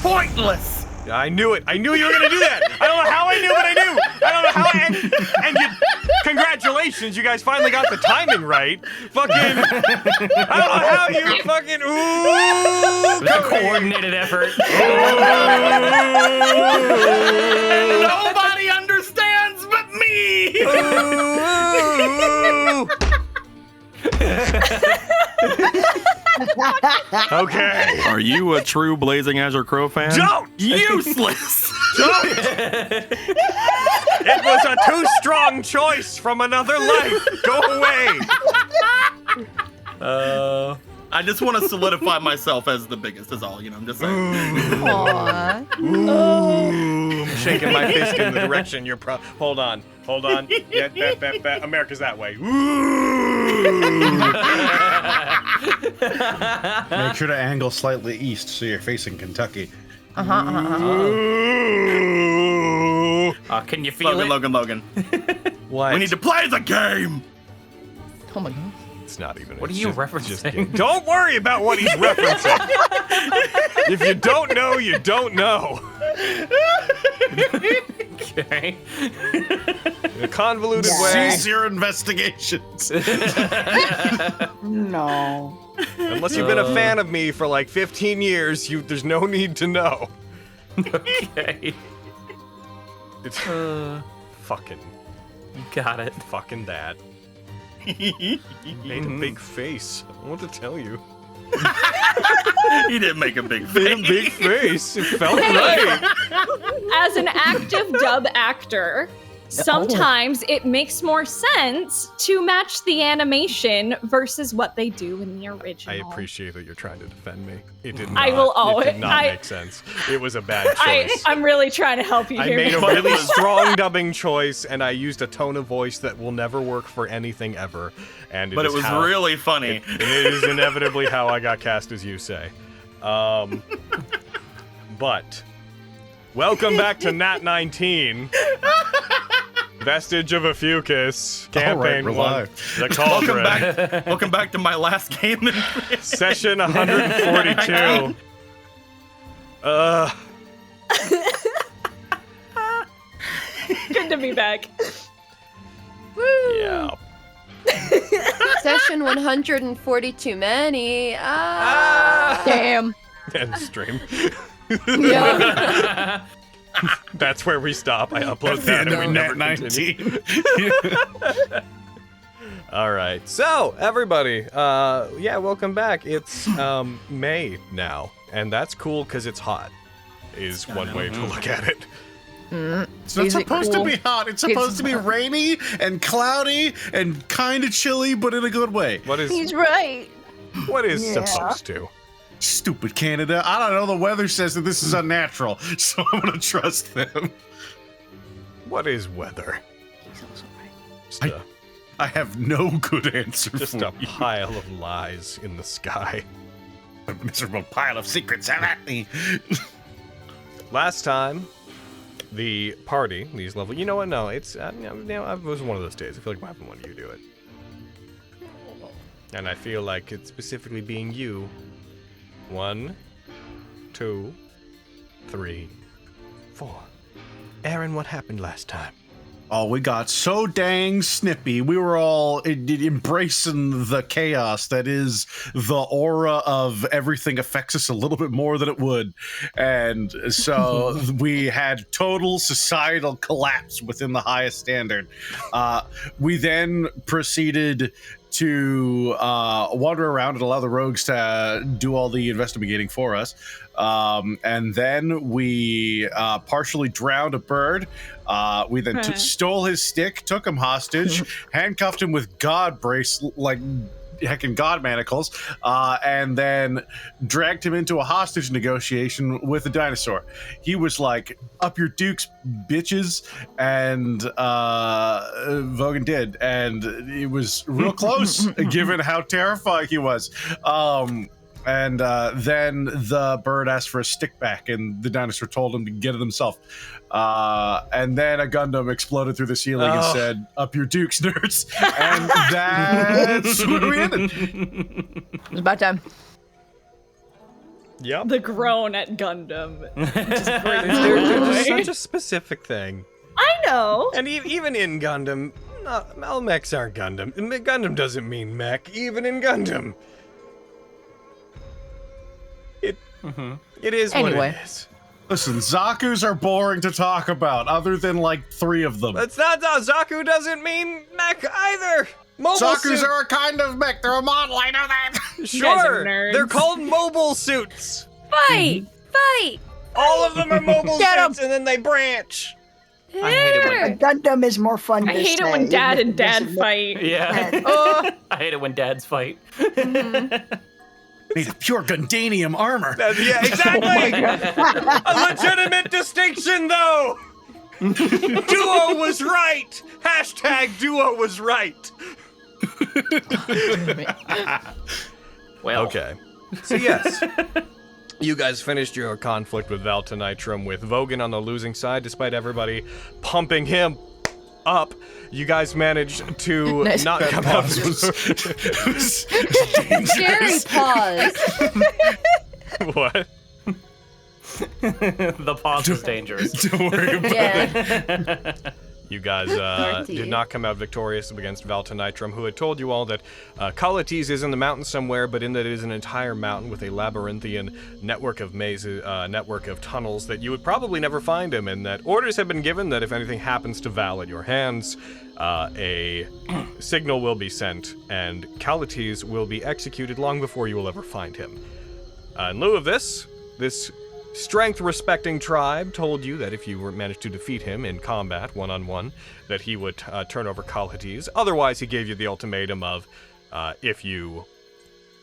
pointless. I knew it. I knew you were gonna do that. I don't know how I knew, but I knew. I don't know how. And you, congratulations, you guys finally got the timing right. Fucking. I don't know how you fucking. Ooh. It was a coordinated effort. And nobody understands but me. Okay. Are you a true Blazing Azure Crow fan? Don't! Useless. Don't! It was a too strong choice from another life. Go away. I just want to solidify myself as the biggest, is all. You know, I'm just saying. Aww. Ooh, I'm shaking my fist in the direction you're Hold on. Yeah, that. America's that way. Make sure to angle slightly east so you're facing Kentucky. Ooh. Can you feel Logan. What? We need to play the game. Oh my god. It's not even. What are you referencing? Don't worry about what he's referencing. If you don't know, you don't know. Okay. In a convoluted way. Cease your investigations. No. Unless you've been a fan of me for like 15 years, there's no need to know. Okay. It's fucking. Got it. Fucking that. He made a big face. I want to tell you. He didn't make a big Made a face. big face. It felt right. As an active dub actor, sometimes it makes more sense to match the animation versus what they do in the original. I appreciate that you're trying to defend me. It did not. I will always. It did not make sense. It was a bad choice. I'm really trying to help you I here. made a really strong dubbing choice, and I used a tone of voice that will never work for anything ever. And But it was really funny. It is inevitably how I got cast, as you say. But welcome back to Nat19. Vestige of Ophiuchus, campaign we're 1, live. the Cauldron. Welcome back to my last game. Session 142. Good to be back. Yeah. Session 140 too many. Damn. End stream. Yeah. That's where we stop. I upload That's the that end and we of never continue. Nat19. All right. So, everybody, yeah, welcome back. It's May now, and that's cool because it's hot, is one way to look at it. It's not supposed to be hot. It's supposed to be rainy and cloudy and kind of chilly, but in a good way. What is He's right. supposed to? Stupid Canada. I don't know. The weather says that this is unnatural, so I'm going to trust them. What is weather? He's also right. Just a, I have no good answer just for a you. pile of lies in the sky. A miserable pile of secrets at me. Last time, the party, these level. You know what? No, it's it was one of those days. I feel like I'm having one of you do it, and I feel like it's specifically being you. 1, 2, 3, 4. Aaron, what happened last time? Oh, we got so dang snippy. We were all embracing the chaos that is the aura of everything affects us a little bit more than it would. And so we had total societal collapse within the highest standard. We then proceeded to wander around and allow the rogues to do all the investigating for us. And then we partially drowned a bird. We then stole his stick, took him hostage, handcuffed him with god heckin' god manacles, and then dragged him into a hostage negotiation with a dinosaur. He was like, "Up your dukes, bitches," and Vogan did, and it was real close given how terrifying he was. And then the bird asked for a stick back, and the dinosaur told him to get it himself. And then a Gundam exploded through the ceiling and said, "Up your dukes, nerds." And that's where we ended. It's about time. Yep. The groan at Gundam. Just brings me There's joy. such a specific thing. I know. And even in Gundam, all mechs aren't Gundam. Gundam doesn't mean mech, even in Gundam. It is Anyway. what it is. Listen, Zaku's are boring to talk about, other than like 3 of them. That's not Zaku doesn't mean mech either. Mobile Zaku's suit. are a kind of mech. They're a model. I know that. You guys are Sure, nerds. they're called mobile suits. Fight! Fight! All of them are mobile Get 'em. suits, and then they branch. I hate it Here. A Gundam is more fun I to hate it say, when dad even and if it dad doesn't fight. Yeah. Oh, I hate it when dads fight. Made of pure Gundanium armor. Yeah, exactly. A legitimate distinction, though. Duo was right. # Duo was right. Well. Okay. So yes, you guys finished your conflict with Valtanitrum with Vogan on the losing side, despite everybody pumping him up. You guys managed to Nice. not That come out. was Jerry, pause. What? The pause was dangerous. Don't worry about Yeah. You guys Darty. did not come out victorious against Valtanitrum, who had told you all that Kalates is in the mountain somewhere, but in that it is an entire mountain with a labyrinthian network of mazes, network of tunnels that you would probably never find him, and that orders have been given that if anything happens to Val at your hands, a signal will be sent, and Kalates will be executed long before you will ever find him. In lieu of this strength-respecting tribe told you that if you managed to defeat him in combat, one-on-one, that he would turn over Kalates. Otherwise, he gave you the ultimatum of, if you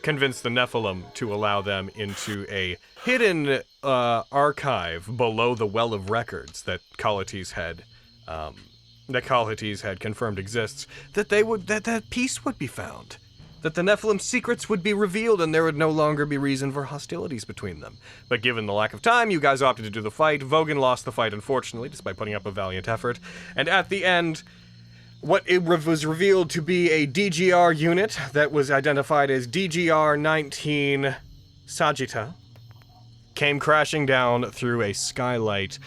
convince the Nephilim to allow them into a hidden archive below the Well of Records that Kalates had confirmed exists, that peace would be found. That the Nephilim secrets would be revealed and there would no longer be reason for hostilities between them. But given the lack of time, you guys opted to do the fight. Vogan lost the fight, unfortunately, despite putting up a valiant effort. And at the end, was revealed to be a DGR unit that was identified as DGR-19 Sagitta came crashing down through a skylight,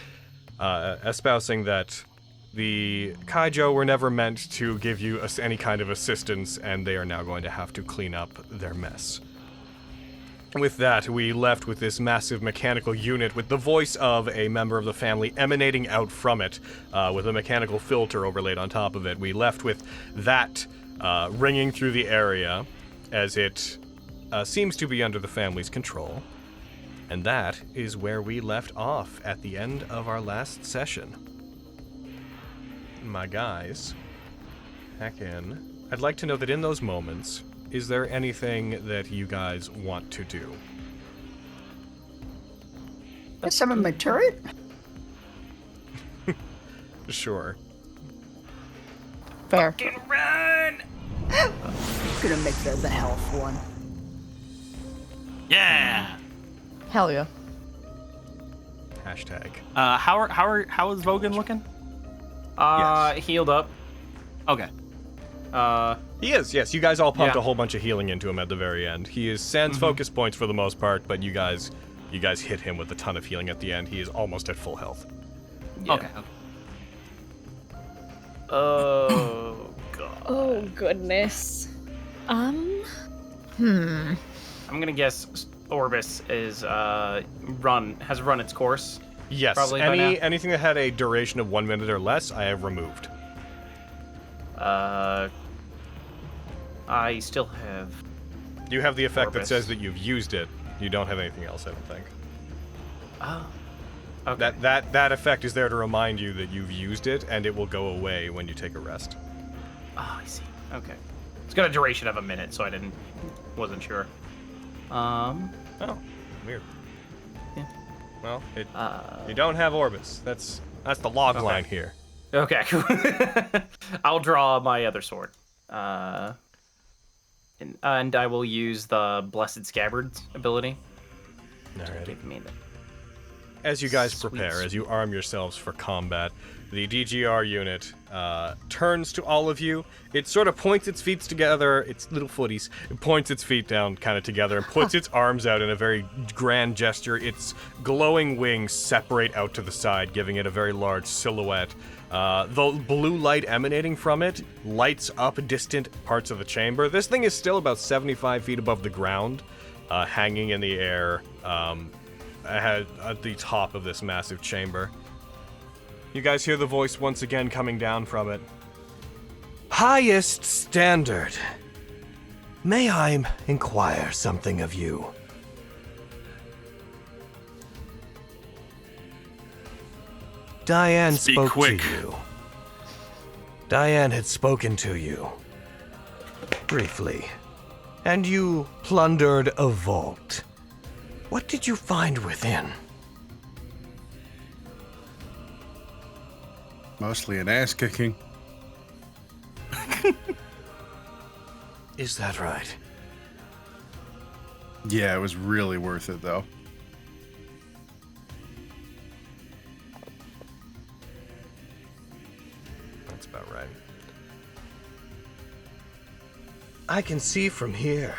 espousing that the Kaijo were never meant to give you any kind of assistance, and they are now going to have to clean up their mess. With that, we left with this massive mechanical unit with the voice of a member of the family emanating out from it, with a mechanical filter overlaid on top of it. We left with that ringing through the area as it seems to be under the family's control. And that is where we left off at the end of our last session. My guys, heck in. I'd like to know that in those moments, is there anything that you guys want to do? Let's summon my turret. Sure. Fair. Run! Gonna make the health one. Yeah. Hell yeah. Hashtag. How is Vogan looking? Healed up. Okay. He is, yes. You guys all pumped Yeah. a whole bunch of healing into him at the very end. He is sans focus points for the most part, but you guys hit him with a ton of healing at the end. He is almost at full health. Yeah. Okay. Oh god. Oh goodness. Hmm. I'm gonna guess Orbis is has run its course. Yes. Probably by now. Anything that had a duration of 1 minute or less, I have removed. I still have. You have the effect that Orbis. says that you've used it. You don't have anything else, I don't think. Oh. Okay. That effect is there to remind you that you've used it, and it will go away when you take a rest. Oh, I see. Okay. It's got a duration of a minute, so wasn't sure. Oh, weird. Yeah. Well, you don't have Orbis. That's the log Okay. line here. Okay. I'll draw my other sword. And I will use the Blessed Scabbards ability. Alrighty. Give me the. as you guys prepare, as you arm yourselves for combat, the DGR unit turns to all of you. It sort of points its feet together, its little footies. It points its feet down kind of together and puts its arms out in a very grand gesture. Its glowing wings separate out to the side, giving it a very large silhouette. The blue light emanating from it lights up distant parts of the chamber. This thing is still about 75 feet above the ground, hanging in the air at the top of this massive chamber. You guys hear the voice once again coming down from it. Highest standard. May I inquire something of you? Diane Speak spoke quick. to you. Diane had spoken to you. Briefly. And you plundered a vault. What did you find within? Mostly an ass kicking. Is that right? Yeah, it was really worth it though. That's about right. I can see from here.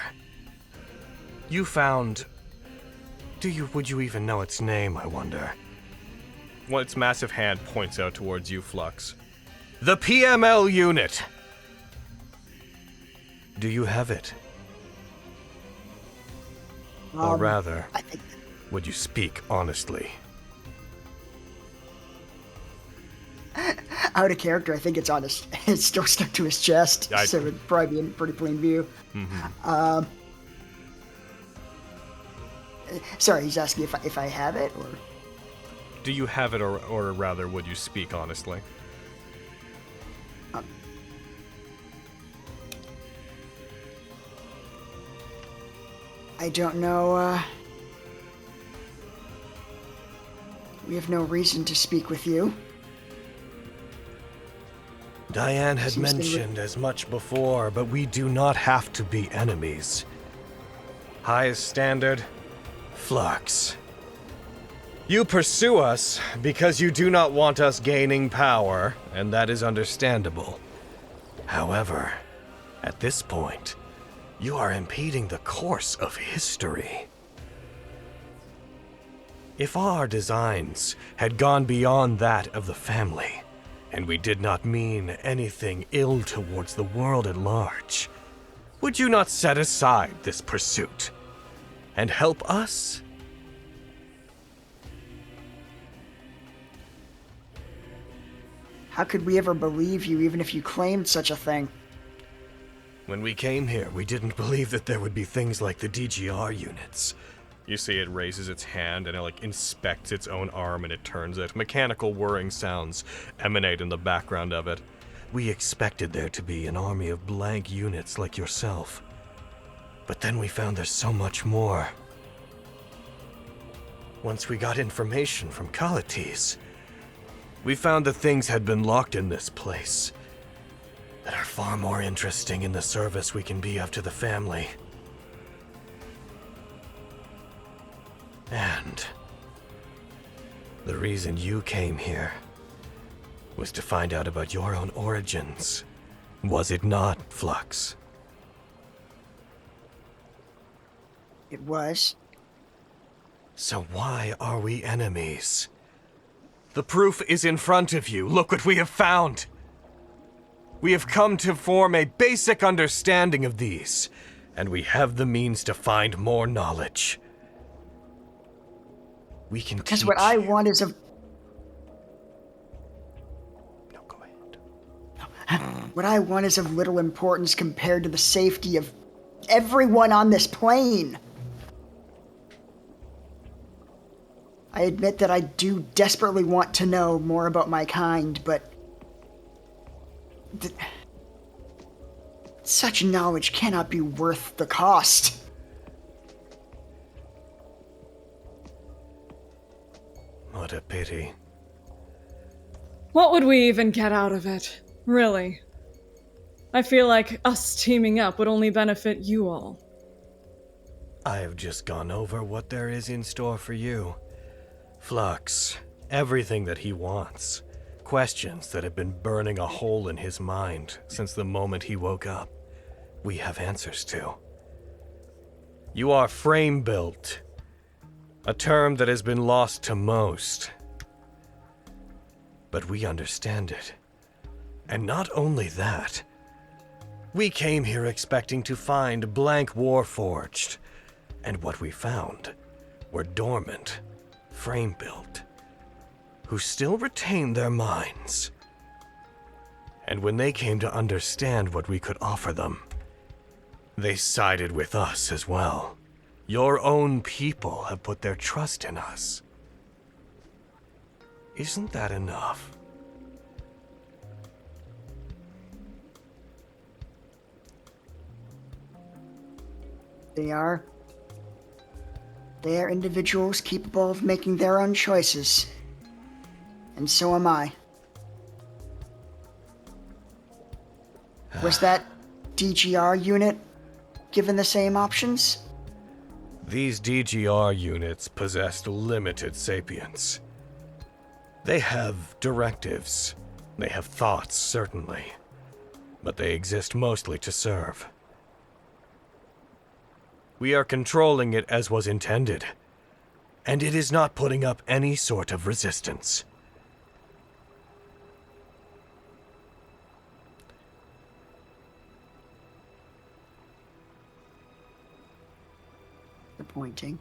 You found... Would you even know its name, I wonder? Well, its massive hand points out towards you, Flux. The PML unit! Do you have it? Or rather, I think would you speak honestly? out of character, I think it's on his. It's still stuck to his chest, so it'd probably be in pretty plain view. Sorry, he's asking if I have it, or Do you have it, or rather, would you speak honestly? I don't know. We have no reason to speak with you. Diane had Seems to be- mentioned as much before, but we do not have to be enemies. Highest standard, Flux. You pursue us because you do not want us gaining power, and that is understandable. However, at this point, you are impeding the course of history. If our designs had gone beyond that of the family, and we did not mean anything ill towards the world at large, would you not set aside this pursuit and help us? How could we ever believe you, even if you claimed such a thing? When we came here, we didn't believe that there would be things like the DGR units. You see it raises its hand and it inspects its own arm and it turns it. Mechanical whirring sounds emanate in the background of it. We expected there to be an army of blank units like yourself. But then we found there's so much more. Once we got information from Kalatis, we found that things had been locked in this place that are far more interesting in the service we can be of to the family. And the reason you came here was to find out about your own origins, was it not, Flux? It was. So why are we enemies? The proof is in front of you. Look what we have found. We have come to form a basic understanding of these, and we have the means to find more knowledge. We can Because teach what I you. want is a. No, go ahead. What I want is of little importance compared to the safety of everyone on this plane. I admit that I do desperately want to know more about my kind, but such knowledge cannot be worth the cost. What a pity. What would we even get out of it? Really? I feel like us teaming up would only benefit you all. I have just gone over what there is in store for you. Flux, everything that he wants. Questions that have been burning a hole in his mind since the moment he woke up. We have answers to. You are frame-built, a term that has been lost to most. But we understand it. And not only that, we came here expecting to find blank Warforged, and what we found were dormant, frame-built, who still retain their minds. And when they came to understand what we could offer them, they sided with us as well. Your own people have put their trust in us. Isn't that enough? They are. They are individuals capable of making their own choices. And so am I. Was that DGR unit given the same options? These DGR units possessed limited sapience. They have directives. They have thoughts, certainly. But they exist mostly to serve. We are controlling it as was intended, and it is not putting up any sort of resistance. You're pointing.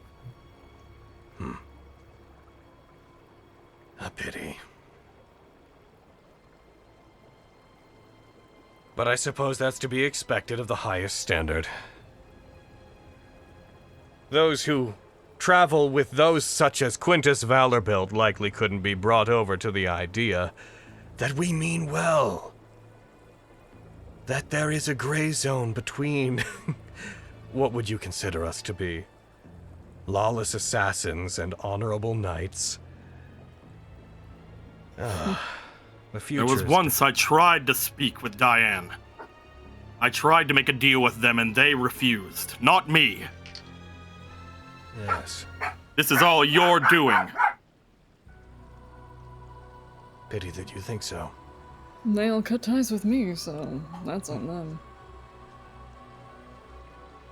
A pity. But I suppose that's to be expected of the highest standard. Those who travel with those such as Quintus Valorbilt likely couldn't be brought over to the idea that we mean well. That there is a gray zone between what would you consider us to be? Lawless assassins and honorable knights. The future. There was once I tried to speak with Diane. I tried to make a deal with them and they refused. Not me. Yes. This is all your doing. Pity that you think so. They'll cut ties with me, so that's on them.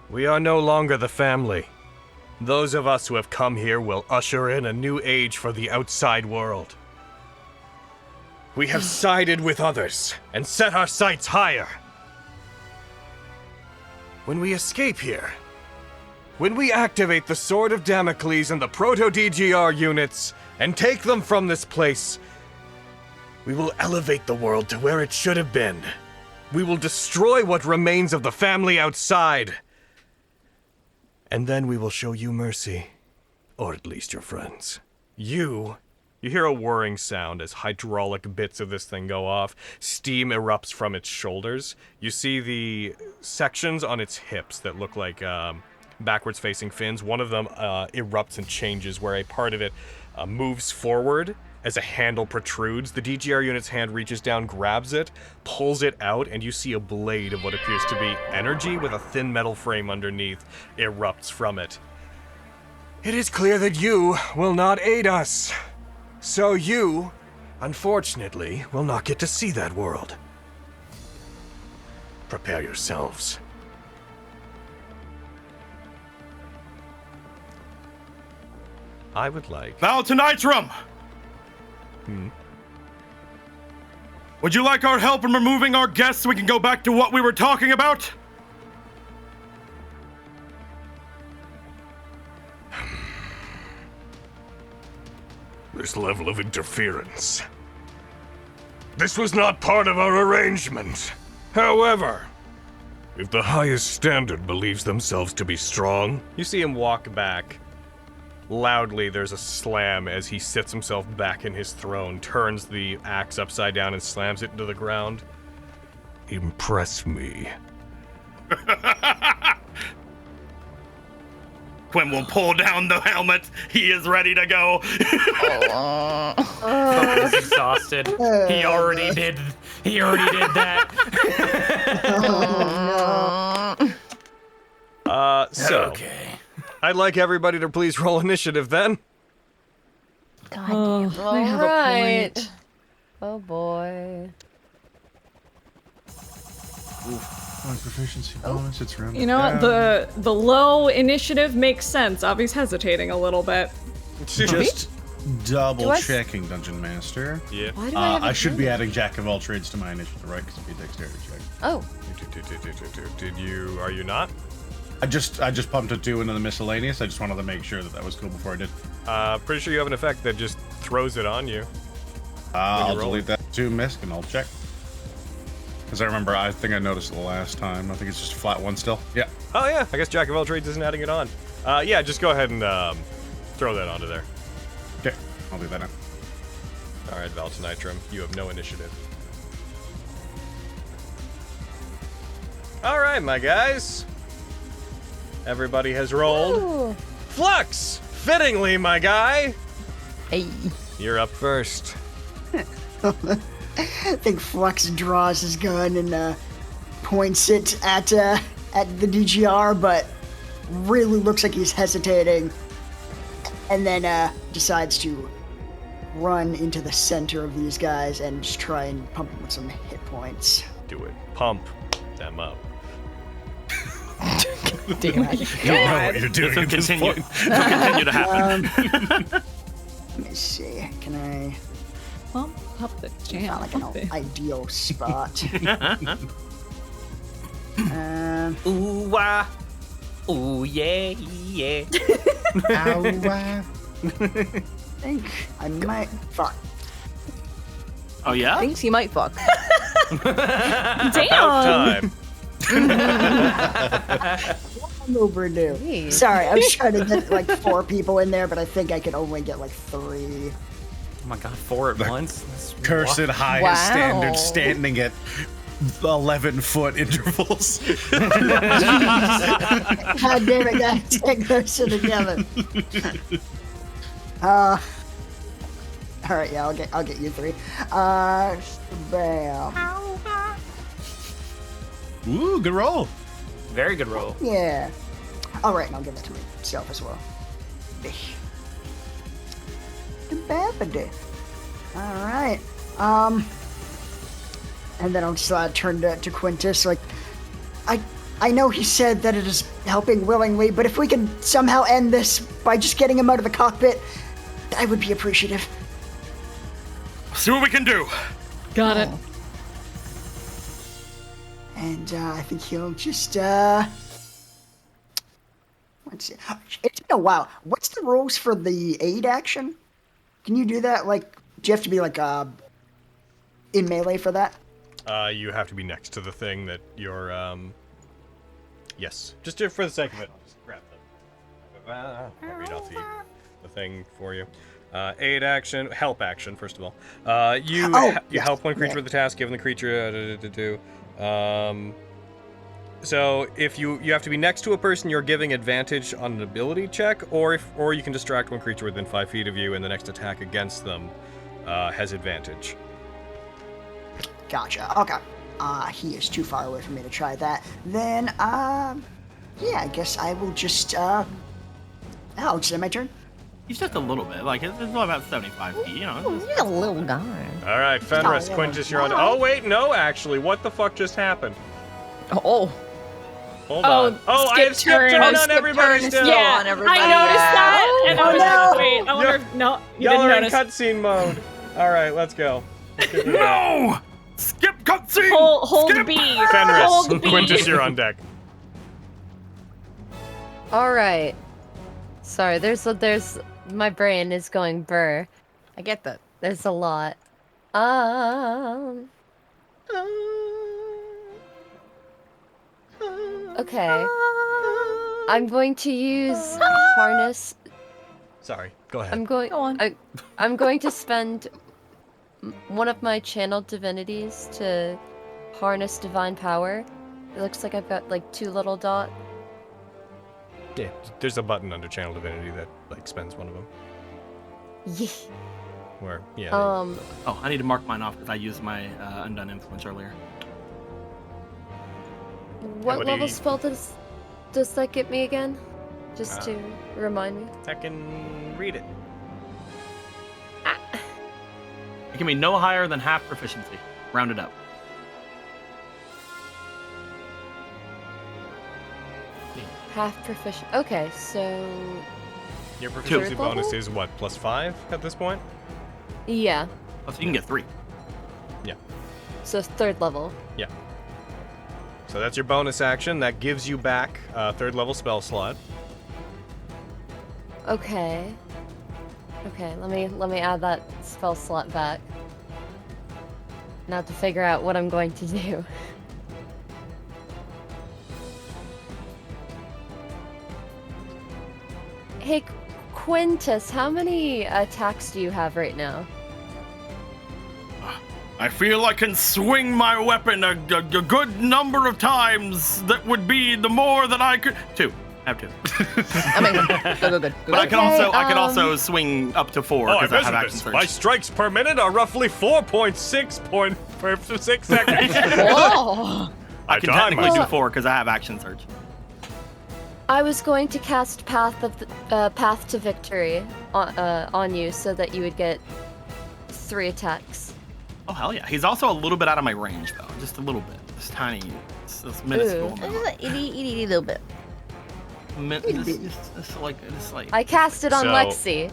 We are no longer the family. Those of us who have come here will usher in a new age for the outside world. We have sided with others and set our sights higher. When we escape here, when we activate the Sword of Damocles and the Proto-DGR units and take them from this place, we will elevate the world to where it should have been. We will destroy what remains of the family outside. And then we will show you mercy. Or at least your friends. You hear a whirring sound as hydraulic bits of this thing go off. Steam erupts from its shoulders. You see the sections on its hips that look like backwards facing fins. One of them erupts and changes where a part of it moves forward as a handle protrudes. The DGR unit's hand reaches down, grabs it, pulls it out, and you see a blade of what appears to be energy with a thin metal frame underneath erupts from it. It is clear that you will not aid us. So you, unfortunately, will not get to see that world. Prepare yourselves. I would like... Now to Nitrum! Would you like our help in removing our guests so we can go back to what we were talking about? This level of interference. This was not part of our arrangement. However, if the highest standard believes themselves to be strong... You see him walk back. Loudly, there's a slam as he sits himself back in his throne, turns the axe upside down and slams it into the ground. Impress me. Quinn will pull down the helmet. He is ready to go. He's exhausted. He already did that. So. Okay. I'd like everybody to please roll initiative then. God Oh, damn. they All have a right. point. Oh boy. Proficiency bonus, it's rounded You know what? down. The low initiative makes sense. Avi's hesitating a little bit. Just double Do I checking, Dungeon Master. Yeah. Why do I have I should be advantage? adding Jack of all trades to my initiative, right? Because it'd be a dexterity check. Oh. Did you? Are you not? I just pumped a 2 into the miscellaneous. I just wanted to make sure that was cool before I did. Pretty sure you have an effect that just throws it on you. I'll roll. delete that 2 misc and I'll check. Because I remember, I think I noticed it the last time. I think it's just a flat 1 still. Yeah. Oh yeah, I guess Jack of all trades isn't adding it on. Yeah, just go ahead and throw that onto there. Okay, I'll do that now. All right, Valtinitrum, you have no initiative. All right, my guys. Everybody has rolled. Ooh. Flux, fittingly, my guy. Hey. You're up first. I think Flux draws his gun and points it at the DGR, but really looks like he's hesitating, and then decides to run into the center of these guys and just try and pump them with some hit points. Do it. Pump them up. Damn it. You don't know what you're doing This will at this continue. point. This will continue to happen. Let me see. Can I Pump up the jam. find like an pump it. ideal spot? Ooh, ah. Ooh, yeah, yeah. I think I might. Fuck. Oh yeah? Thinks he might fuck. About Damn. time. I'm overdue. Jeez. Sorry, I was trying to get like 4 people in there, but I think I could only get like 3. Oh my god, 4 at once? That's Cursed highest Wow. standard, standing at 11-foot intervals. God damn it, guys, take those two together. All right, yeah, I'll get you 3. Bam. Ooh, good roll. Very good roll. Yeah. All right, and I'll give that to myself as well. All right. And then I'll just turn to Quintus. Like, I know he said that it is helping willingly, but if we can somehow end this by just getting him out of the cockpit, I would be appreciative. See what we can do. Got it. And I think he'll just let's see. It's been a while. What's the rules for the aid action? Can you do that? Like, do you have to be like in melee for that? You have to be next to the thing that you're, yes. Just for the sake of it, I'll just grab them. I'll read off the thing for you. Aid action, help action, first of all. You yes. help one creature with a task given the creature, so if you have to be next to a person you're giving advantage on an ability check, or you can distract one creature within 5 feet of you and the next attack against them has advantage. Gotcha. Okay. He is too far away for me to try that. Then, yeah, I guess I will just, Alex, is it my turn? He's just a little bit. Like, it's only about 75 feet, you know. He's a little guy. All right, Fenris, Oh, Quintus, you're on. Oh, wait, no, actually. What the fuck just happened? Oh. Hold on. Oh, I have skipped turn on skip everybody turn, still. skip Yeah, on everybody. I noticed that, and I was no. like, wait, I wonder if, no, you Y'all didn't are in notice. cutscene mode. All right, let's go. No! Skip cutscene! Hold Skip! B. Fenris, Hold B. Quintus, you're on deck. All right. Sorry, there's my brain is going burr. I get that. There's a lot. Okay. I'm going to use harness. Sorry, go ahead. I'm going. Go on. I'm going to spend one of my channeled divinities to harness divine power. It looks like I've got like 2 little dot. Yeah, there's a button under Channel Divinity that like spends one of them. Yeah. Where, yeah. Oh, I need to mark mine off because I used my Undone Influence earlier. What what do level you- spell does that get me again? Just to remind me. I can read it. It can be no higher than half proficiency. Round it up. Half proficient. Okay, so Your proficiency Third bonus level? is what, +5 at this point? yeah. Oh, so you can get 3. Yeah. So 3rd level. Yeah. So that's your bonus action. That gives you back a 3rd level spell slot. Okay. Okay, let me add that spell slot back. Now to figure out what I'm going to do. Hey, Quintus, how many attacks do you have right now? I feel I can swing my weapon a good number of times. That would be the more that I could. 2. I have 2. Good. But I can also swing up to 4 Oh, I because I have measured action this. surge. My strikes per minute are roughly 4.6 per 6 seconds. Whoa! I can time technically do myself. 4 because I have action surge. I was going to cast Path to Victory on you so that you would get 3 attacks. Oh hell yeah! He's also a little bit out of my range though, just a little bit. This tiny, this minuscule. Itty little bit. Just like. I cast it on So- Lexi.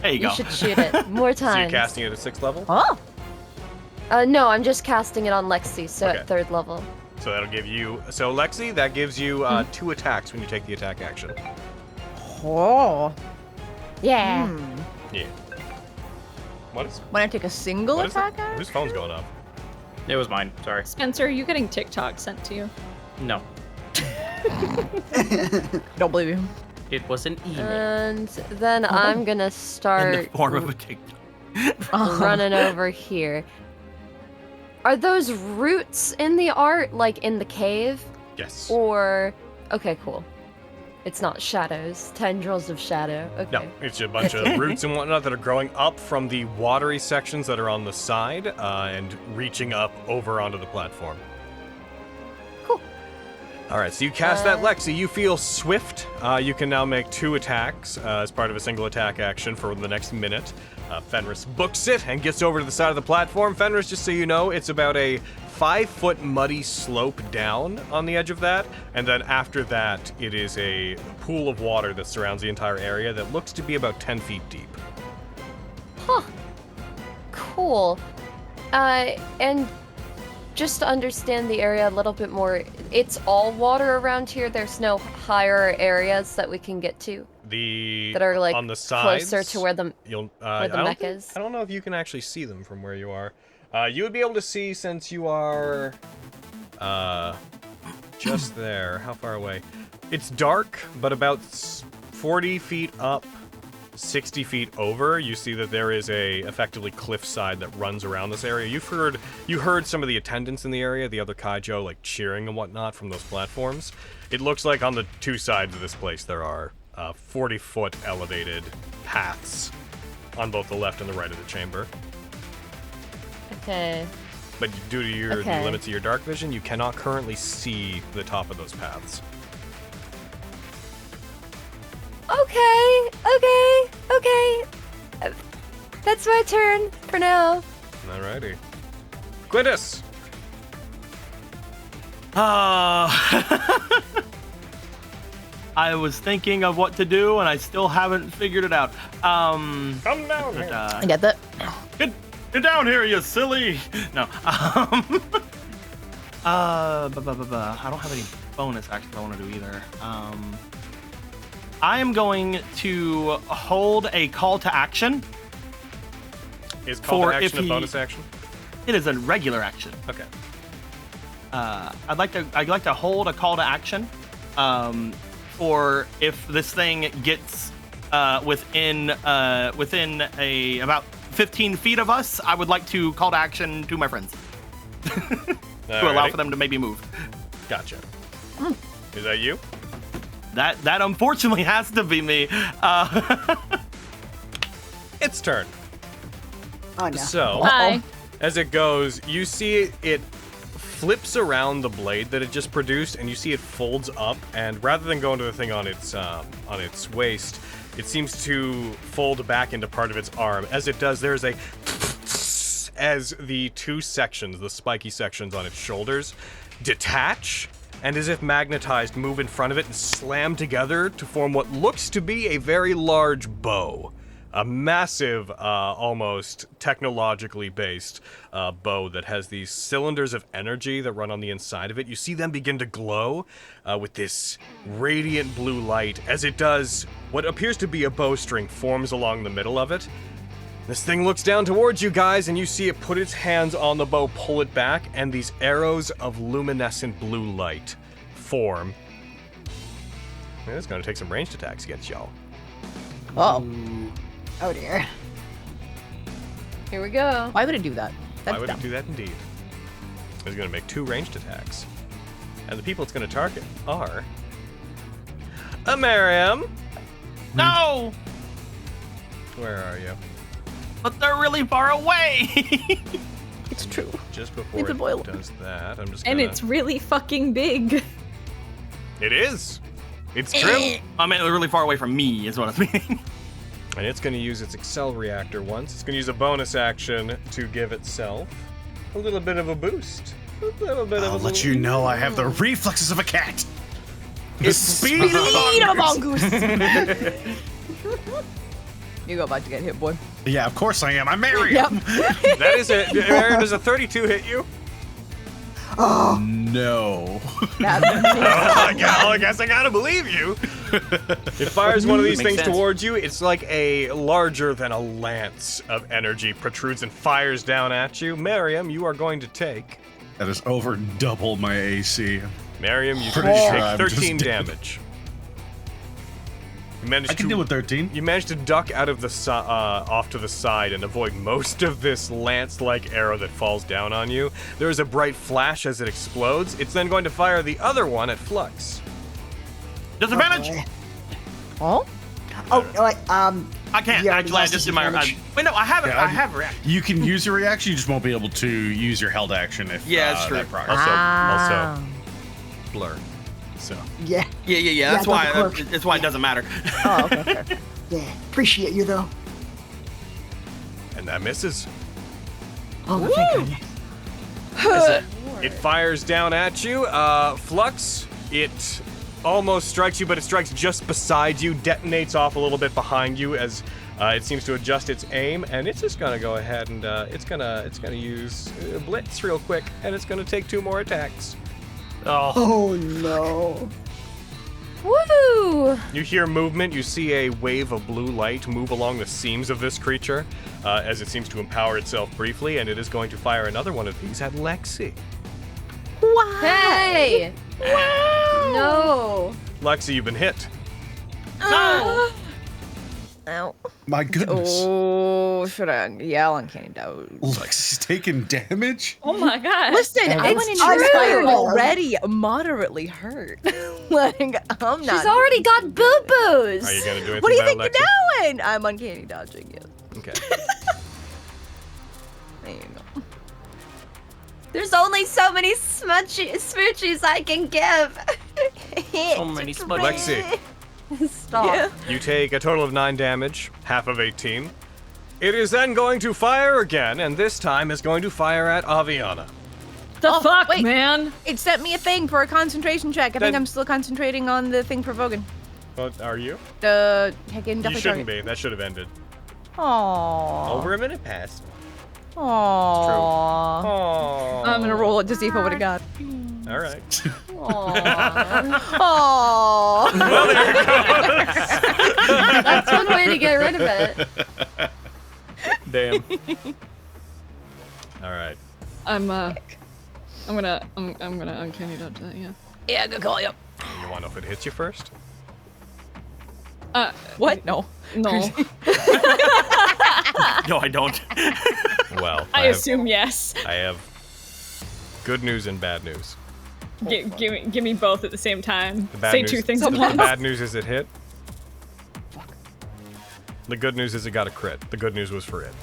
There you You go. should shoot it more So you're times. casting it at 6th level? Oh. No, I'm just casting it on Lexi, so Okay. at 3rd level. So that'll give you... So Lexi, that gives you 2 attacks when you take the attack action. Oh. Yeah. Yeah. What is... When I take a single What is attack it? out? Whose phone's going off? It was mine. Sorry. Spencer, are you getting TikTok sent to you? No. Don't believe you. It was an email. And then I'm gonna In start the form of a TikTok. running over here. Are those roots in the art, like in the cave? Yes. Or... Okay, cool. It's not shadows. Tendrils of shadow. Okay. No, it's a bunch of roots and whatnot that are growing up from the watery sections that are on the side and reaching up over onto the platform. Cool. All right, so you cast that Lexi. You feel swift. You can now make 2 attacks as part of a single attack action for the next minute. Fenris books it and gets over to the side of the platform. Fenris, just so you know, it's about a 5-foot muddy slope down on the edge of that, and then after that, it is a pool of water that surrounds the entire area that looks to be about 10 feet deep. Huh. Cool. And just to understand the area a little bit more, it's all water around here. There's no higher areas that we can get to that are like on the sides, closer to where the you'll, where the mech is. I don't know if you can actually see them from where you are. You would be able to see since you are just there. How far away? It's dark, but about 40 feet up, 60 feet over, you see that there is a effectively cliffside that runs around this area. You heard some of the attendants in the area, the other Kaijo, like cheering and whatnot from those platforms. It looks like on the 2 sides of this place there are 40-foot elevated paths on both the left and the right of the chamber. Okay. But due to the Okay. limits of your dark vision, you cannot currently see the top of those paths. Okay. That's my turn for now. Alrighty. Quintus! I was thinking of what to do, and I still haven't figured it out. Come down here. I get that. Get down here, you silly! No. I don't have any bonus action I want to do either. I am going to hold a call to action. Is call For to if action a he- bonus action? It is a regular action. Okay. I'd like to hold a call to action, for if this thing gets within about 15 feet of us. I would like to call to action to my friends to allow Alrighty. for them to maybe move. Gotcha. Is that you? That unfortunately has to be me. Its turn. Oh no. So, Hi. as it goes, you see it flips around the blade that it just produced, and you see it folds up, and rather than go into the thing on its waist, it seems to fold back into part of its arm. As it does, there's a as the two sections, the spiky sections on its shoulders, detach and as if magnetized move in front of it and slam together to form what looks to be a very large bow. A massive, almost technologically based bow that has these cylinders of energy that run on the inside of it. You see them begin to glow with this radiant blue light as it does what appears to be a bowstring forms along the middle of it. This thing looks down towards you guys, and you see it put its hands on the bow, pull it back, and these arrows of luminescent blue light form. And it's going to take some ranged attacks against y'all. Oh. Oh dear. Here we go. Why would it do that? That's Why would dumb. it do that indeed? It's going to make 2 ranged attacks. And the people it's going to target are... Miriam! No! Where are you? But they're really far away. It's true. Just before Leave the boil. it does that, I'm just And gonna... it's really fucking big. It is! It's true! I mean, they're really far away from me, is what I mean. And it's going to use its Excel reactor once. It's going to use a bonus action to give itself a little bit of a boost. A little bit of I'll a let you know I have the reflexes of a cat. The It's speed of a Speed of a mongoose. mongoose. You go about to get hit, boy. Yeah, of course I am. I'm married. Yep. That is it. Aaron, does a 32 hit you? No. I guess I gotta believe you. It fires one of these Makes things sense. towards you. It's like a larger than a lance of energy protrudes and fires down at you. Miriam, you are going to take... That is over double my AC. Miriam, you Pretty take sure I'm just 13 dead. damage. You managed I can to deal with 13. You managed to duck out of the off to the side and avoid most of this lance-like arrow that falls down on you. There is a bright flash as it explodes. It's then going to fire the other one at Flux. Disadvantage. Okay. Oh? Oh, wait, I can't you already actually. I lost just did my. disadvantage. Wait, no, I have it. Yeah, I have react. You can use your reaction, you just won't be able to use your held action if Yeah, that's true. that progress. Also, blur. So. Yeah. Yeah. That's I why. thought the clerk- That's why it doesn't matter. Oh, okay, fair. Yeah. Appreciate you though. And that misses. Oh, thank goodness. It fires down at you. Flux, it almost strikes you, but it strikes just beside you, detonates off a little bit behind you as it seems to adjust its aim, and it's just gonna go ahead and it's gonna use Blitz real quick, and it's gonna take 2 more attacks. Oh no. Woo! You hear movement. You see a wave of blue light move along the seams of this creature as it seems to empower itself briefly, and it is going to fire another one of these at Lexi. Hey! No! Lexi, you've been hit. Ow. My goodness. Oh, should I yell Uncanny Dodge? Lexi's taking damage? Oh my god. Listen, I It's went into this fight true. already moderately hurt. Like, I'm not. She's already got boo-boos! Are you going to do anything What do you about think Lexi? you're doing? I'm uncanny dodging you. Okay. There you go. There's only so many smoochies I can give. So many smudges. Lexi, Stop. Yeah. you take a total of 9 damage, half of 18. It is then going to fire again, and this time is going to fire at Aviana. The Oh, fuck, wait. man. It sent me a thing for a concentration check. I Then- think I'm still concentrating on the thing for Vogan. What are you? The heckin' You definitely shouldn't be. That should have ended. Aww. Over a minute past. Aww. Oh. I'm gonna roll it to see if I would've got. All right. Aww. Well, there it goes. That's one way to get rid of it. Damn. All right. I'm gonna uncanny dodge that, yeah. Yeah, good call, yep. You want to know if it hits you first? What? No. No. No, I don't. Well, I assume yes. I have good news and bad news. Give me both at the same time. The bad Say news, 2 things the at once. bad news is it hit. The good news is it got a crit. The good news was for it.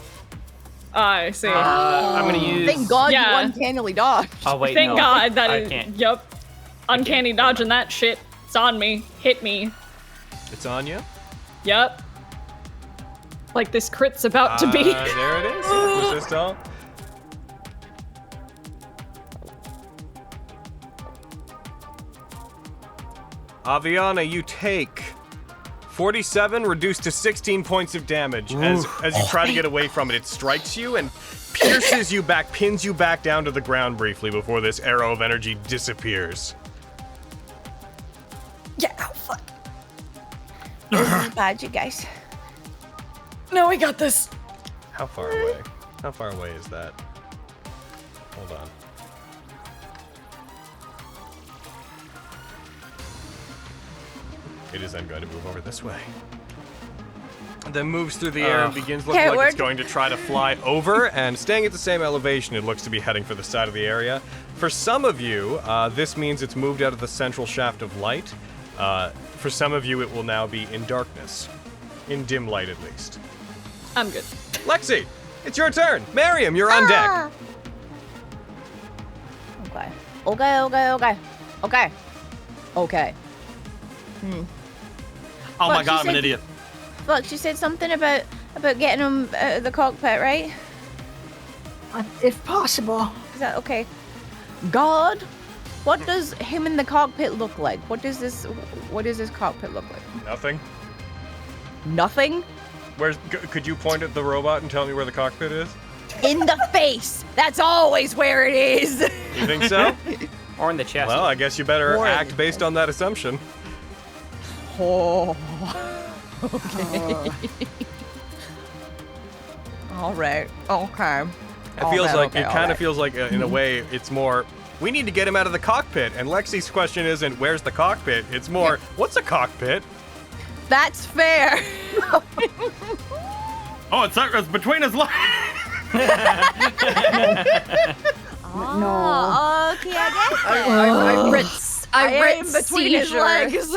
I see. I'm gonna use. Thank God Yeah. you uncannily dodged. Oh wait, Thank no. God that I is. can't. Yup. Uncanny dodging that shit. It's on me. Hit me. It's on you. Yup. Like this crit's about to be. There it is. Resist all. Aviana, you take 47 reduced to 16 points of damage. As you try to get away from it, it strikes you and pierces you back, pins you back down to the ground briefly before this arrow of energy disappears. Yeah, oh, fuck. This is bad, you guys. No, we got this. How far away? How far away is that? Hold on. It is then going to move over this way. Then moves through the air and begins looking like it's going to try to fly over, and staying at the same elevation, it looks to be heading for the side of the area. For some of you, this means it's moved out of the central shaft of light. For some of you, it will now be in darkness. In dim light, at least. I'm good. Lexi, it's your turn. Miriam, you're on deck. Okay. Okay. Oh my Fuck, god, she I'm an said- idiot. Look, she said something about getting him out of the cockpit, right? If possible. Is that okay? God, what does him in the cockpit look like? What does this cockpit look like? Nothing. Nothing? Could you point at the robot and tell me where the cockpit is? In the face. That's always where it is. You think so? Or in the chest. Well, I guess you better Or in act the based on that assumption. Oh. Okay. All right. Okay. It feels like it kind of feels like in a way it's more we need to get him out of the cockpit, and Lexi's question isn't where's the cockpit, it's more what's a cockpit? That's fair. Oh, it's between his legs. Oh, okay, I guess. I am between his legs.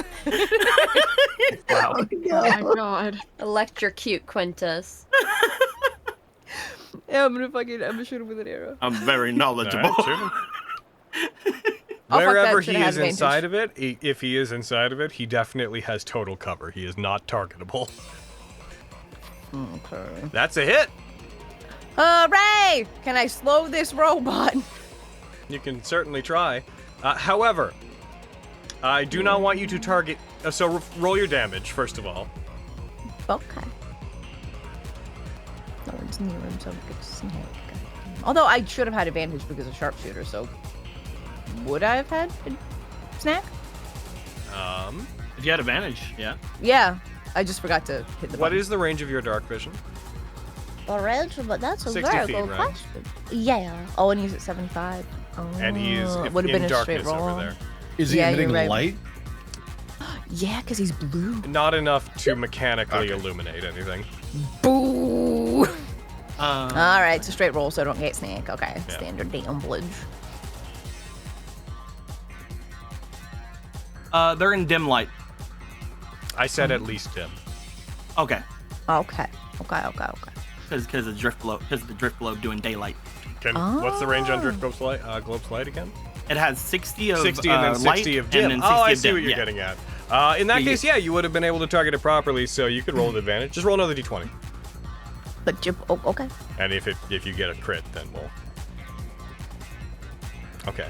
Wow. Oh my god. Electrocute Quintus. Yeah, I'm gonna shoot him with an arrow. I'm very knowledgeable. Wherever that, should he have is advantage. inside of it, if he is inside of it, he definitely has total cover. He is not targetable. Okay. That's a hit. Hooray! Can I slow this robot? You can certainly try. However, I do not want you to target. So roll your damage first of all. Okay. No one's near him, so good snake. Although I should have had advantage because of sharpshooter, so would I have had a snack? If you had advantage, yeah. Yeah, I just forgot to hit the What button. is the range of your dark vision? Orange, but that's a 60 very feet, good right? question. Yeah. Oh, and he's at 75. Oh, And he is would have in been a straight darkness roll. over there. Is he Yeah, emitting you're right. light? Yeah, because he's blue. Not enough to mechanically illuminate anything. Boo! All right, it's a straight roll, so I don't get snake. Okay, Yeah. standard damage. They're in dim light. I said at least dim. Okay. Okay. Because the drift globe doing daylight. What's the range on Drift Globe's light again? It has 60 of 60 and then 60 light of dim. and then 60 Oh, I of see dim. what you're Yeah. getting at. In that case, yeah, you would have been able to target it properly, so you could roll with advantage. Just roll another d20. But okay. And if you get a crit, then we'll. Okay.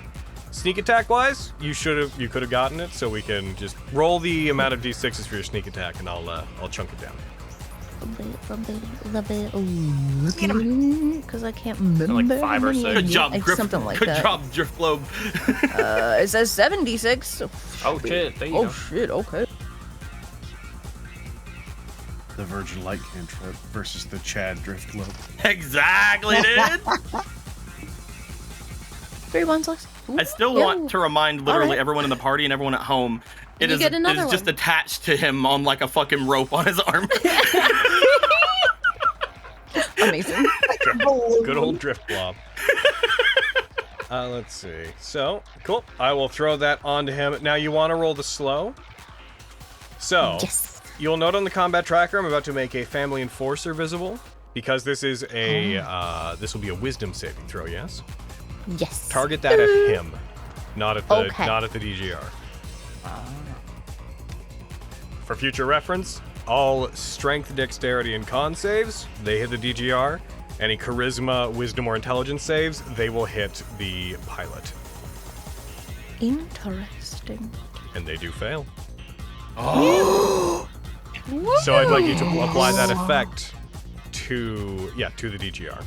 Sneak attack wise, you could have gotten it, so we can just roll the amount of d6s for your sneak attack, and I'll chunk it down. Because I can't remember. Like 5 or 6. Good job, Griff. Something like Good that. job, Drift Globe. It says 76. Oh shit, there you Oh go. shit, okay. The Virgin Light cantrip versus the Chad Drift Globe. Exactly, dude. 3 1 Lex. I still want to remind literally everyone in the party and everyone at home. It You is get another just one. attached to him on like a fucking rope on his arm. Amazing. Good old drift blob. Let's see. So, cool. I will throw that onto him. Now, you want to roll the slow? So, Yes. you'll note on the combat tracker, I'm about to make a family enforcer visible. Because this is this will be a wisdom saving throw, yes? Yes. Target that at him, not at the Okay. DGR. For future reference, all strength, dexterity, and con saves, they hit the DGR. Any charisma, wisdom, or intelligence saves, they will hit the pilot. Interesting. And they do fail. Oh. So I'd like you to apply that effect to the DGR.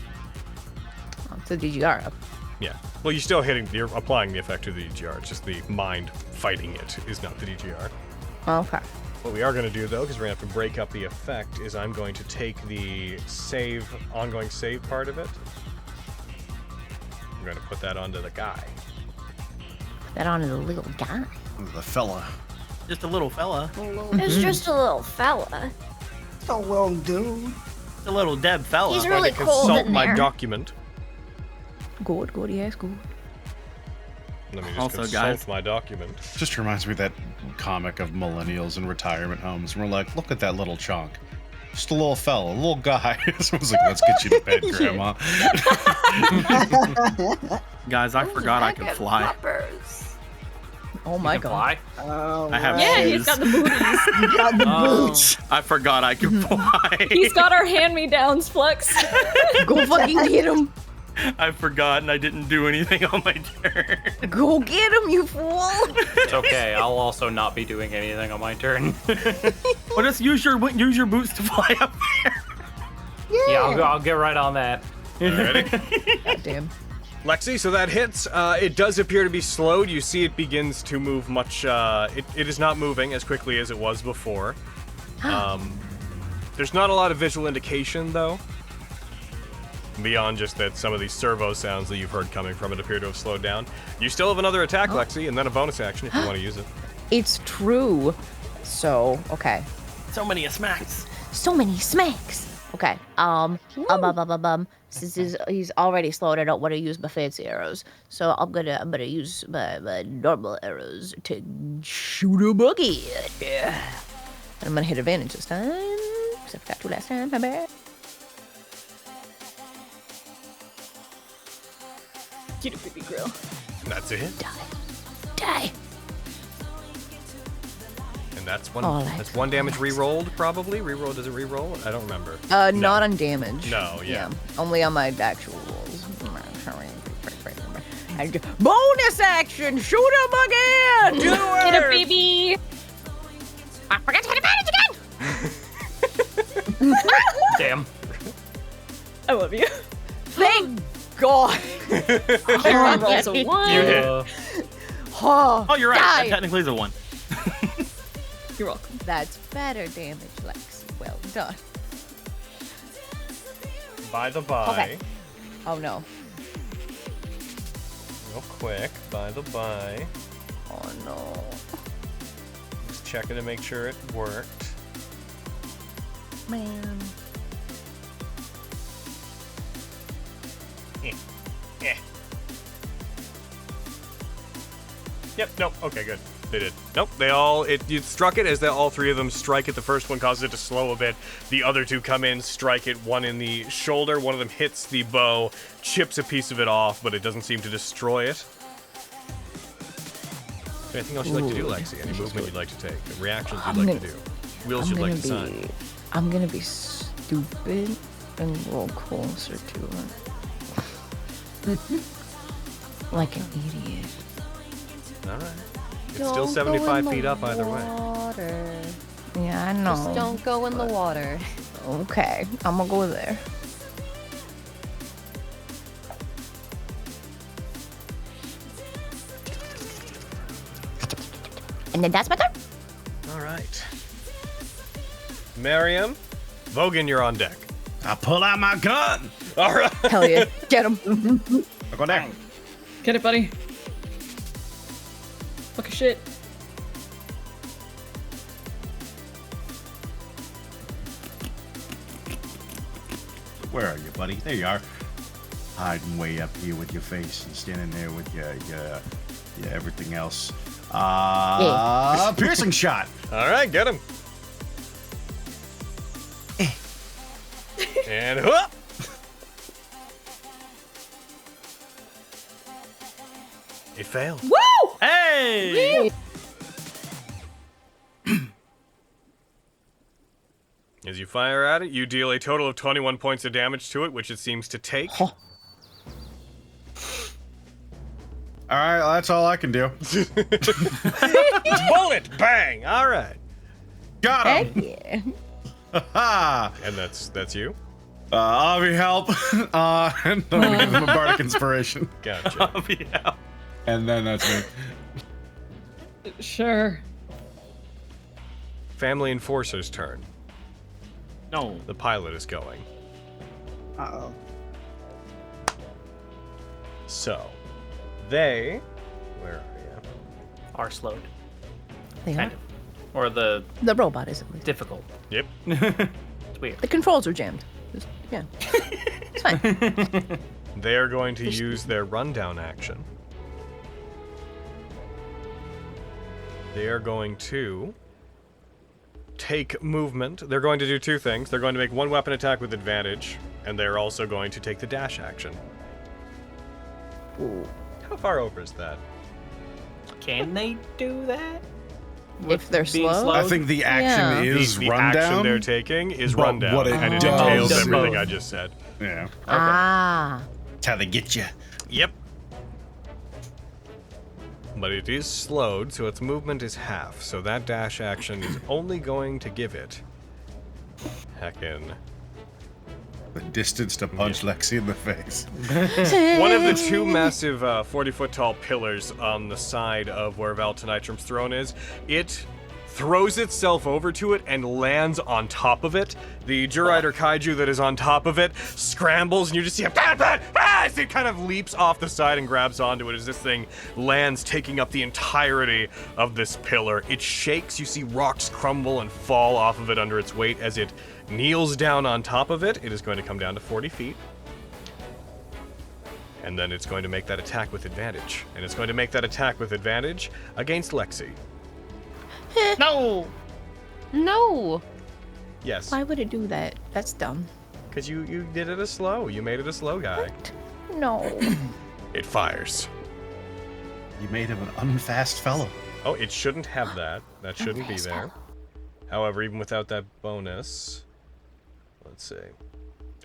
To the DGR. Yeah. Well, you're applying the effect to the DGR. It's just the mind fighting it is not the DGR. Okay. What we are going to do, though, because we're going to have to break up the effect, is I'm going to take the ongoing save part of it. I'm going to put that onto the guy. Put that onto the little guy. The fella. Just a little fella. It's just a little fella. It's a little dude. It's a little Deb fella. He's I'm going really to cold consult in my there. document. Good, yes, good. Let me just Also, consult guys- my document. Just reminds me of that comic of millennials in retirement homes. We're like, look at that little chunk. Just a little fella, a little guy. Someone's like, let's get you to bed, Grandma. Guys, I forgot I could fly. Oh my You can god. fly? Oh, I have Yeah, shoes. he's got the booties. you got the Oh. boots. I forgot I could fly. He's got our hand-me-downs, Flux. Go fucking get him. I forgot and I didn't do anything on my turn. Go get him, you fool. It's okay. I'll also not be doing anything on my turn. Well, just use your boots to fly up there. Yeah, I'll get right on that. Ready? God damn. Lexi, so that hits. It does appear to be slowed. You see it begins to move much... It is not moving as quickly as it was before. There's not a lot of visual indication, though. Beyond just that some of these servo sounds that you've heard coming from it appear to have slowed down. You still have another attack, Lexi, and then a bonus action if you want to use it. It's true. So, okay. So many smacks. So many smacks. Okay. Since he's already slowed, I don't want to use my fancy arrows. So I'm gonna use my normal arrows to shoot a buggy. Yeah. And I'm gonna hit advantage this time. Because I forgot to last time, my bad. Get a baby grill. That's it. Die. And that's one. Oh, That's one damage re-rolled, probably. Re-roll? Does it re-roll? I don't remember. Not on damage. No, yeah. Only on my actual rolls. And bonus action! Shoot him again! Do it! Get a baby. I forgot to hit advantage again! Damn. I love you. Thank God! Karen rolls a 1. You hit. Oh, you're right. That Die. technically is a 1. You're welcome. That's better damage, Lex. Well done. By the by, Okay. Oh no. real quick, by the by, Oh no. just checking to make sure it worked. Man. Yep, nope, okay, good. They did. Nope, you struck it as all three of them strike it. The first one causes it to slow a bit. The other two come in, strike it, one in the shoulder, one of them hits the bow, chips a piece of it off, but it doesn't seem to destroy it. Anything else you'd like to do, Lexi? Any movement you'd like to take? Reactions you'd like to do? Wheels you'd like to sign? I'm gonna be stupid and roll closer to it. Like an idiot. Alright. It's still 75 feet up either way. Water. Yeah, I know. Just don't go in the water. Okay, I'm gonna go there. And then that's my turn. Alright. Miriam, Vogan, you're on deck. I pull out my gun. Alright. Hell yeah. Get him. I go down. Get it, buddy. Fucking shit. Where are you, buddy? There you are. Hiding way up here with your face and standing there with your everything else. Piercing shot. Alright, get him. And whoop! It failed. Woo! Hey! As you fire at it, you deal a total of 21 points of damage to it, which it seems to take. All right, well, that's all I can do. Bullet! Bang! Alright. Got Heck him. yeah. Ha! And that's you? Avi, help. And then we give him a bardic inspiration. Gotcha. Yeah. And then that's me. Sure. Family Enforcer's turn. No. The pilot is going. Uh-oh. So, they... Where are you? Are slowed. They Kind are. of. Or the The robot is at least. difficult. Yep. It's weird. The controls are jammed. Just, yeah. It's fine. They are going to use their rundown action. They are going to take movement. They're going to do two things. They're going to make one weapon attack with advantage, and they're also going to take the dash action. Ooh. How far over is that? Can they do that? If they're being slow? slowed? I think the action Yeah. is the rundown. action they're taking is But rundown, what it and it does entails is- everything I just said. Yeah. Ah. That's how they get you. Yep. But it is slowed, so its movement is half. So that dash action is only going to give it heckin' The distance to punch Lexi in the face. one of the two massive 40-foot tall pillars on the side of where Valtanitrum's throne is. It throws itself over to it and lands on top of it. The Jurider Kaiju that is on top of it scrambles, and you just see a as it kind of leaps off the side and grabs onto it as this thing lands, taking up the entirety of this pillar. It shakes, you see rocks crumble and fall off of it under its weight as it kneels down on top of it. It is going to come down to 40 feet. And then it's going to make that attack with advantage. And it's going to make that attack with advantage against Lexi. No. No. Yes. Why would it do that? That's dumb. Because you did it a slow. You made it a slow guy. No. It fires. You made him an unfast fellow. Oh, it shouldn't have that. That shouldn't be there. However, even without that bonus... Let's see.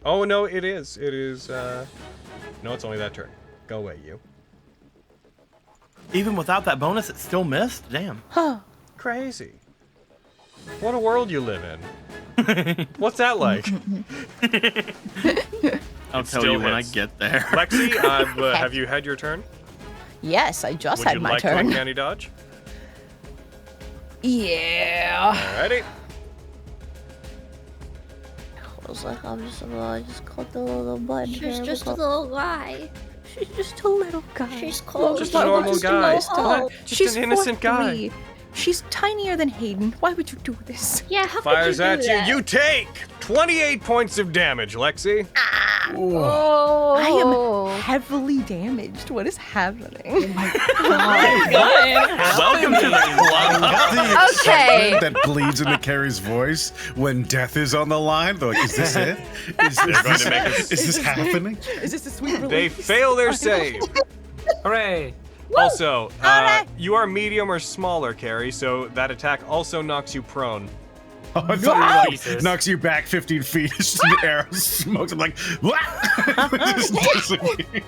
Oh, no, it is. It is, No, it's only that turn. Go away, you. Even without that bonus, it still missed? Damn. Crazy. What a world you live in. What's that like? I'll It tell still you when I hits. get there. Lexi, have you had your turn? Yes, I just Would had you my like to turn. uncanny dodge? Yeah. Alrighty. I was like, I just caught the little bud. She's just a little guy. She's just a little guy. She's cold. Just a normal guy. Just She's an innocent guy. 4'3". She's tinier than Hayden. Why would you do this? Yeah, how Fires could you at do you. that? You take 28 points of damage, Lexi. Oh. I am heavily damaged. What is happening? Welcome to the club. Okay. That bleeds into Carrie's voice when death is on the line. They're like, is this it? Is this happening? Is this a sweet relief? They fail their save. Hooray! Also, you are medium or smaller, Carrie, so that attack also knocks you prone. Oh, I thought you were like, Jesus. knocks you back 15 feet. Just an arrow smokes. I'm like, what? Just disappear.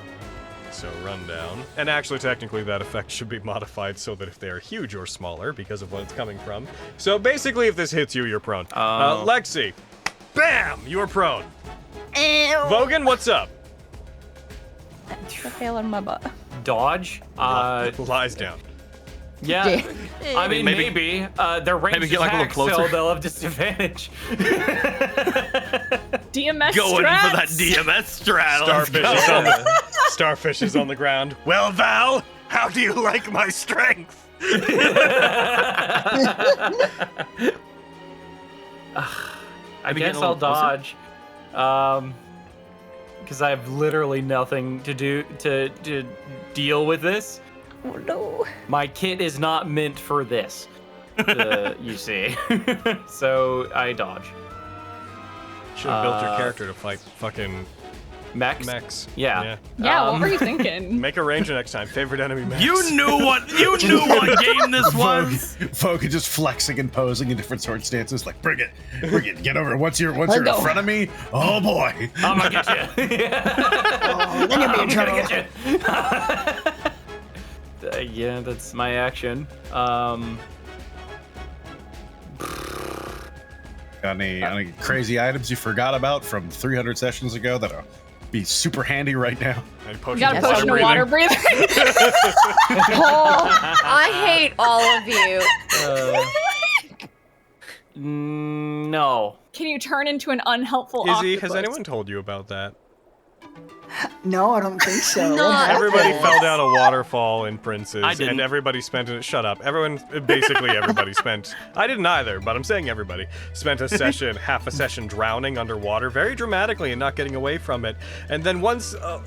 So run down. And actually, technically, that effect should be modified so that if they are huge or smaller, because of what it's coming from. So basically, if this hits you, you're prone. Lexi, bam! You are prone. Vogan, what's up? The fail on my butt. Dodge? Lies down. Yeah. I mean, maybe. They're ranged maybe get, like, a little attacks, closer. so they'll have disadvantage. DMS Going strats. for that DMS strat. Let's go. Starfish is on the ground. Well, Val, how do you like my strength? I guess I'll dodge. Because I have literally nothing to do to deal with this. Oh no. My kit is not meant for this. You see. So I dodge. Should have built your character to fight fucking mechs. Yeah. Yeah, what were you thinking? Make a ranger next time. Favorite enemy mechs. You knew what game this was. Vogue just flexing and posing in different sword stances. Like, bring it, get over it. Once you're in front of me, oh boy. I'm gonna get you. Then you'll be in trouble. Yeah, that's my action. Any crazy items you forgot about from 300 sessions ago that'll be super handy right now? You got a potion of water breathing. I hate all of you. No. Can you turn into an unhelpful Izzy, octopus? has anyone told you about that? No, I don't think so. No. What happened? Everybody fell down a waterfall in Prince's, I didn't. and everybody spent it. Shut up. Basically everybody spent. I didn't either, but I'm saying everybody spent a session, half a session drowning underwater very dramatically and not getting away from it. And then once a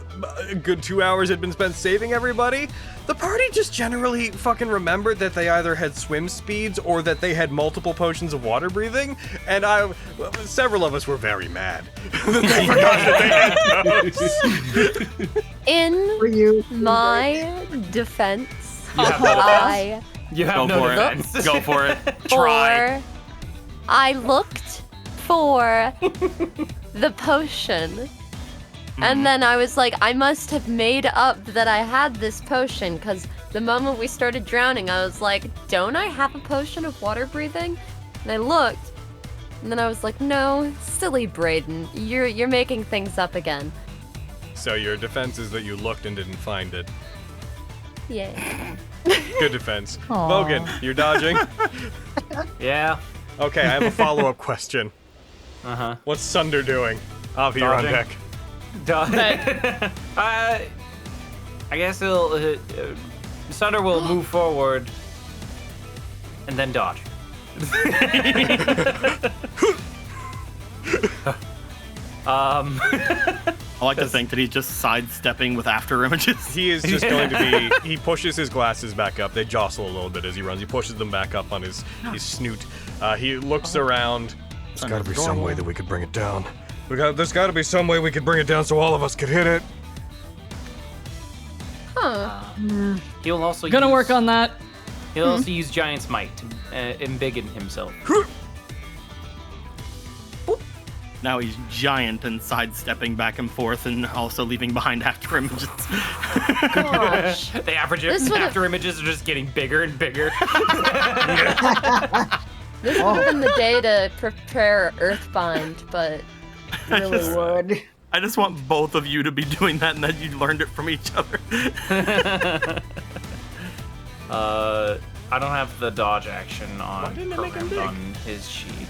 good 2 hours had been spent saving everybody, the party just generally fucking remembered that they either had swim speeds or that they had multiple potions of water breathing. And several of us were very mad. They forgot that they had those. In For you. my defense, You have no I You have Go no for defense. it. Go for it. Try. I looked for the potion. And then I was like, I must have made up that I had this potion, because the moment we started drowning, I was like, don't I have a potion of water breathing? And I looked, and then I was like, no, silly Brayden, you're making things up again. So your defense is that you looked and didn't find it. Yeah. Good defense. Aw. Logan, you're dodging? Yeah. Okay, I have a follow-up question. Uh-huh. What's Sunder doing? Avi, you're on Dodging. deck. I guess he'll. Sunder will move forward and then dodge. I like to think that he's just sidestepping with after images. He is just going to be. He pushes his glasses back up. They jostle a little bit as he runs. He pushes them back up on his snoot. He looks around. There's got to be some way that we could bring it down. There's got to be some way we could bring it down so all of us could hit it. Huh. He'll also Gonna use, work on that. He'll also use Giant's Might to embiggen himself. Now he's giant and sidestepping back and forth and also leaving behind after images. Gosh. The average This would've- after images are just getting bigger and bigger. This would have been the day to prepare Earthbind, but Really would. I just want both of you to be doing that and that you learned it from each other. I don't have the dodge action on didn't it make him programmed big? on his sheet.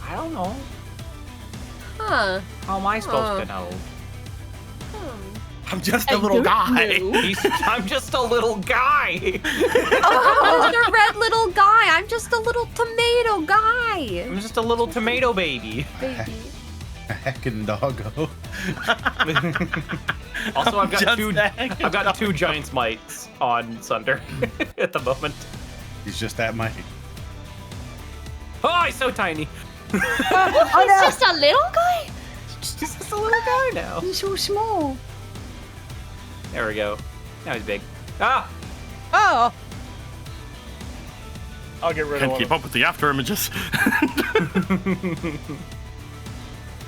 I don't know. huh. How am I supposed to know? I'm just a little guy. I'm just a little guy. Oh, I'm a red little guy. I'm just a little tomato guy. I'm just a little tomato baby. Baby. A heckin' doggo. Also, I've got Just two. a heckin' I've got 2 Giant's Mites on Sunder at the moment. He's just that mighty. Oh, he's so tiny. He's just a little guy? He's just a little guy now. He's so small. There we go. Now he's big. Ah! Oh, I'll get rid Can't of keep one. up with the after images.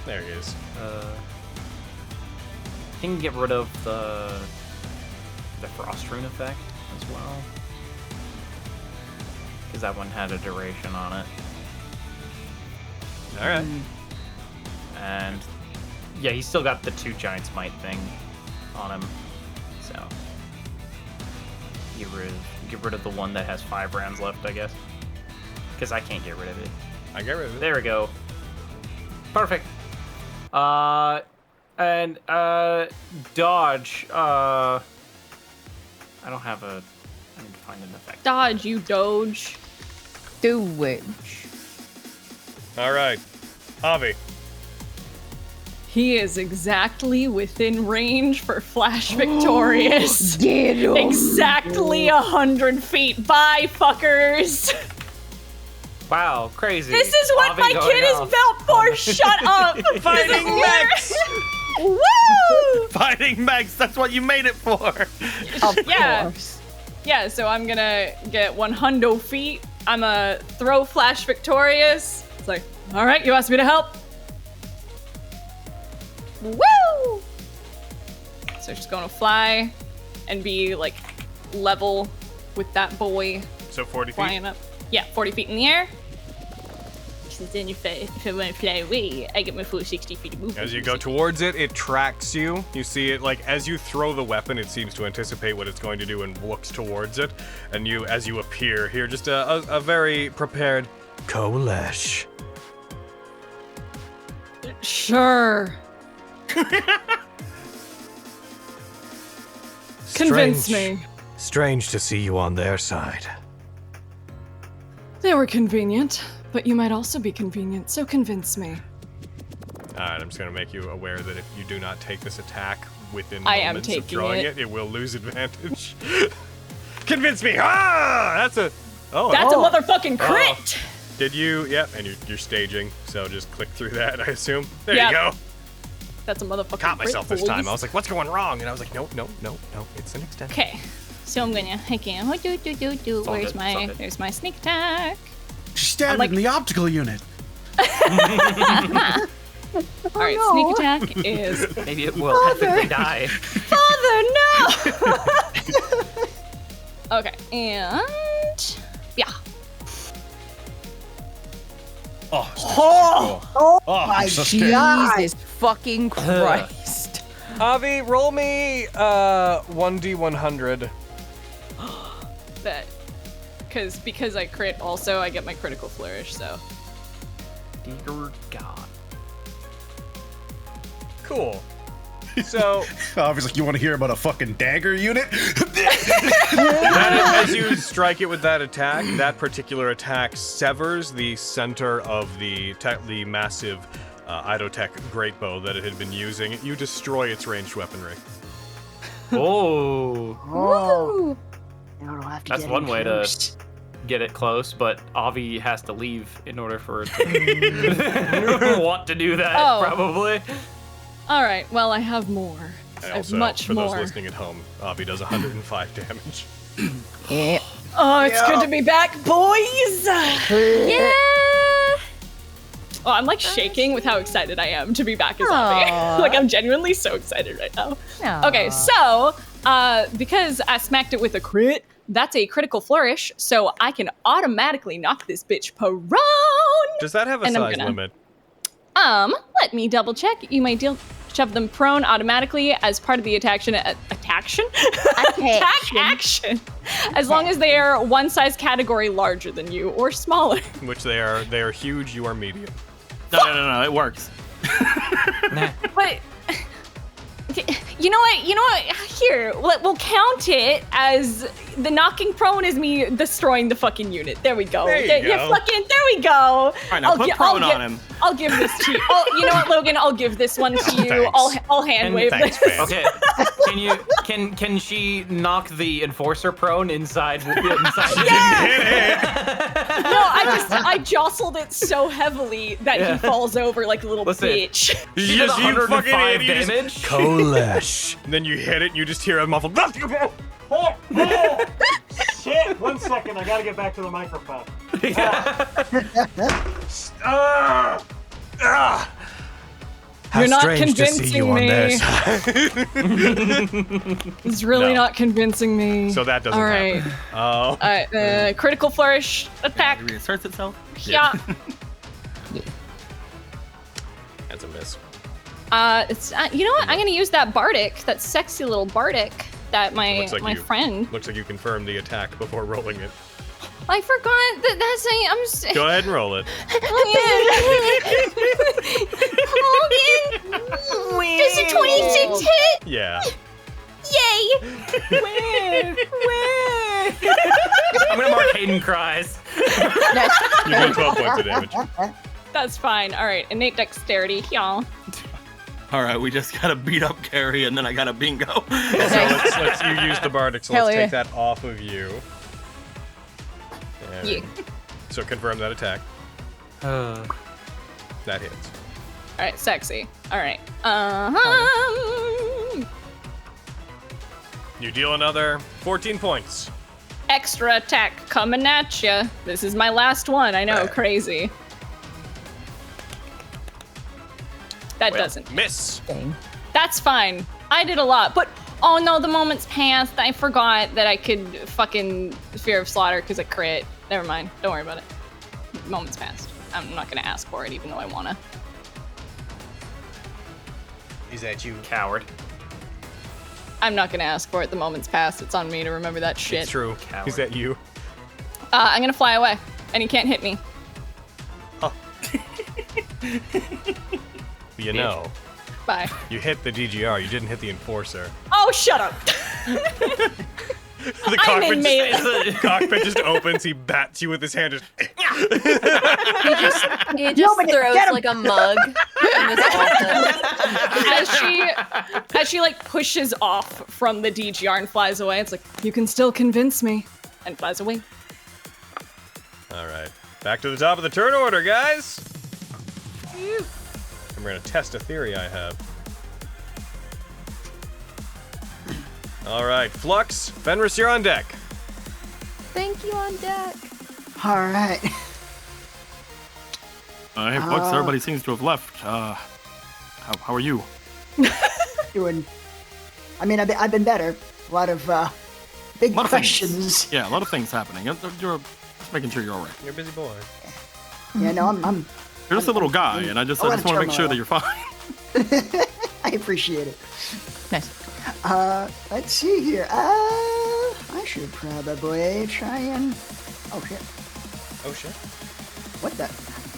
There he is. I can get rid of the Frost Rune effect as well. Because that one had a duration on it. All right. And yeah, he's still got the 2 Giant's Might thing on him. So get rid of the one that has 5 rounds left, I guess. Because I can't get rid of it. I get rid of it. There we go. Perfect. And dodge. I don't have a. I need to find an effect. Dodge, you doge. do it. All right. Avi. He is exactly within range for Flash Victorious. Get him. Exactly 100 feet. Bye, fuckers. Wow, crazy. This is what Avi my going kid is off. built for. Shut up. Fighting mechs. Woo! Fighting mechs. That's what you made it for. Of Yeah. course. Yeah, so I'm gonna get 100 feet. I'm gonna throw Flash Victorious. It's like, all right, you asked me to help. Woo! So she's gonna fly and be like level with that boy So 40 feet. flying up. Yeah, 40 feet in the air. and then if I want to fly away, I get my full 60 feet of movement. As you go towards it, it tracks you. You see it, like, as you throw the weapon, it seems to anticipate what it's going to do and looks towards it. And you, as you appear, hear just a very prepared Kolesh. Sure. Convince me. Strange to see you on their side. They were convenient, but you might also be convenient, so convince me. Alright, I'm just going to make you aware that if you do not take this attack within I am moments of taking drawing it. it will lose advantage. Convince me! Ah! That's a motherfucking crit! Did you? Yep, and you're staging, so just click through that, I assume. There Yep. you go. That's a motherfucking Caught myself crit, this time. boys. I was like, what's going wrong? And I was like, no, it's an extension. Okay, so I'm gonna, all where's good, my, it's all good. there's my sneak attack. Stab it in the optical unit. Alright, sneak attack is, Maybe it will ethically die. Father, no! Okay, and, yeah. Oh, My I'm so scared. God. Jesus fucking Christ. Avi, roll me 1d100. That, because I crit also, I get my critical flourish, so. Dear God. Cool. So, Obviously, you want to hear about a fucking dagger unit? as you strike it with that attack, that particular attack severs the center of the massive Idotech great bow that it had been using. You destroy its ranged weaponry. Oh. Oh. Now I'll have to That's get one in way close. to get it close, but Avi has to leave in order for it to want to do that, Oh. probably. Alright, well, I have more. I And have also, much for more. those listening at home, Avi does 105 damage. Yeah. Oh, it's good to be back, boys! Yeah! Oh, I'm like shaking with how excited I am to be back as Avi. Aw. Like, I'm genuinely so excited right now. Aw. Okay, so, because I smacked it with a crit, that's a critical flourish, so I can automatically knock this bitch prone! Does that have a And I'm size gonna- limit? Let me double check. You may shove them prone automatically as part of the attack action, as long as they are one size category larger than you or smaller. Which they are huge, you are medium. No, it works. But you know what? Here, we'll count it as the knocking prone is me destroying the fucking unit. There we go. There you Yeah, go. there we go. All right, now put prone on him. I'll give this to you. Oh, you know what, Logan? I'll give this one to you. I'll hand wave Thanks, this. man. Okay. Can she knock the enforcer prone inside the No, I jostled it so heavily that he falls over like a little Listen. bitch. She did 105 idiot, damage. Kolesh. And then you hit it, and you just hear a muffled. Shit! 1 second, I gotta get back to the microphone. How You're not strange to see you convincing on their me. side. It's really No. not convincing me. So that doesn't All right. happen. Oh. Critical flourish attack. It reasserts itself. Yeah. That's a miss. It's you know what? I'm gonna use that that sexy little bardic that my Looks like my you- friend. Looks like you confirmed the attack before rolling it. I forgot that's a. I'm just. Go ahead and roll it. Logan! Does a 26 hit? Yeah. Yay! I'm gonna mark Hayden cries. You do 12 points of damage. That's fine. All right, innate dexterity, y'all. All right, we just got to beat up Carrie, and then I got a bingo. So let's you use the bardic, so Hell let's yeah. take that off of you. And Yeah. So confirm that attack. That hits. All right, sexy. All right. You deal another 14 points. Extra attack coming at ya. This is my last one. I know, crazy. That Well, doesn't. miss. That's fine. I did a lot, but oh no, the moment's passed. I forgot that I could fucking fear of slaughter because I crit. Never mind. Don't worry about it. Moment's passed. I'm not gonna ask for it, even though I wanna. Is that you? Coward. I'm not gonna ask for it. The moment's passed. It's on me to remember that shit. It's true. Coward. Is that you? I'm gonna fly away, and you can't hit me. Oh. You know, Bye. you hit the DGR. You didn't hit the enforcer. Oh, shut up. The I'm in melee. cockpit just opens. He bats you with his hand. He just throws like a mug in this office. As she like pushes off from the DGR and flies away, it's like, you can still convince me, and flies away. All right, back to the top of the turn order, guys. And we're gonna test a theory I have. All right, Flux, Fenris, you're on deck. Thank you on deck. All right. Hey, Flux, everybody seems to have left. How are you? Doing. I mean, I've been better. A lot of big questions. Yeah, a lot of things happening. You're just making sure you're all right. You're a busy boy. Yeah, no, I'm You're just a little guy, and I just want to make sure that you're fine. I appreciate it. Nice. Let's see here. I should probably try and. Oh shit. Oh shit. What the?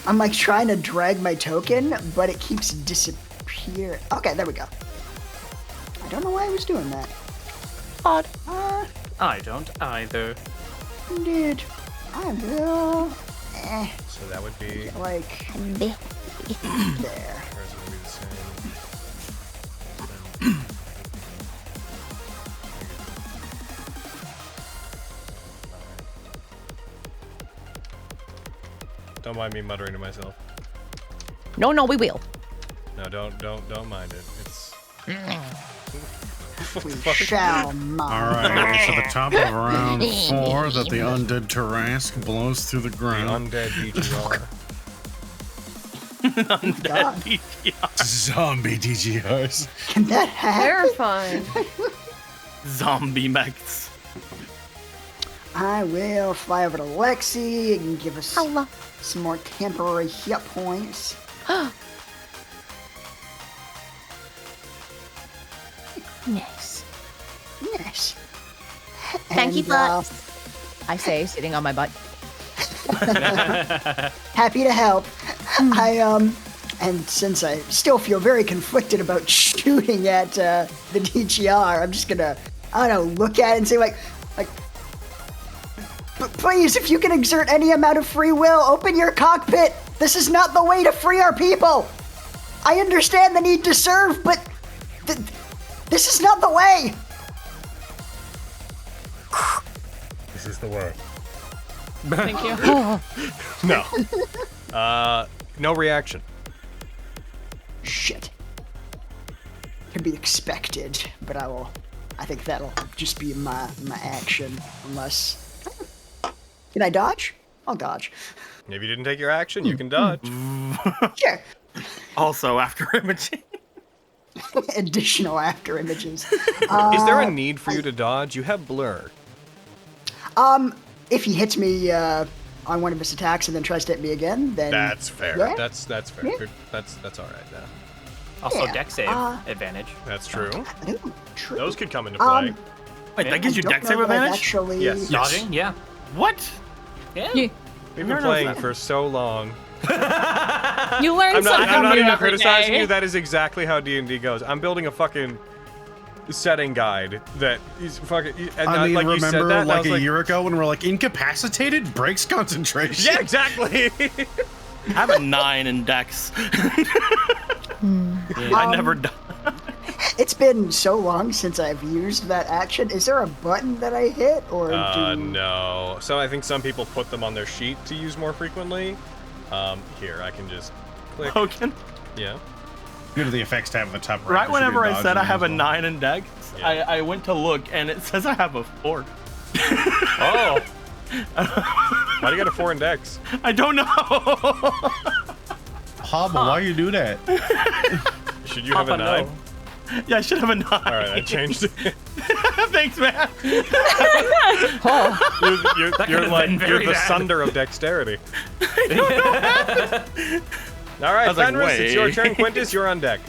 I'm like trying to drag my token, but it keeps disappearing. Okay, there we go. I don't know why I was doing that. Odd. I don't either. Indeed. I will. So that would be Like. There. There. Ours would be the same. Don't mind me muttering to myself. No, we will. No, don't mind it. It's We shall not. All right, it's at the top of round 4 that the undead Tarask blows through the the ground. undead DGR. God. Zombie DGRs. Can that happen? Terrifying. Zombie mechs. I will fly over to Lexi and give us Hello. some more temporary hit points. Nice. Yes. Thank you, And, Flux. I say, sitting on my butt. happy to help. And since I still feel very conflicted about shooting at the DGR, I'm just gonna, I don't know, look at it and say like, please, if you can exert any amount of free will, open your cockpit. This is not the way to free our people. I understand the need to serve, but this is not the way. This is the way. Thank you. No. No reaction. Shit. Can be expected, but I think that'll just be my action, unless. Can I dodge? I'll dodge. If you didn't take your action, you can dodge. Sure. Also, after imaging. Additional after images. Is there a need for you to dodge? You have blur. If he hits me on one of his attacks and then tries to hit me again, then That's fair. Yeah. That's fair. Yeah. That's all right. Yeah. Also, Yeah, deck save advantage. That's true. Ooh, true. Those could come into play. Wait, that gives you Don't deck know save that I've advantage? Actually, Yes. Dodging? Yeah. What? Yeah. You, We've never been knows playing that. for so long. you learn I'm something not new even every criticizing day. you. That is exactly how D&D goes. I'm building a fucking setting guide that is fucking. And I mean, like you said remember that, and I like was a year ago when we're like incapacitated breaks concentration. Yeah, exactly. I have a 9 in dex. I never die. It's been so long since I've used that action. Is there a button that I hit, or No. So I think some people put them on their sheet to use more frequently. Here, I can just click. Logan, Yeah. Go to the effects tab at the top right. right there should be whenever I dodge said I in have there a as well. 9 in dex, Yeah. I went to look and it says I have a 4. Oh. Why do you got a 4 index? I don't know. Hob, why you do that? Should you have a Papa, 9? no. Yeah, I should have a 9. All right, I changed it. Thanks, man. You're the sunder of dexterity. All right, Fenris, it's your turn. Quintus, you're on deck.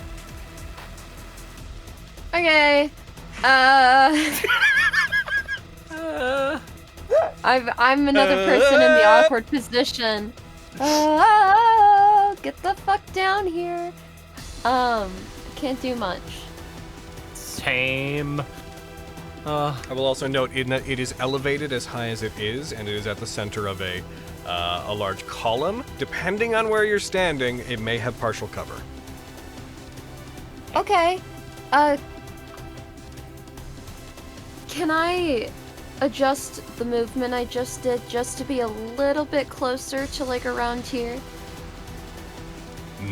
Okay. I'm another person in the awkward position. Get the fuck down here. Can't do much. Same. I will also note it is elevated as high as it is, and it is at the center of a large column. Depending on where you're standing, it may have partial cover. Okay. Can I adjust the movement I just did just to be a little bit closer to like around here?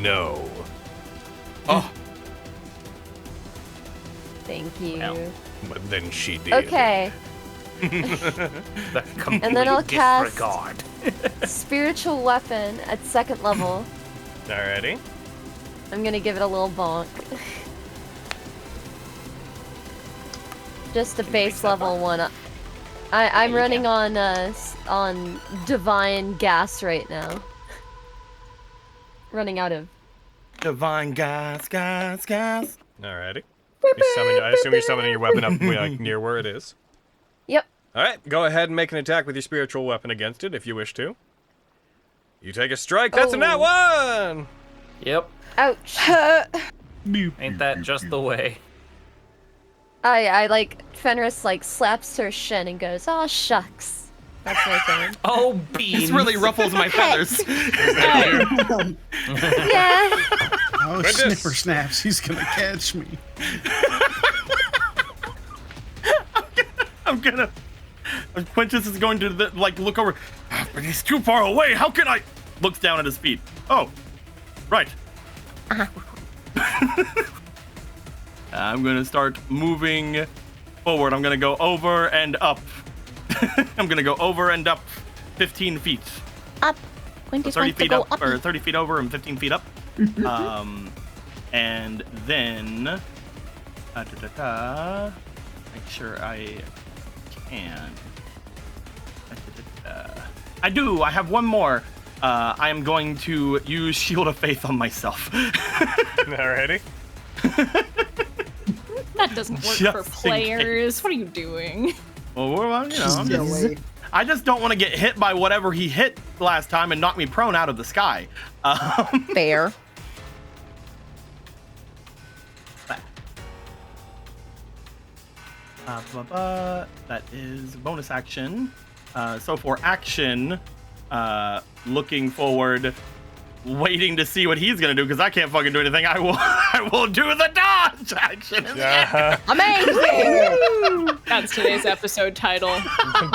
No. Oh. Thank you. Well, but then she did. Okay. The complete And then I'll cast disregard. Spiritual Weapon at 2nd level. Alrighty. I'm gonna give it a little bonk. Just a base level one. I'm running on divine gas right now. Running out of Divine gas. Alrighty. I assume you're summoning your weapon up like, near where it is. Yep. Alright, go ahead and make an attack with your spiritual weapon against it if you wish to. You take a strike, that's a nat 1! Yep. Ouch. Ain't that just the way? I like Fenris like slaps her shin and goes, "Oh shucks." That's my turn. Oh, beans. This really ruffles my feathers. Yeah. Oh, snipper snaps. He's gonna catch me. I'm gonna. Quintus is going to look over. But he's too far away. How can I? Looks down at his feet. Oh, right. I'm gonna start moving forward. I'm gonna go over and up. I'm gonna go over and up 15 feet. Up. Quintus 30 wants to feet go up, up. or 30 feet over and 15 feet up. And then make sure I can. I do. I have one more. I am going to use Shield of Faith on myself. Alrighty. That doesn't work Just for in players. What are you doing? Well, I just don't want to get hit by whatever he hit last time and knock me prone out of the sky. Fair. That is bonus action. So for action, looking forward, waiting to see what he's gonna do because I can't fucking do anything. I will do the dodge action. Amazing. That's today's episode title.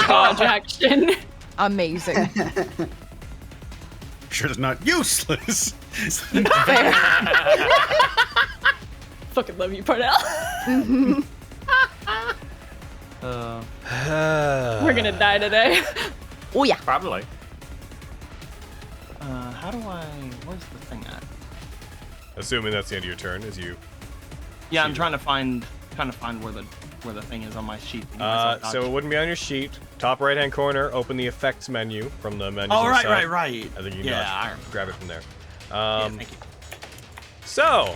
Dodge action. Amazing. Sure is not useless. Fair. Fucking love you, Parnell. We're gonna die today. Oh yeah. Probably. How do I? Where's the thing at? Assuming that's the end of your turn, as you. Yeah, I'm trying to find where the thing is on my sheet. So it wouldn't be on your sheet. Top right-hand corner, open the effects menu from the menu. Oh, right. I think you can grab it from there. Yeah, thank you. So,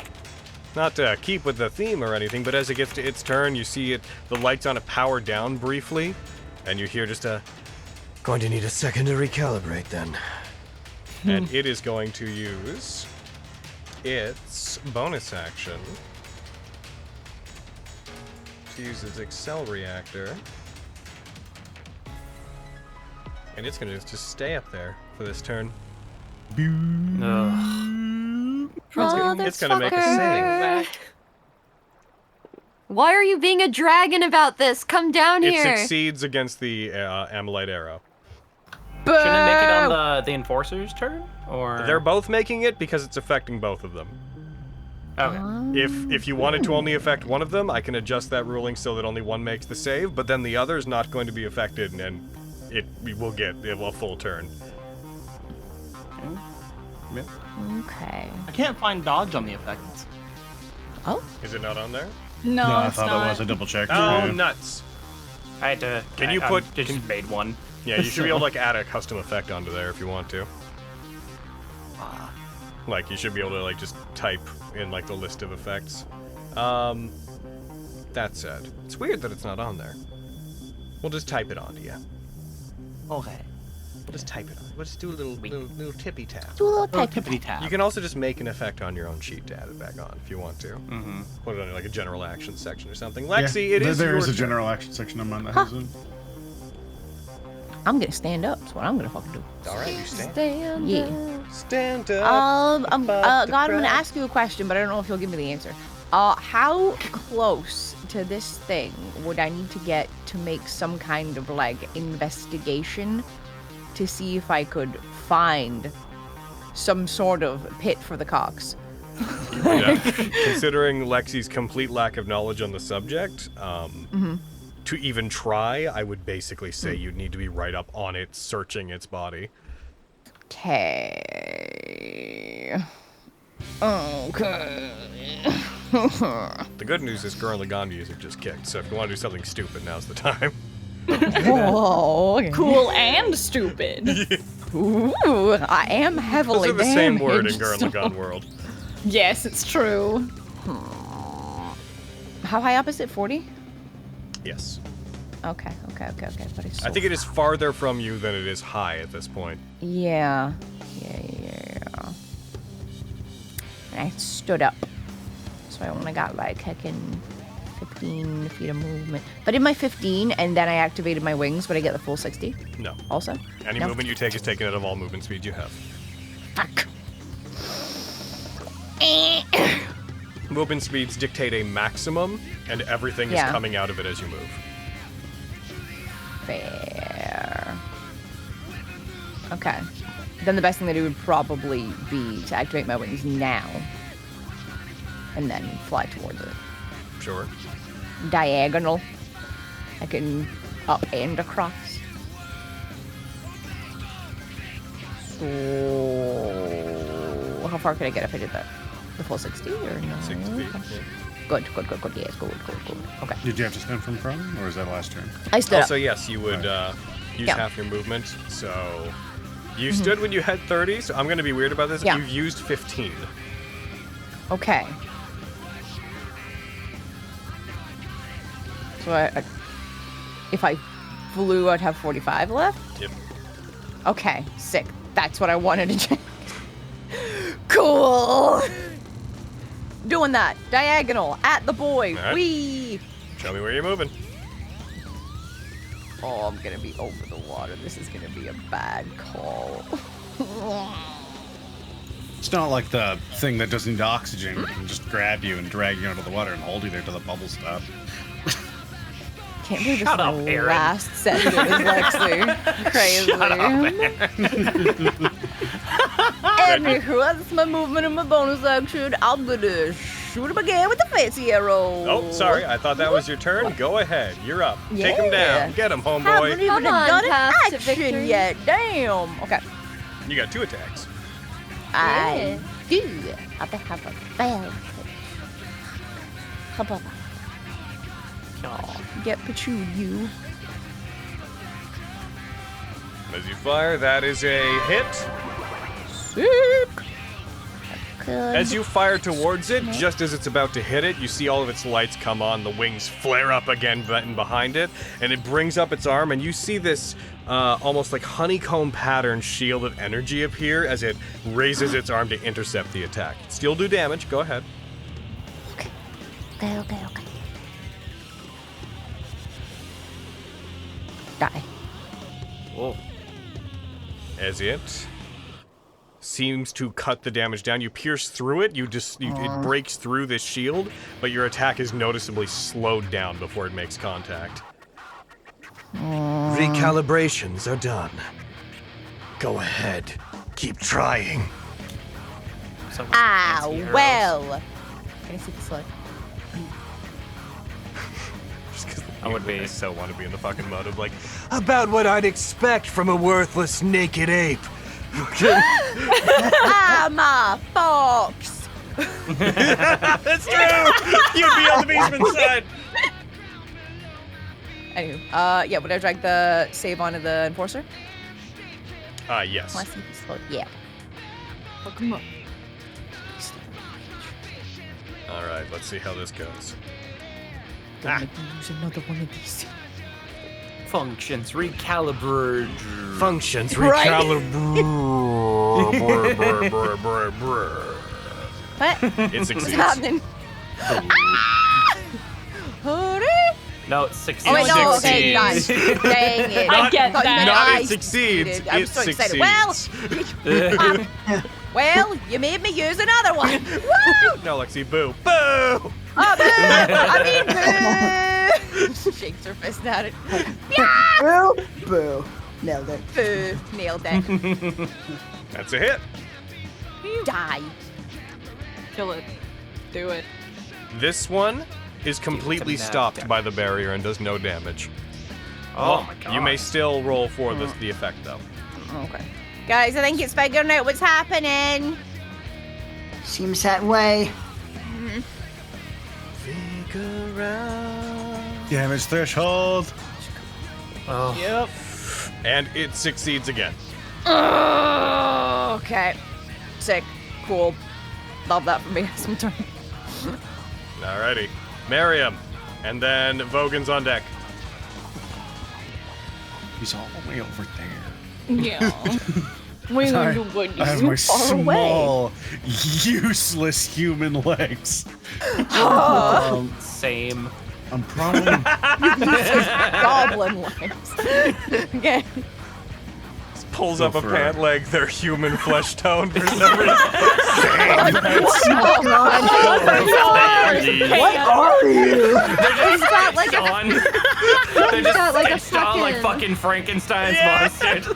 not to keep with the theme or anything, but as it gets to its turn, you see it. The lights on it power down briefly, and you hear just a. Going to need a second to recalibrate then. And it is going to use its bonus action to use its Excel reactor. And it's going to just stay up there for this turn. It's going to make a save. Why are you being a dragon about this? Come down It here. succeeds against the Amylite arrow. Shouldn't it make it on the Enforcer's turn? Or They're both making it because it's affecting both of them. Okay. If you wanted to only affect one of them, I can adjust that ruling so that only one makes the save, but then the other is not going to be affected, and we will get a full turn. Okay. I can't find dodge on the effects. Oh. Is it not on there? No, I it's thought not. it was. I double checked. Oh, nuts. I had to. Can you I just made one. Yeah, you should be able to like add a custom effect onto there if you want to. Like you should be able to like just type in like the list of effects. That said, it's weird that it's not on there. We'll just type it onto you. Okay. We'll just type it on. We'll just do a little tippy tap. Do a little type. Tippity tap. You can also just make an effect on your own sheet to add it back on if you want to. Mm-hmm. Put it on like a general action section or something. Lexi, it is There your is a turn. general action section on mine that has it. I'm gonna stand up. That's what I'm gonna fucking do. All right, you stand. Stand Yeah. up. Stand up. God, I'm gonna breath. ask you a question, but I don't know if you'll give me the answer. How close to this thing would I need to get to make some kind of like investigation to see if I could find some sort of pit for the cocks? Yeah. Considering Lexi's complete lack of knowledge on the subject, to even try, I would basically say you'd need to be right up on it, searching its body. Okay. Okay. The good news is currently Gandhi music just kicked, so if you want to do something stupid, now's the time. Whoa. Okay. Cool and stupid. Ooh, I am heavily Those are the same damaged. word in Gurren Lagann world. Yes, it's true. How high up is it? 40? Yes. Okay. But it's I think it is farther from you than it is high at this point. Yeah. And I stood up. So I only got like heckin' 15 feet of movement. But in my 15 and then I activated my wings, would I get the full 60? No. Also? Any No? movement you take is taken out of all movement speed you have. Fuck. Movement speeds dictate a maximum, and everything is Yeah. coming out of it as you move. Fair. Okay. Then the best thing to do would probably be to activate my wings now. And then fly towards it. Sure. Diagonal. I can up and across. So how far could I get if I did that? The full 60 or no? 6 feet. Okay. Yeah. Good. Yes, good. Okay. Did you have to stand from prone, or was that last turn? I stood Also, up. yes, you would use Yeah. half your movement. So you stood when you had 30. So I'm going to be weird about this. Yeah. You've used 15. Okay. So if I flew, I'd have 45 left? Yep. Okay, sick. That's what I wanted to check. Cool. Doing that. Diagonal. At the boy. All right. Wee. Show me where you're moving. Oh, I'm going to be over the water. This is going to be a bad call. It's not like the thing that doesn't need oxygen. It can just grab you and drag you under the water and hold you there till the bubbles stop. Can't believe this Shut is up, the Aaron. last sentence, Lexi. Crazy. Anywho, that's my movement and my bonus action. I'm gonna shoot him again with the fancy arrow. Oh, sorry. I thought that was your turn. Go ahead. You're up. Take him Yeah. down. Get him, Haven't homeboy. even Come on, done an path to action victory. yet. Damn. Okay. You got 2 attacks. I do. I bet have a bad. Get Pachood, you. As you fire, that is a hit. Sick. As you fire towards it, just as it's about to hit it, you see all of its lights come on, the wings flare up again behind it, and it brings up its arm, and you see this almost like honeycomb pattern shield of energy appear as it raises its arm to intercept the attack. Still do damage, go ahead. Okay. Die. Whoa. As it seems to cut the damage down, you pierce through it, it breaks through this shield, but your attack is noticeably slowed down before it makes contact. Recalibrations are done. Go ahead. Keep trying. Well. Can I see the slug? Just because I would be. I so want to be in the fucking mode of like, about what I'd expect from a worthless naked ape. I'm a fox. That's true. You'd be on the basement side. Anywho, yeah, would I drag the save onto the enforcer? Yes. Wanna see if he's slow? Yeah. Fuck him up. All right, let's see how this goes. Gonna use another one of these. Functions recalibrate. Functions Right. What? It What's succeeds. happening? Hurry! No, it succeeds. Oh wait, no, okay, done. Dang it. I get thought you meant Not I it succeeds, succeeded. I'm it so excited. Well, succeeds. well, you made me use another one. Woo! No, Lexi, boo. Boo! Oh, boo! I mean, boo! Shakes her fist at it. Boo! Boo. Nailed it. Boo! Nailed it. That's a hit. Die. Kill it. Do it. This one is completely Give it a stopped nap. by the barrier and does no damage. Oh my god. You may still roll for the effect, though. Okay. Guys, I think it's figuring out what's happening. Seems that way. Figure out. Damage threshold. Oh. Yep. And it succeeds again. Okay. Sick. Cool. Love that for me. Some turn. Alrighty. Miriam. And then Vogan's on deck. He's all the way over there. Yeah. We I, don't do good. I have my far away. small, useless human legs. Same. I'm probably Goblin legs. Okay. Pulls Go up a for pant it. leg, their human flesh tone for some reason. What are you? He's got like a Sean. They're just got like a Sean like fucking- fucking Frankenstein's monster.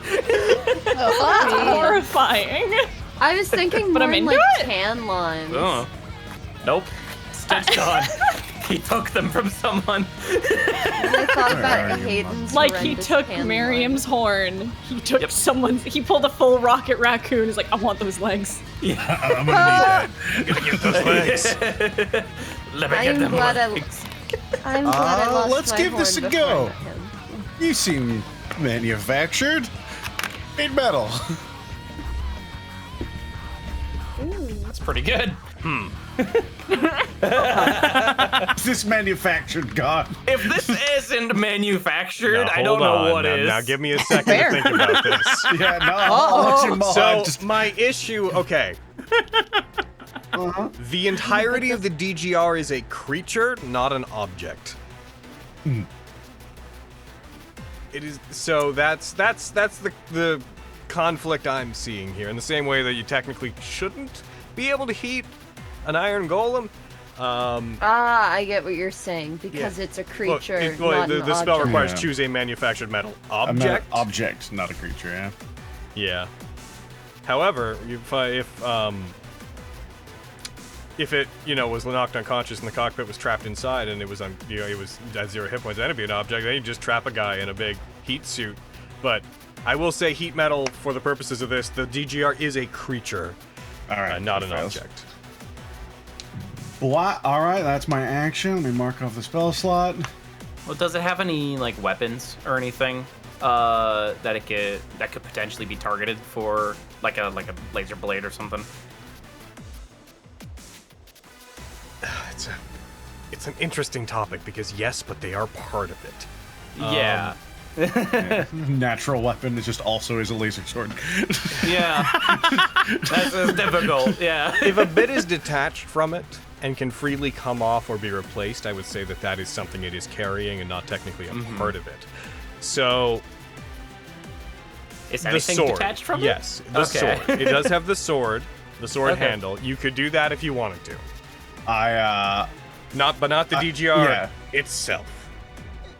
That's horrifying. I was thinking But more I'm in into like it. tan lines. Oh. Nope. Stitched on. He took them from someone. I thought about Hayden's Like he horrendous took tan Miriam's horn. He took someone's. He pulled a full Rocket Raccoon. He's like, I want those legs. I'm gonna need that. I'm gonna get those legs. Let me line. get I'm them glad legs. I'm glad I lost let's my give this horn a before I go. met him. You seem manufactured. Made metal. That's pretty good. Is this manufactured god? If this isn't manufactured, Now, I don't hold know on. what now, is. Now give me a second to think about this. Yeah, no, I'll let you mod. So Just- my issue, okay. The entirety of the DGR is a creature, not an object. It is so that's the conflict I'm seeing here. In the same way that you technically shouldn't be able to heat an iron golem. I get what you're saying because it's a creature. Not the an spell object. requires Yeah. choose a manufactured metal I'm not- object. object, not a creature, yeah. Yeah. However, if it was knocked unconscious and the cockpit was trapped inside and it was it was at 0 hit points, then it'd be an object. Then you just trap a guy in a big heat suit. But I will say heat metal for the purposes of this. The DGR is a creature, All right, not an fails. object. All right, that's my action. Let me mark off the spell slot. Well, does it have any like weapons or anything that could potentially be targeted for like a laser blade or something? It's an interesting topic because yes, but they are part of it. Yeah. Natural weapon is just also is a laser sword. Yeah. That's difficult. Yeah. If a bit is detached from it and can freely come off or be replaced, I would say that is something it is carrying and not technically a part of it. So Is the anything sword, detached from it? yes, the Okay. sword. It does have the sword Okay. handle. You could do that if you wanted to. Not the DGR yeah. itself.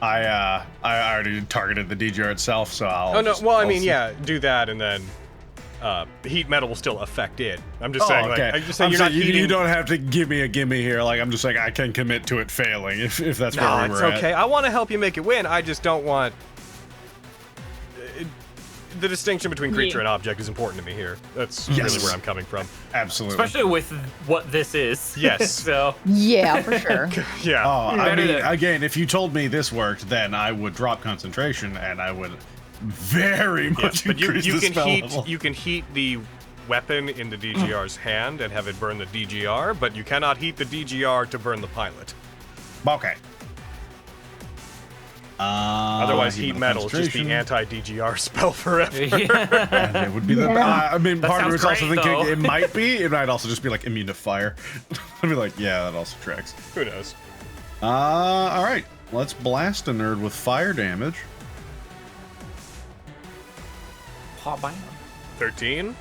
I already targeted the DGR itself, so I'll. Oh no! just- Well, I I'll mean, see- yeah, do that, and then heat metal will still affect it. I'm just Oh, saying, okay. like, I'm just saying I'm you're saying not you, heating. you don't have to give me a gimme here. Like I'm just saying I can commit to it failing if that's No, where we it's were okay. at. I want to help you make it win. I just don't want. the distinction between creature and object is important to me here. That's really where I'm coming from. Absolutely. Especially with what this is. Yes. So. Yeah, for sure. Yeah. Oh, I mean, again, if you told me this worked, then I would drop concentration and I would very much but increase you the can spell heat level. you can heat the weapon in the DGR's hand and have it burn the DGR, but you cannot heat the DGR to burn the pilot. Okay. Otherwise, heat metal is just the anti-DGR spell forever. And it would be the. I mean, That part of me sounds is also great, thinking though. it might be. It might also just be like immune to fire. I'd be like, yeah, that also tracks. Who knows? All right, let's blast a nerd with fire damage. 13.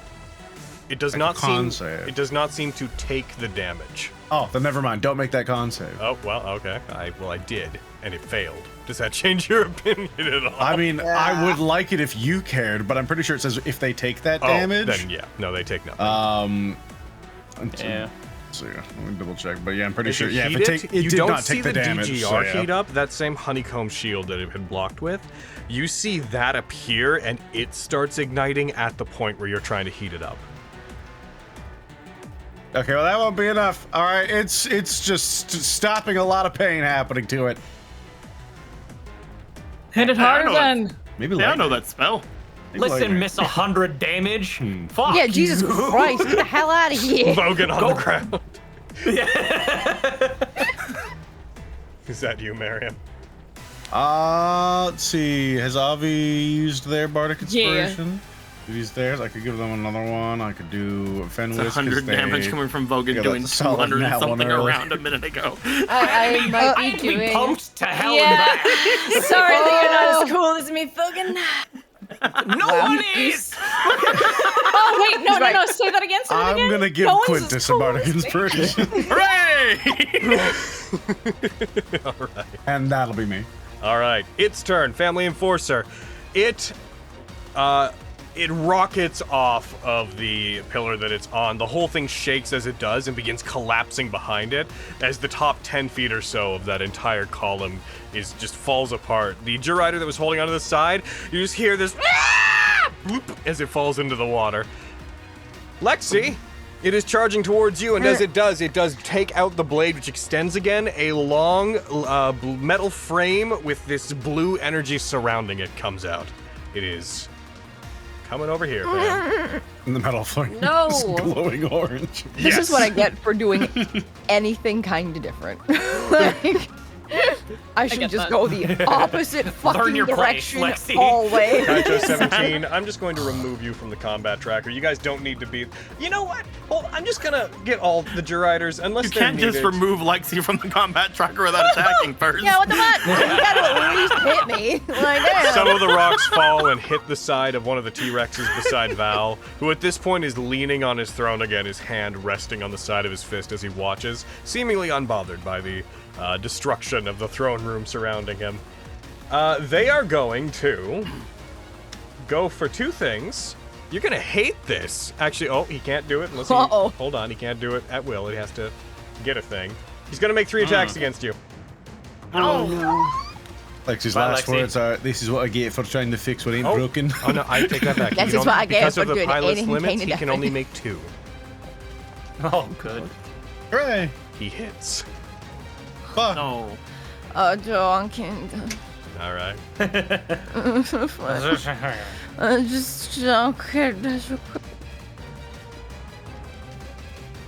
It does Like not a con seem. save. It does not seem to take the damage. Oh, then never mind. Don't make that con save. Oh well, okay. I did, and it failed. Does that change your opinion at all? I mean, I would like it if you cared, but I'm pretty sure it says if they take that damage. Then yeah, no, they take nothing. Yeah. So yeah, let me double check. But yeah, I'm pretty As sure. you Yeah, heat it you did don't not see take the damage. DGR so yeah. heat up. That same honeycomb shield that it had blocked with, you see that appear, and it starts igniting at the point where you're trying to heat it up. Okay, well that won't be enough. All right, it's just stopping a lot of pain happening to it. Hit it harder then. Maybe I know that spell. Listen, miss 100 damage. Fuck. Yeah, Jesus Christ, get the hell out of here. Vogan on the ground. Is that you, Mariam? Let's see. Has Avi used their bardic inspiration? Did use theirs? I could give them another one. I could do Fenris. 100 damage coming from Vogan doing 200 and something around a minute ago. I might be I'd be doing. pumped to hell Yeah. and back. Sorry that you're not as cool as me, Vogan. No one is. Oh wait, no. Say that again. Say that again. I'm gonna give No one's Quintus as a cool bardic as me. inspiration. Hooray! All right. And that'll be me. All right. Its turn. Family Enforcer. It rockets off of the pillar that it's on. The whole thing shakes as it does and begins collapsing behind it as the top 10 feet or so of that entire column just falls apart. The Jurider that was holding onto the side, you just hear this bloop as it falls into the water. Lexi, it is charging towards you, and as it does take out the blade, which extends again, a long metal frame with this blue energy surrounding it comes out. It is coming over here, man. And the metal flame No. is glowing orange. This is what I get for doing anything kind of different. Like, I should get just that. go the opposite fucking your place, direction Lexi. always. Kaito 17, I'm just going to remove you from the combat tracker. You guys don't need to be. You know what? Well, I'm just gonna get all the Juriders, unless You they're can't just needed. remove Lexi from the combat tracker without attacking first. Yeah, what the fuck? You gotta at least hit me. Like, damn. Some of the rocks fall and hit the side of one of the T-Rexes beside Val, who at this point is leaning on his throne again, his hand resting on the side of his fist as he watches, seemingly unbothered by the destruction of the throne room surrounding him. They are going to go for two things. You're gonna hate this. Actually, oh, he can't do it unless he... Uh-oh. Hold on, he can't do it at will. He has to get a thing. He's gonna make 3 attacks against you. Oh no. Lexi's Bye, last Lexi. words are, "This is what I get for trying to fix what ain't Oh. broken." Oh no, I take that back. That's You just don't- what I get because for of the doing pilot's anything limits, kinda he can only different. make 2. Oh, good. Hooray! He hits. Fuck. No. Drunken. All right. Just drunken.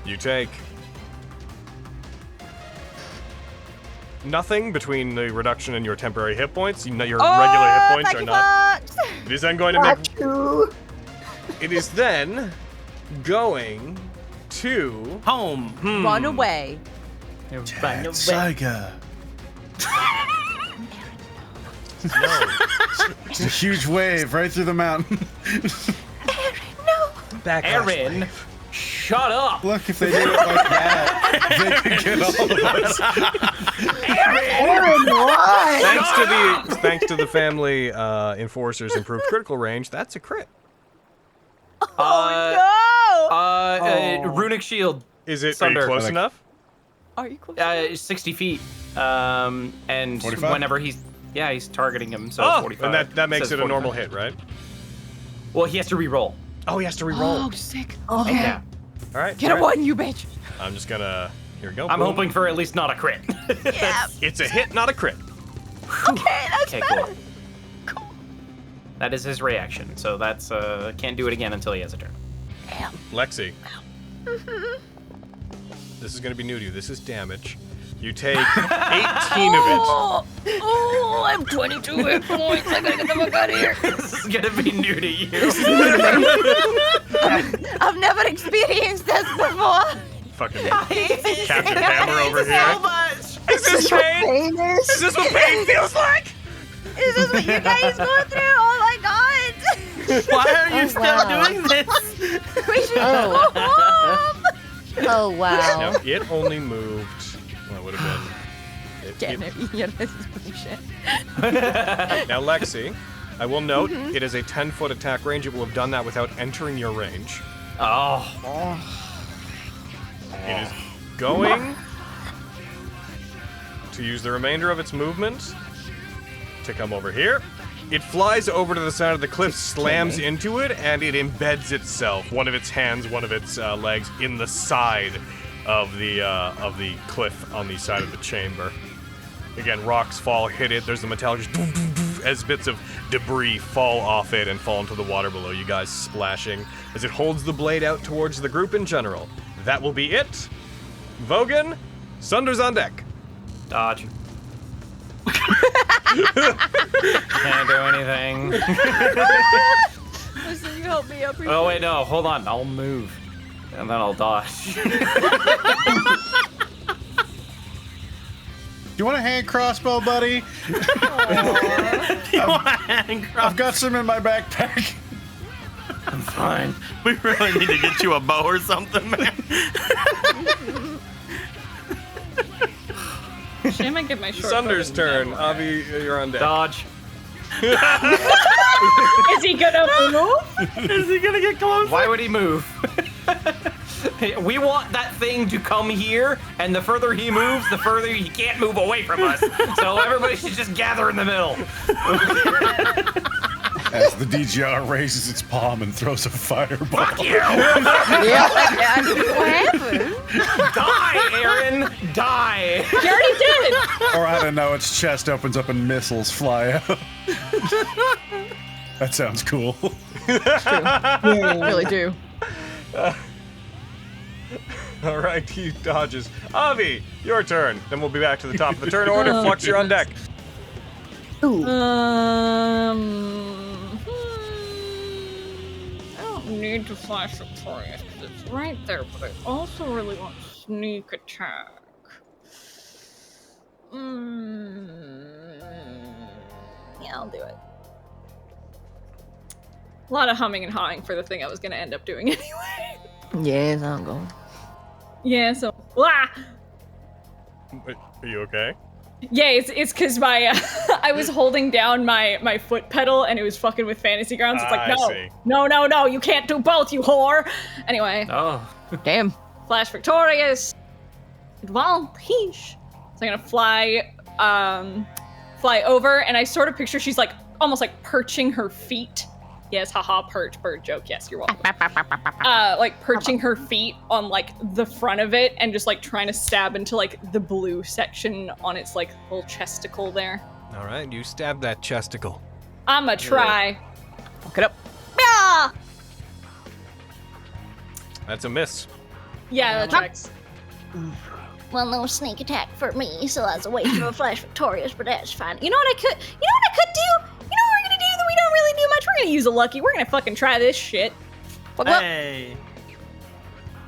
You take nothing between the reduction in your temporary hit points. You know, your regular hit points are not. It is then going to make. It is then going to Home. Run away. Saiga. It's a huge wave right through the mountain. back. Aaron, shut up. Look, if they did it like that, they could get all of us. Aaron, why? Thanks to the family enforcers improved critical range. That's a crit. Runic shield. Is it are you Sunder. close enough? Are you close? 60 feet. And 45? whenever he's targeting him, so Oh, 45. and that makes Says it a 45. normal hit, right? Well, he has to re-roll. Oh, he has to re-roll. Oh, sick. Okay. Yeah. All right. Get a one, you bitch. I'm just gonna. Here we go. I'm boom. hoping for at least not a crit. Yeah. It's a hit, not a crit. Okay, that's Okay, better. cool. That is his reaction, so that's can't do it again until he has a turn. Damn. Lexi. This is gonna be new to you. This is damage. You take 18 of it. Oh, I have 22 hit points. I gotta get the fuck out of here. This is gonna be new to you. I've never experienced this before. Fucking Captain Hammer over here. So much. Is this pain? Is this what pain feels like? Is this what you guys go through? Oh my god. Why are you still doing this? We should go home. Oh, wow. No, it only moved. Well, it would have been. Damn it. Yeah, this is bullshit. Now, Lexi, I will note it is a 10-foot attack range. It will have done that without entering your range. Oh. It is going to use the remainder of its movement to come over here. It flies over to the side of the cliff, slams into it, and it embeds itself, one of its hands, one of its legs, in the side of the cliff on the side of the chamber. Again, rocks fall, hit it. There's the metallic just as bits of debris fall off it and fall into the water below you guys, splashing as it holds the blade out towards the group in general. That will be it. Vogan, Sunder's on deck. Dodge. Can't do anything. Listen, you help me up. Oh wait, no, hold on. I'll move, and then I'll dodge. You want a hand crossbow, buddy? I've got some in my backpack. I'm fine. We really need to get you a bow or something, man. Shame I get my short. Sunder's turn. Avi, you're on deck. Dodge. Is he gonna move? Is he gonna get close? Why would he move? We want that thing to come here, and the further he moves, the further he can't move away from us. So everybody should just gather in the middle. As the DGR raises its palm and throws a fireball. Fuck you! What happened? Die, Aaron! Die! You already did. Or I don't know, its chest opens up and missiles fly out. That sounds cool. I really do. All right, he dodges. Avi, your turn. Then we'll be back to the top of the turn order. Flux, you're on deck. I don't need to flash Victorious because it's right there, but I also really want sneak attack. Yeah, I'll do it. A lot of humming and hawing for the thing I was gonna end up doing anyway. Yes, I'm going. Yeah, so are you okay? Yeah, it's because my I was holding down my foot pedal and it was fucking with Fantasy Grounds. It's like no, you can't do both, you whore. Anyway. Oh, damn. Flash Victorious. Advantage. So I'm gonna fly over, and I sort of picture she's like almost like perching her feet. Yes, haha, perch, bird joke. Yes, you're welcome. Like perching her feet on like the front of it and just like trying to stab into like the blue section on its like little chesticle there. All right, you stab that chesticle. I'ma try. Fuck it up. Yeah. That's a miss. Yeah, that tracks. Well, no sneak attack for me, so that's a waste of a Flash Victorious, but that's fine. You know what I could do? You know what we're gonna do that we don't really do much? We're gonna use a lucky. We're gonna fucking try this shit. Hey.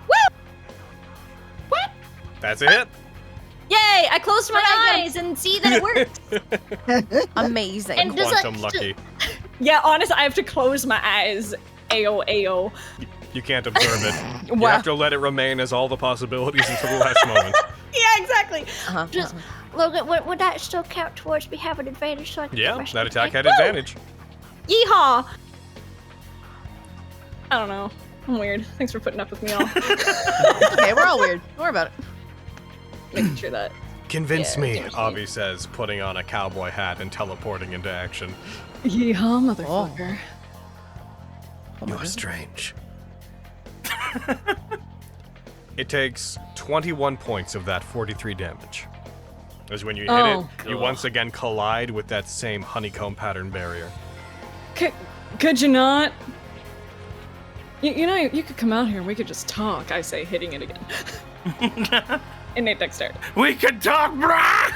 Woo! What? That's a hit. Yay! I closed my eyes and see that it worked. Amazing. And does Quantum lucky. Yeah, honestly, I have to close my eyes. Ayo. You can't observe it. You have to let it remain as all the possibilities until the last moment. Yeah, exactly. Just, Logan, would that still count towards me having advantage? So I can Yeah, get that attack had Woo! advantage. Yeehaw! I don't know. I'm weird. Thanks for putting up with me all. Okay, we're all weird. Don't worry about it. Making sure that. Convince me, Avi says, putting on a cowboy hat and teleporting into action. Yeehaw, motherfucker. You're strange. It takes 21 points of that 43 damage. As when you hit it, you once again collide with that same honeycomb pattern barrier. Could you not? You know, you could come out here and we could just talk, I say, hitting it again. Innate dexterity. We could talk, brah!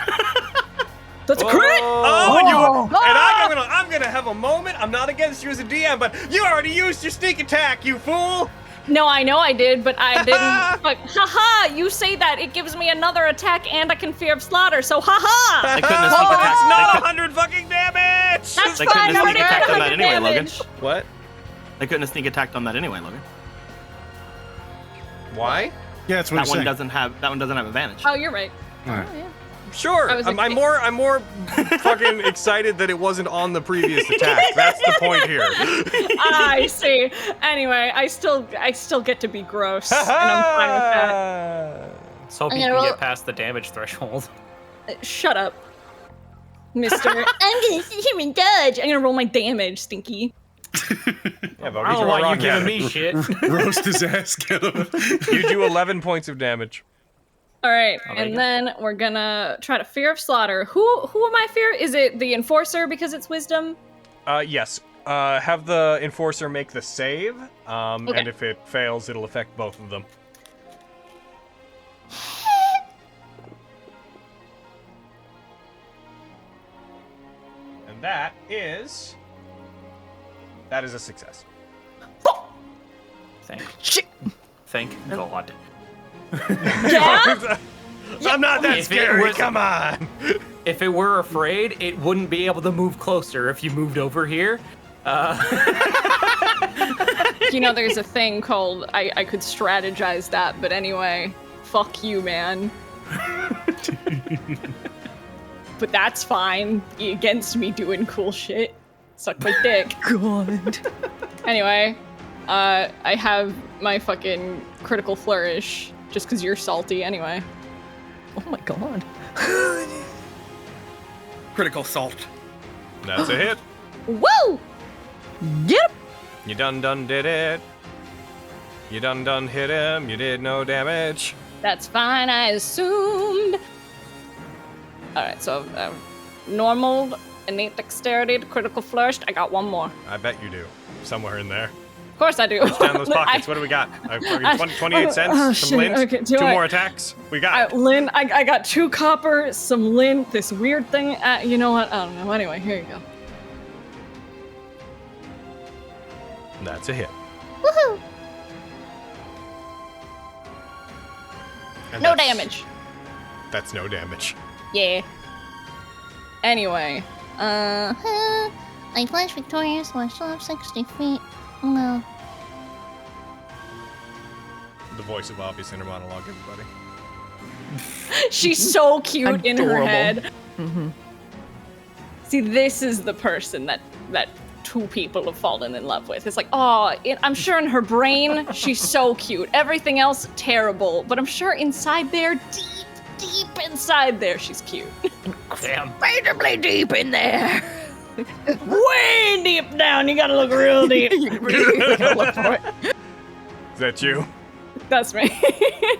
That's a crit! And I'm gonna have a moment. I'm not against you as a DM, but you already used your sneak attack, you fool! No, I know I did, but I didn't. But haha, you say that, it gives me another attack and I can fear of slaughter, so haha! They couldn't have sneak attacked. It's not 100 fucking damage! That's They fine, couldn't have I sneak attacked on that already anyway, Logan. damage. What? They couldn't have sneak attacked on that anyway, Logan. Why? Yeah, that's what That he's one saying. doesn't have advantage. Oh, you're right. All right. Oh, yeah. Sure. I was I'm like- more fucking excited that it wasn't on the previous attack. That's the point here. I see. Anyway, I still get to be gross, and I'm fine with that. Let's hope I'm you gonna can roll- get past the damage threshold. Shut up, Mister. I'm gonna sit here and dodge. I'm gonna roll my damage, Stinky. Yeah, but I don't want you giving me. me shit. Roast his ass, get him. You do 11 points of damage. All right, there you and go. then we're gonna try to fear of slaughter. Who am I fear? Is it the enforcer because it's wisdom? Yes. Have the enforcer make the save, Okay. and if it fails, it'll affect both of them. And that is a success. Thank God. Yeah. I'm not that If it scary. was- Come on. If it were afraid, it wouldn't be able to move closer if you moved over here. You know, there's a thing called I could strategize that, but anyway, fuck you, man. But that's fine. Against me doing cool shit. Suck my dick. God. Anyway, I have my fucking critical flourish just because you're salty anyway. Oh my god. Critical salt. That's a hit. Woo! Yep. You done did it. You done hit him. You did no damage. That's fine, I assumed. Alright, so normal, innate dexterity, critical flourish. I got one more. I bet you do. Somewhere in there. Of course I do. Push down those pockets. What do we got? 28 cents. Oh, Some shit. lint. Okay, do Two I- more attacks. We got it. Lynn, I got 2 copper, some lint, this weird thing. You know what? I don't know. Anyway, here you go. That's a hit. Woohoo! And No that's- damage. That's no damage. Yeah. Anyway, I flash victorious, so I still have 60 feet. No. The voice of obvious inner monologue, everybody. she's so cute in her Adorable. head. Mm-hmm. See, this is the person that 2 people have fallen in love with. It's like, oh, I'm sure in her brain, she's so cute. Everything else, terrible. But I'm sure inside there, deep inside there, she's cute. Damn. Incredibly deep in there. Way deep down, you gotta look real deep. Look for it. Is that you? That's me.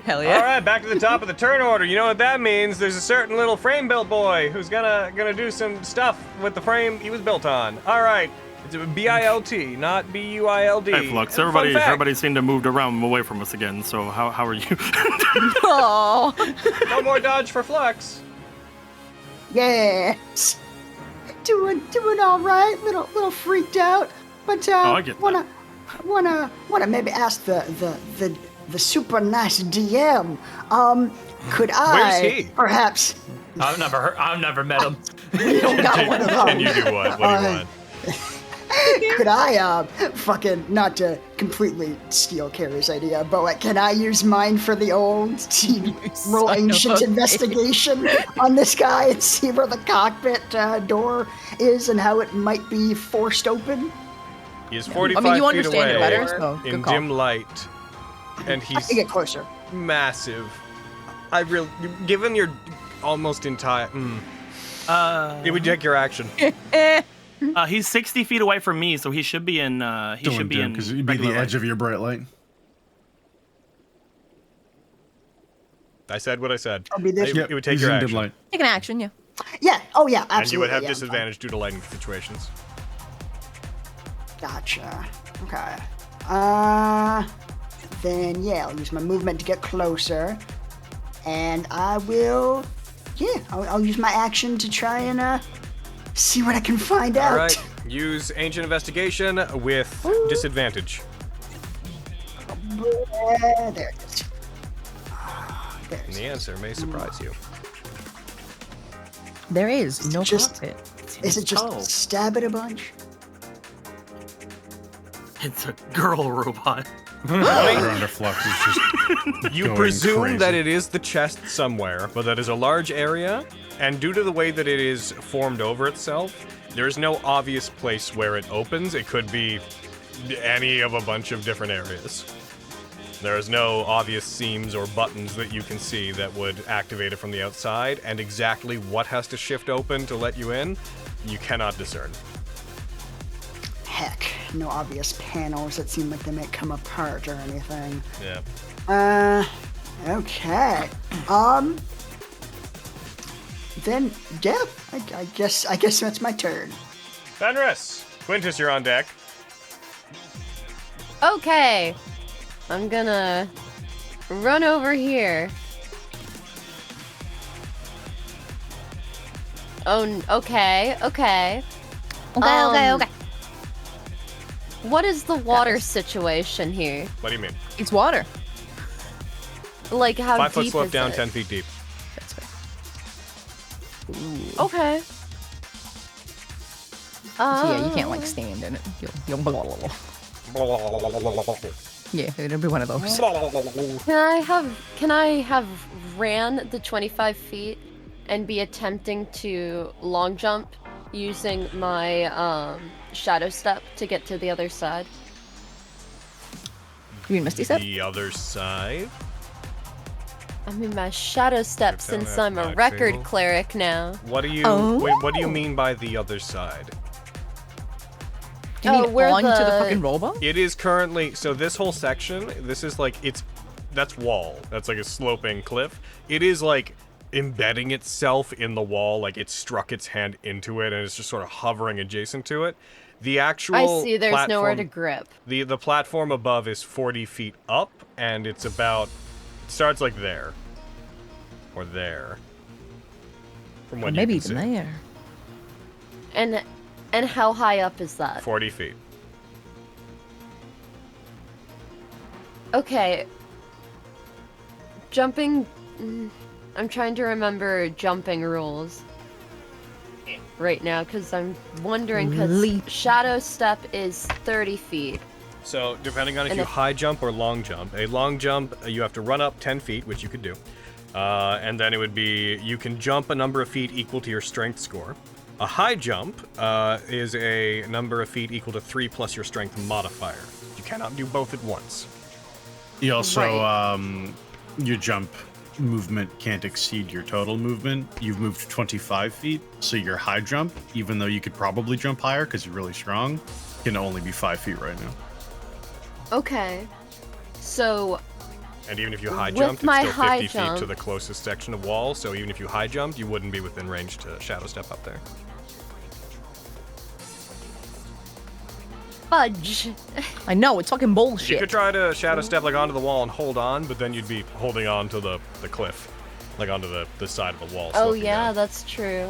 Hell All yeah. right, back to the top of the turn order. You know what that means? There's a certain little frame built boy who's gonna do some stuff with the frame he was built on. All right, it's a B-I-L-T, not B-U-I-L-D. Hey, Flux. Fun Everybody fact, seemed to moved around away from us again. So how are you? Oh. no more dodge for Flux. Yes. Doing all right. Little freaked out, but I get that. wanna maybe ask the super nice DM. Could I Where's he? perhaps? I've never met him. We don't got one of those. And you do what? What do you want? Could I, fucking, not to completely steal Carrie's idea, but like, can I use mine for the old roll son of ancient a investigation on this guy and see where the cockpit door is and how it might be forced open? He is 45 I mean, you feet understand it away better, so good in call. dim light, and I he's can get closer. massive. Given your almost entire, it would take your action. He's 60 feet away from me, so he should be in. He should be in. Because he'd be the regular edge of your bright light. I said what I said. I'll be this. It would take He's your in dim action. light. Take an action, yeah. Yeah. Oh yeah. Absolutely. And you would have yeah, disadvantage due to lighting situations. Gotcha. Okay. Then yeah, I'll use my movement to get closer, and I will. Yeah, I'll use my action to try and see what I can find out. All right. Use ancient investigation with disadvantage. There it is. And the answer may surprise you. There is no just- cockpit. Is it just stab it a bunch? It's a girl robot. You're under flux. It's just You going presume crazy. that it is the chest somewhere, but that is a large area, and due to the way that it is formed over itself, there is no obvious place where it opens. It could be any of a bunch of different areas. There is no obvious seams or buttons that you can see that would activate it from the outside, and exactly what has to shift open to let you in, you cannot discern. Heck, no obvious panels that seem like they might come apart or anything. Yeah. Okay. Then, yeah, I guess that's my turn. Fenris! Quintus, you're on deck. Okay. I'm gonna run over here. Oh, okay. Okay. What is the water situation here? What do you mean? It's water. Like, how 5 foot deep slope is down, it? 10 feet deep. That's fair. Okay. So yeah, you can't like stand in it. You'll blah, blah, blah. Yeah, it'll be one of those. Can I have ran the 25 feet and be attempting to long jump using my shadow step to get to the other side? You mean Misty Step? The other side? I mean my shadow step Step down since that I'm a back record table. cleric now. What do you Oh. wait, what do you mean by the other side? Do you mean where onto the the- fucking robot? It is currently so this whole section, this is like that's wall. That's like a sloping cliff. It is like embedding itself in the wall, like it struck its hand into it and it's just sort of hovering adjacent to it. The actual I see, there's platform, nowhere to grip. The platform above is 40 feet up and it's about it starts like there. Or there. From what Maybe you can even see. there. And how high up is that? 40 feet. Okay. Jumping. I'm trying to remember jumping rules right now because I'm wondering because Leap. shadow step is 30 feet. So, depending on if And you if- high jump or long jump. A long jump, you have to run up 10 feet, which you could do. And then it would be, you can jump a number of feet equal to your strength score. A high jump is a number of feet equal to 3 plus your strength modifier. You cannot do both at once. You also, Right. your jump movement can't exceed your total movement. You've moved 25 feet, so your high jump, even though you could probably jump higher because you're really strong, can only be 5 feet right now. Okay. So And even if you high With jumped, it's my still high 50 feet to jump- the closest section of wall, so even if you high jumped, you wouldn't be within range to shadow step up there. fudge. I know, it's fucking You bullshit. could try to shadow step like onto the wall and hold on, but then you'd be holding on to the cliff. Like onto the side of the wall. Oh sloping yeah, down. that's true.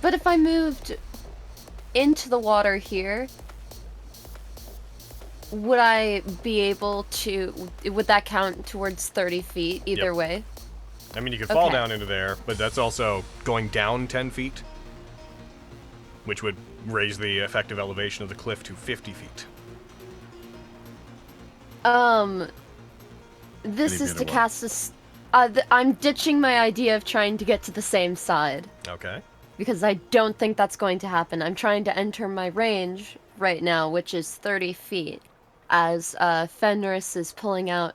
But if I moved into the water here, would I be able to? Would that count towards 30 feet either Yep. way? I mean, you could fall Okay. down into there, but that's also going down 10 feet, which would raise the effective elevation of the cliff to 50 feet. This Any is to other one? cast this. I'm ditching my idea of trying to get to the same side Okay. because I don't think that's going to happen. I'm trying to enter my range right now, which is 30 feet, as Fenris is pulling out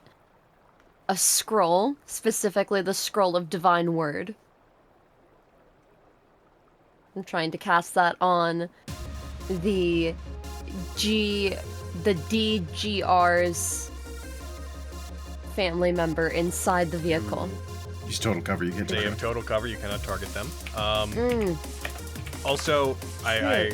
a scroll, specifically the scroll of divine word. I'm trying to cast that on the DGR's family member inside the vehicle. Use total cover. You can't They have target. total cover. You cannot target them. Also, I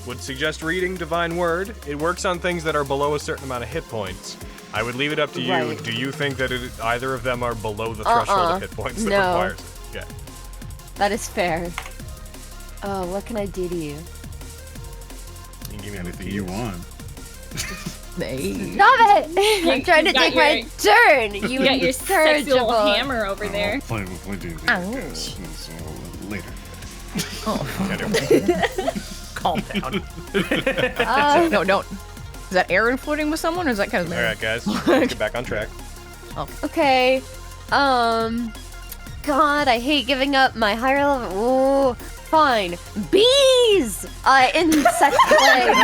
would suggest reading Divine Word. It works on things that are below a certain amount of hit points. I would leave it up to you. Right. Do you think that either of them are below the threshold of hit points that No. requires it? Yeah. That is fair. Oh, what can I do to you? You can give me Anything you want. Stop it! I'm trying to got take my turn! You You got your sexy little incorrigible. hammer over there. We'll play D&D, I guess. So later. Calm down. No, don't. Is that Aaron flirting with someone, or is that kind of All right, guys. Let's get back on track. Okay. God, I hate giving up my higher level. Ooh, fine. Bees! Insect plague.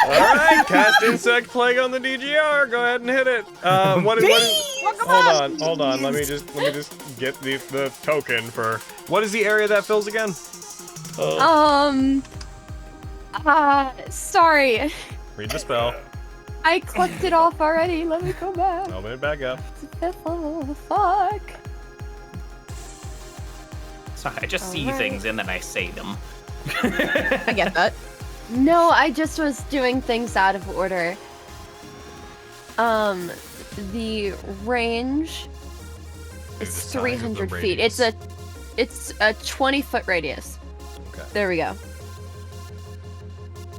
Alright, cast Insect Plague on the DGR. Go ahead and hit it. Hold on. Let me just get the token for what is the area that fills again? Sorry. Read the spell. I clicked it off already. Let me go back. Open it back up. Fuck. Sorry, I just see things and then I say them. I get that. No, I just was doing things out of order. The range is the size of the 300 feet. radius. It's a 20-foot radius. Okay. There we go.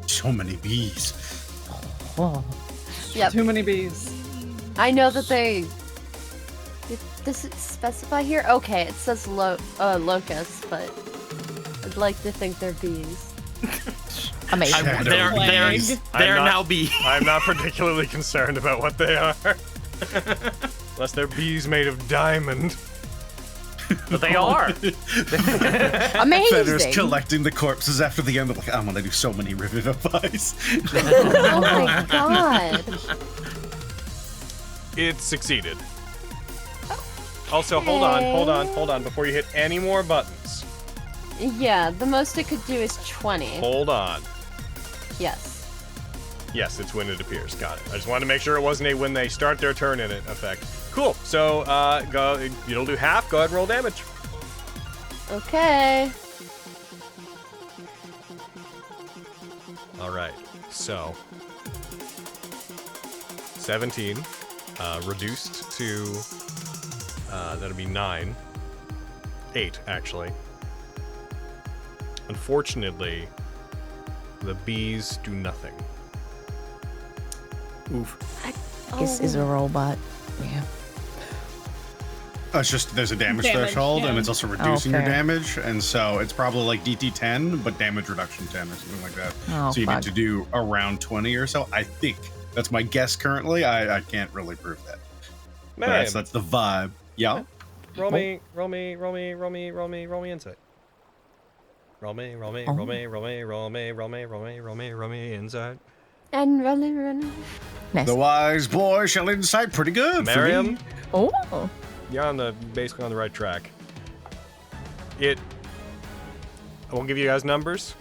So many bees. Yep. Too many bees. I know that they. Does it specify here? Okay, it says locusts, but I'd like to think they're bees. Amazing. They're now bees. I'm not particularly concerned about what they are. Unless they're bees made of diamond. But they are. Amazing. Fenrir's collecting the corpses after the end. Like, I'm gonna do so many Revivifies. Oh my god. It succeeded. Also, hold on, before you hit any more buttons. Yeah, the most it could do is 20. Hold on. Yes. Yes, it's when it appears. Got it. I just wanted to make sure it wasn't a when they start their turn in it effect. Cool. So, you'll do half. Go ahead and roll damage. Okay. All right. So, 17 reduced to that'll be 9. 8 actually. Unfortunately, the bees do nothing. Oof. This is a robot. Yeah. It's just there's a damage threshold, and it's also reducing your damage, and so it's probably like DT 10, but damage reduction 10 or something like that. Oh, so you fuck. need to do around 20 or so. I think that's my guess currently. I can't really prove that. But Man, that's the vibe. Yeah. roll me insight. Roll me insight. And running. Nice. The wise boy shall incite pretty good. for Miriam, me. Oh. you're basically on the right track. I won't give you guys numbers.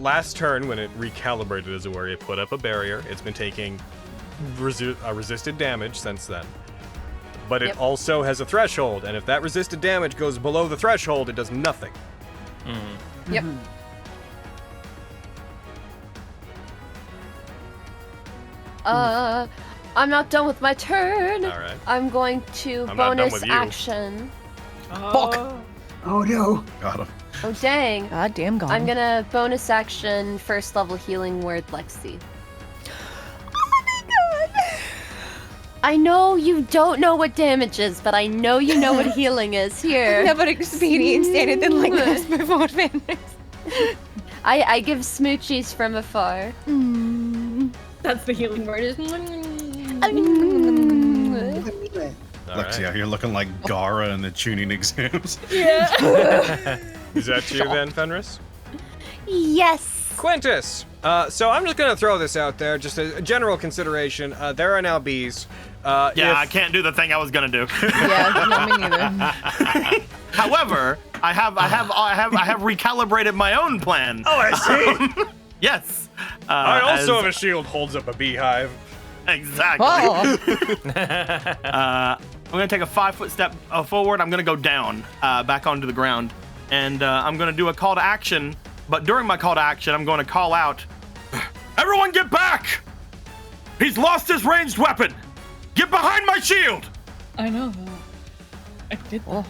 Last turn, when it recalibrated, as it were, it put up a barrier. It's been taking resisted damage since then. But it also has a threshold, and if that resisted damage goes below the threshold, it does nothing. Yep. I'm not done with my turn. All right. I'm going to I'm not done bonus with you. action. Fuck. Oh no. Got him. Oh dang. God damn God. I'm gonna bonus action first level healing word Lexi. I know you don't know what damage is, but I know you know what healing is. Here. I've never experienced anything like this before, Fenris. I give smoochies from afar. That's the healing word. Is All Lexi right. out here looking like Gara in the tuning exams. Is that you then, Fenris? Yes. Quintus, So I'm just gonna throw this out there, just a general consideration. There are now bees. I can't do the thing I was gonna do. Yeah, no, me neither. However, I have recalibrated my own plan. Oh, I see. Yes. I also have a shield. Holds up a beehive. Exactly. Oh. I'm gonna take a 5-foot step forward. I'm gonna go down, back onto the ground, and I'm gonna do a call to action. But during my call to action, I'm going to call out, "Everyone get back! He's lost his ranged weapon! Get behind my shield!" I know. I did that.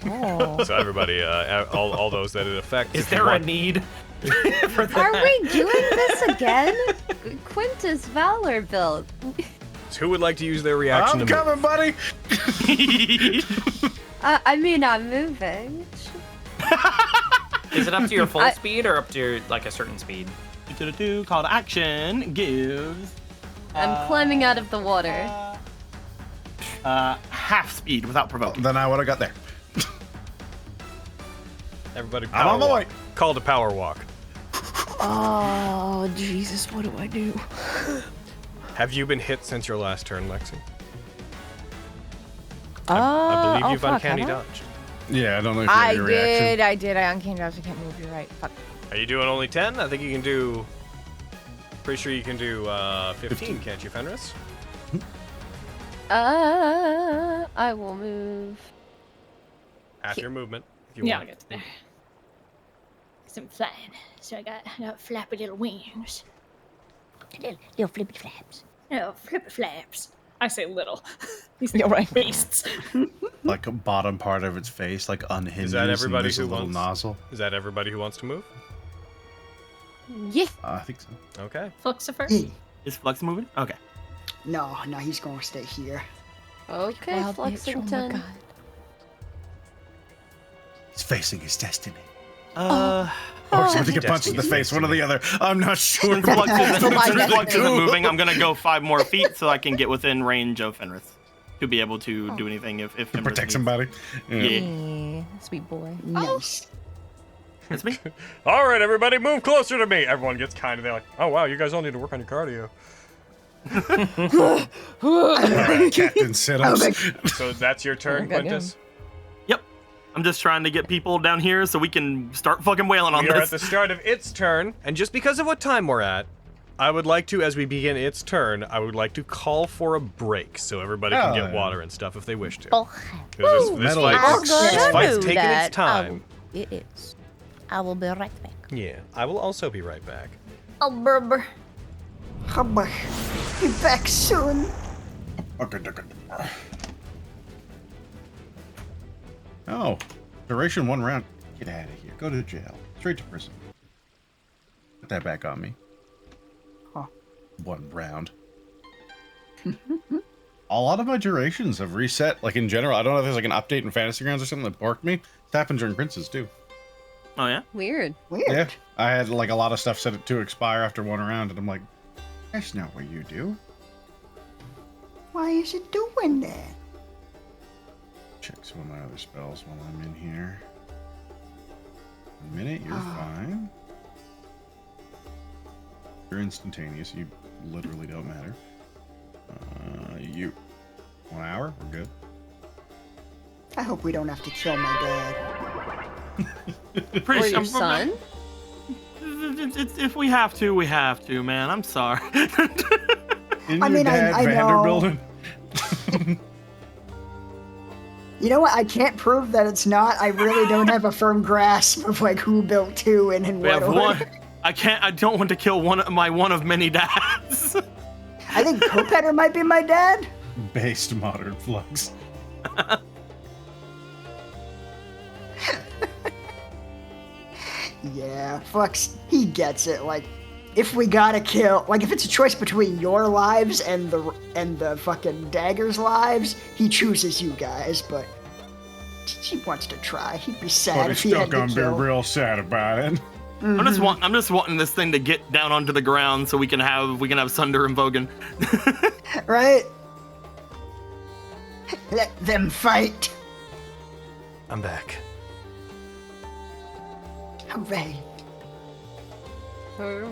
Oh. So everybody, all those that it affects. Is there a need? Are we doing this again? Quintus Valor build. So who would like to use their reaction? I'm to coming, buddy. I mean, I'm moving. Is it up to your full speed or up to your, like a certain speed? Call to action gives I'm climbing out of the water. half speed without provoking. Then I would have got there. Everybody, I'm on my way. Call to power walk. Oh, Jesus, what do I do? Have you been hit since your last turn, Lexi? I I believe you've uncanny dodged. Yeah, I don't know if you have your reaction. I did. I uncanny dodged. I can't move. You're right. Fuck. Are you doing only 10? I think you can do. Pretty sure you can do 15, can't you, Fenris? I will move. Half your movement, if you Yeah, I'll want. get to there. Cause I'm flying, so I got flappy little wings. Little flippy flaps. No, flippy flaps. I say little. These You're right. beasts. Like a bottom part of its face, like unhinged. Is that everybody and there's who a little wants? nozzle? Is that everybody who wants to move? Yeah. I think so. Okay. Fluxifer? Is Flux moving? Okay. No, he's gonna stay here. Okay, Wild bitch, oh my Fluxington. God. He's facing his destiny. Or Or he's going to get punched in the face, one or the other. I'm not sure. Since Flux isn't, my since Flux isn't destiny. moving, I'm gonna go 5 more feet so I can get within range of Fenris to be able to do anything if Fenris Protect needs. somebody. Yeah. Yeah, sweet boy. Nice. That's me. All right, everybody, move closer to me. Everyone gets kind of there, like, oh wow, you guys all need to work on your cardio. All right, Captain sit-ups. So that's your turn, Quintus. Yep. I'm just trying to get people down here so we can start fucking wailing on We are at this. the start of its turn, and just because of what time we're at, I would like to, as we begin its turn, I would like to call for a break so everybody can get water and stuff if they wish to. Oh, 'Cause this Metal fight's I'll taking its time. It is. I will be right back. Yeah, I will also be right back. Oh, brr. Hubba. Be back soon. Okay. Oh, duration 1 round. Get out of here. Go to jail. Straight to prison. Put that back on me. Huh. 1 round. A lot of my durations have reset. Like in general, I don't know if there's like an update in Fantasy Grounds or something that borked me. It happened during Princes too. Oh yeah. Weird. Yeah, I had like a lot of stuff set to expire after 1 round, and I'm like, that's not what you do. Why is it doing that? Check some of my other spells while I'm in here. A minute, you're fine. You're instantaneous. You literally don't matter. You 1 hour, we're good. I hope we don't have to kill my dad. Pretty Or your sure- son? If we have to, we have to, man. I'm sorry. In I your mean, dad I know. Vanderbilt. You know what? I can't prove that it's not. I really don't have a firm grasp of like who built who and in We what have order. one. I don't want to kill one of many dads. I think Copetter might be my dad. Based modern flux. Yeah, Flux, he gets it. Like, if we gotta kill, like, if it's a choice between your lives and the fucking Dagger's lives, he chooses you guys. But he wants to try. He'd be sad But if he's he still had to gonna be kill. real sad about it. I'm just wanting this thing to get down onto the ground so we can have Sunder and Vogan. Right? Let them fight. I'm back. Hooray. You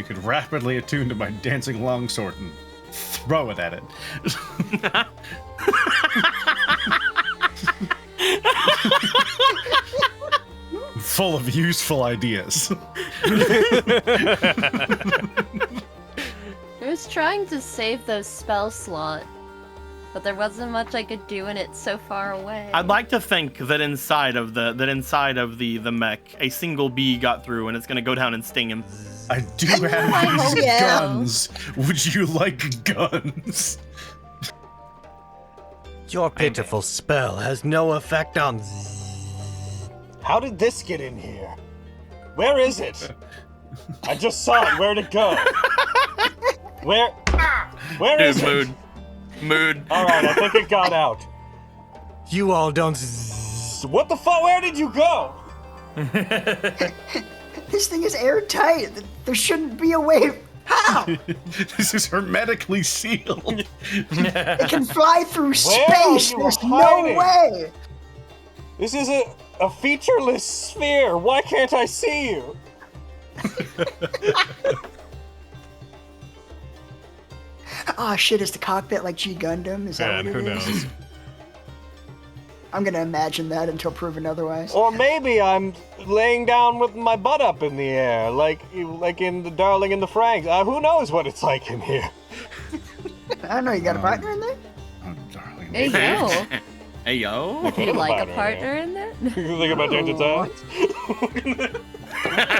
could rapidly attune to my dancing longsword and throw it at it. Full of useful ideas. I was trying to save those spell slots, but there wasn't much I could do and it's so far away. I'd like to think that inside of the mech, a single bee got through and it's gonna go down and sting him. I do have these guns. Would you like guns? Your pitiful spell has no effect on. How did this get in here? Where is it? I just saw it. Where'd it go? Where is it? Mood. All right, I think it got out. You all don't. What the fuck? Where did you go? This thing is airtight. There shouldn't be a way. How? This is hermetically sealed. It can fly through Where space. are you There's hiding? no way. This is a featureless sphere. Why can't I see you? Oh shit, is the cockpit like G Gundam? Is that Man, what it who is? knows? I'm gonna imagine that until proven otherwise. Or maybe I'm laying down with my butt up in the air, like in the Darling in the Franxx. Who knows what it's like in here? I don't know, you got a partner in there? Oh, darling. Hey, yo. Hey yo. Would you like a partner in there? You think about changing sides?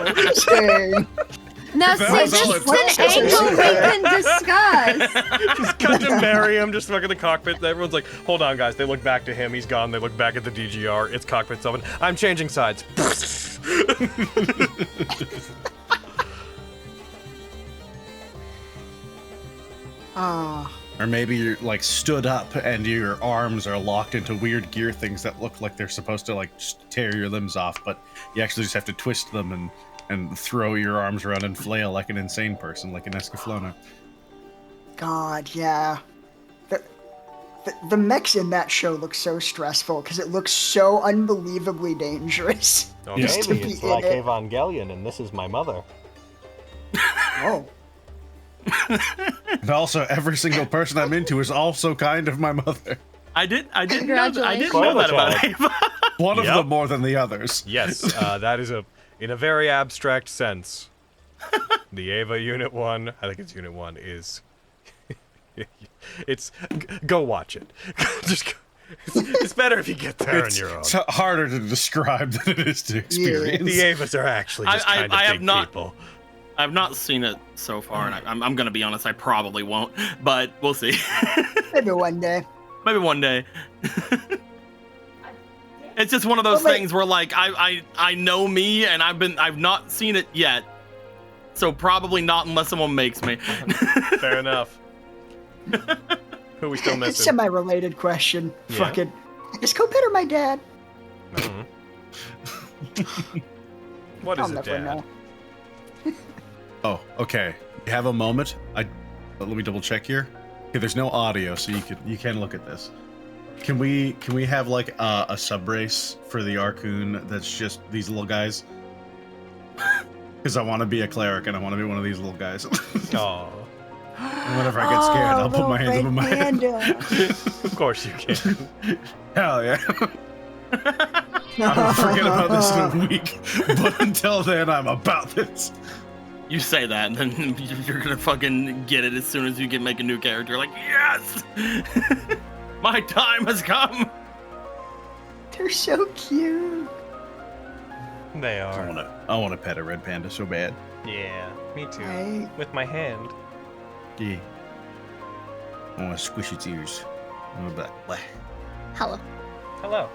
Interesting. Now, see, was this all is it an took. angle we can discuss. Just cut to bury him, just fucking the cockpit. Everyone's like, hold on, guys. They look back to him. He's gone. They look back at the DGR. It's cockpit's open. I'm changing sides. Ah. Or maybe you're like stood up and your arms are locked into weird gear things that look like they're supposed to like just tear your limbs off, but you actually just have to twist them and throw your arms around and flail like an insane person, like an Escaflowne. God, yeah. The mechs in that show look so stressful because it looks so unbelievably dangerous. Oh, Yes. Just to Maybe be it's in like it. Evangelion, and this is my mother. Oh. And also, every single person I'm into is also kind of my mother. I didn't know that Spoiler about child. Ava. One of Yep. them more than the others. Yes, that is in a very abstract sense. The Ava Unit 1, I think it's Unit 1, is. Go watch it. Just go. It's better if you get there on your own. It's harder to describe than it is to experience. The Avas are actually just kind of have big not- people. I've not seen it so far, and I'm gonna be honest, I probably won't, but we'll see. Maybe one day. Maybe one day. It's just one of those things where like I know me and I've not seen it yet. So probably not unless someone makes me. Fair enough. Who we still It's a missing? semi-related question. Yeah. Fucking. Is Copetter my dad? What I'll is it, never Dad? know. Oh, okay. You have a moment? Let me double check here. Okay, there's no audio, so you can look at this. Can we have like a sub race for the Arcoon that's just these little guys? Because I want to be a cleric and I want to be one of these little guys. Oh, And whenever I get scared, I'll put my hands over my head. of course you can. Hell yeah. I'll forget about this in a week. But until then, I'm about this. You say that, and then you're gonna fucking get it as soon as you can make a new character. Like, yes! My time has come! They're so cute. They are. I want to pet a red panda so bad. Yeah, me too. Right. With my hand. Yeah. I want to squish its ears. I'm gonna be like, "Bleh." Hello. Hello.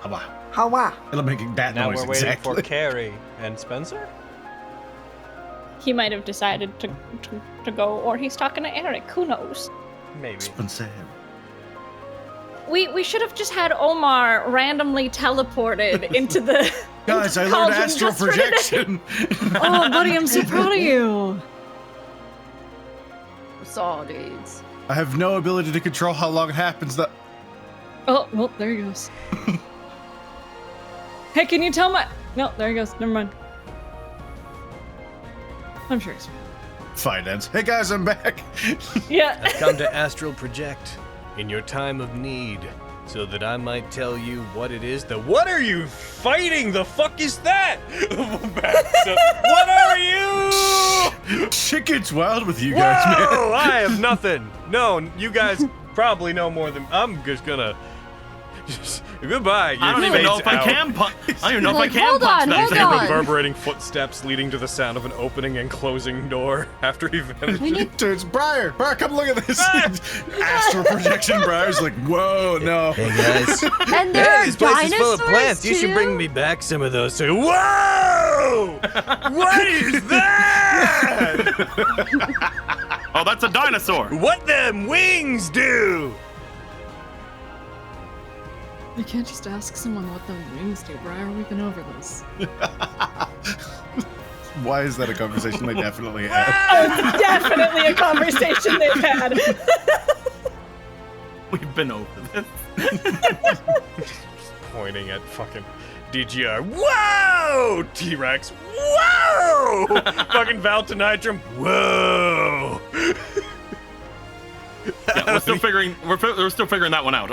Hawa. It'll make that Now noise we're waiting exactly. for Carrie and Spencer. He might have decided to go, or he's talking to Eric. Who knows? Maybe. Spencer. We should have just had Omar randomly teleported into the. Guys, I learned cauldron astral just for today. projection. Oh, buddy, I'm so proud of you. Saw dudes. I have no ability to control how long it happens. That Oh, well, there he goes. Hey, can you tell my? No, there he goes. Never mind. I'm sure he's Finance. Hey guys, I'm back. Yeah. I've come to astral project in your time of need, so that I might tell you what it is that. What are you fighting? The fuck is that? What are you? Shit gets wild with you guys, man. Whoa, I have nothing. No, you guys probably know more than. I'm just gonna. Goodbye. I don't even know if I can punch. I don't even know if I can punch that There thing. reverberating footsteps leading to the sound of an opening and closing door after he vanishes. Turns Briar, come look at this. Astral projection. Briar's like, whoa, no. Hey guys. And there are This place is full of dinosaurs, plants. You should too? bring me back some of those. So, whoa! What is that? Oh, that's a dinosaur. What them wings do? You can't just ask someone what the wings do, Briar. We've been over this. Why is that a conversation they definitely had? Oh, it's definitely a conversation they've had. We've been over this. Pointing at fucking DGR. Whoa! T-Rex. Whoa! Fucking Valtinitrum. Whoa! Yeah, we're still figuring. We're still figuring that one out.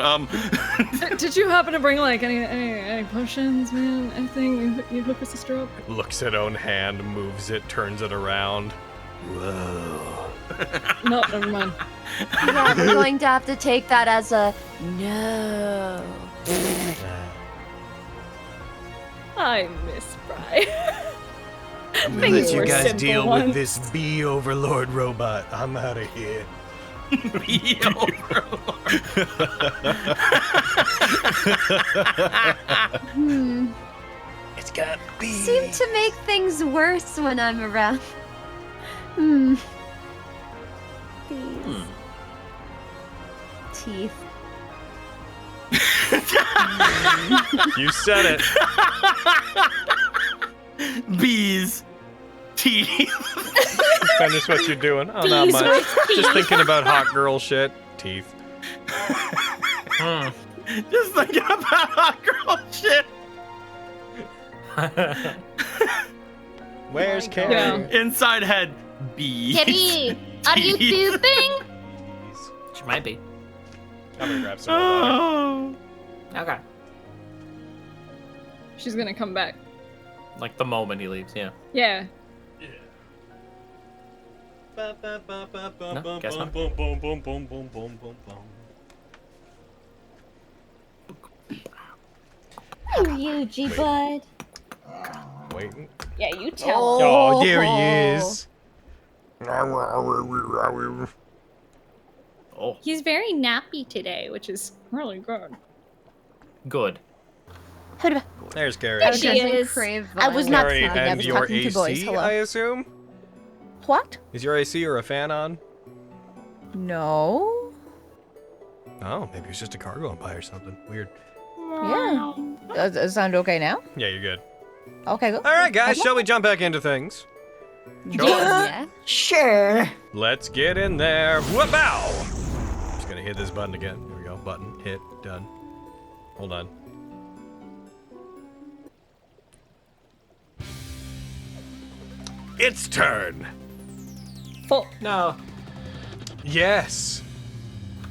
Did you happen to bring like any potions, man? Anything you hook us a stroke? Looks at own hand, moves it, turns it around. Whoa. No, never mind. Yeah, we're going to have to take that as a no. I miss Briar. I'm gonna let you guys deal with this bee overlord robot. I'm out of here. Bee overlord. It's got bees. Seem to make things worse when I'm around. Bees. Teeth. You said it. Bees. Teeth. Finish what you're doing. Oh, not Bees much. with Just teeth. thinking about hot girl shit. Teeth. Just thinking about hot girl shit. Where's Carrie? Yeah. Inside head. Bees. Kitty, are you pooping? She might be. I'm gonna grab some more water. Oh. Okay. She's gonna come back. Like the moment he leaves, yeah. Yeah. No, guess not. You, G-Bud. Waiting. Yeah, you tell Oh, there he is. Oh, He's very nappy today, which is really good. good. There's Carrie. There she Doesn't is. crave I was not Carrie sleeping. I and was your talking to boys. AC, Hello. I assume? What? Is your AC or a fan on? No. Oh, maybe it's just a cargo on by or something. Weird. Yeah. Does it sound okay now? Yeah, you're good. Okay, good. All right, guys, Okay. shall we jump back into things? Yeah. Sure. Let's get in there. Whoop-ow! Just gonna hit this button again. There we go. Button, hit, done. Hold on. It's turn. Full. No. Yes.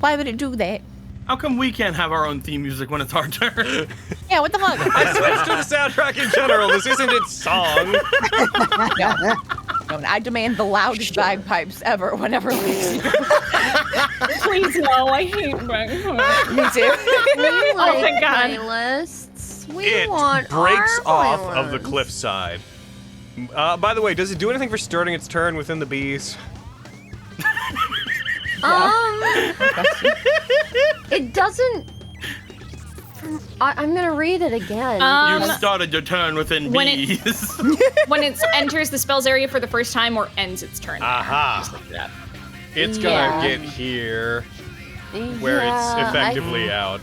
Why would it do that? How come we can't have our own theme music when it's our turn? Yeah, what the fuck? I switched to the soundtrack in general. This isn't its song. No, I demand the loudest bagpipes ever whenever we see Please no, I hate bagpipes. Me too. We like thank God. playlists. We It want breaks our off of the playlists. cliffside. By the way, does it do anything for starting its turn within the bees? It doesn't. I'm gonna read it again. You started your turn within when bees. When it enters the spells area for the first time or ends its turn. Aha. Just like that. It's Yeah. gonna get here where it's Yeah, effectively out.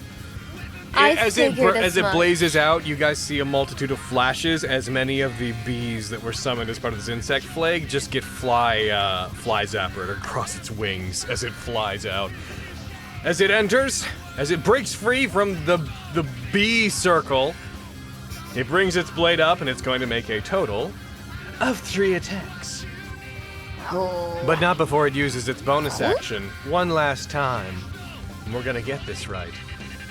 I As it figured as much. blazes out, you guys see a multitude of flashes as many of the bees that were summoned as part of this insect plague just get fly zappered across its wings as it flies out. As it enters, as it breaks free from the bee circle, it brings its blade up and it's going to make a total of 3 attacks. But not before it uses its bonus action one last time. And we're gonna get this right.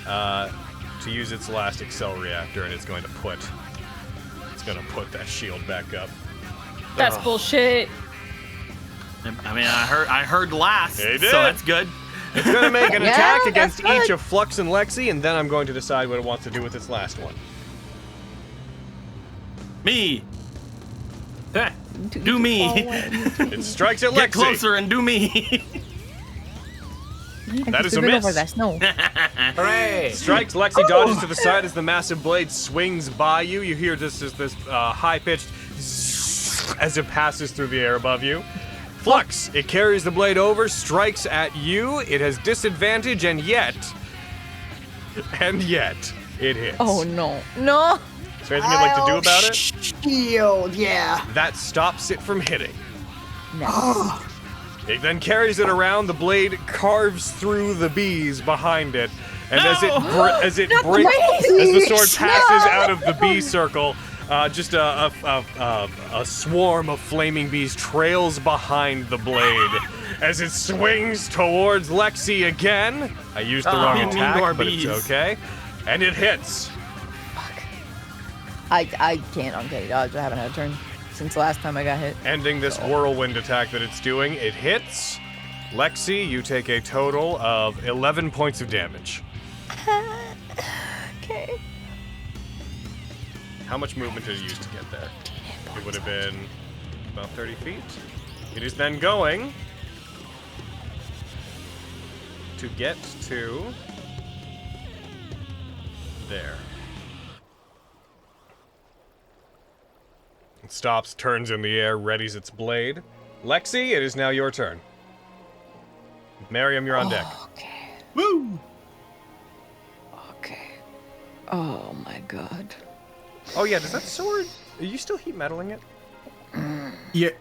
To use its last Excel reactor, and it's gonna put that shield back up. That's bullshit. I mean, I heard last, It did. so that's good. It's gonna make an Yeah, attack against that's good. each of Flux and Lexi, and then I'm going to decide what it wants to do with its last one. Me. Do me. It strikes at Lexi. Get closer and do me. That is a miss. Over that snow. Hooray! Strikes. Lexi dodges to the side as the massive blade swings by you. You hear this high-pitched as it passes through the air above you. Flux. It carries the blade over, strikes at you. It has disadvantage, and yet it hits. Oh no. No! Is there anything you'd like to do about it? Shield, yeah. That stops it from hitting. No. It then carries it around. The blade carves through the bees behind it, and as the sword passes out of the bee circle, just a swarm of flaming bees trails behind the blade as it swings towards Lexi again. I used the wrong attack, but it's okay, and it hits. I can't uncanny dodge. I haven't had a turn since the last time I got hit. Ending this whirlwind attack that it's doing, it hits. Lexi, you take a total of 11 points of damage. Okay. How much movement did it use to get there? It would have been about 30 feet. It is then going to get to there. It stops, turns in the air, readies its blade. Lexi, it is now your turn. Miriam, you're on deck. Okay. Woo! Okay. Oh my god. Oh yeah, does that sword... Are you still heat metaling it? Yeah.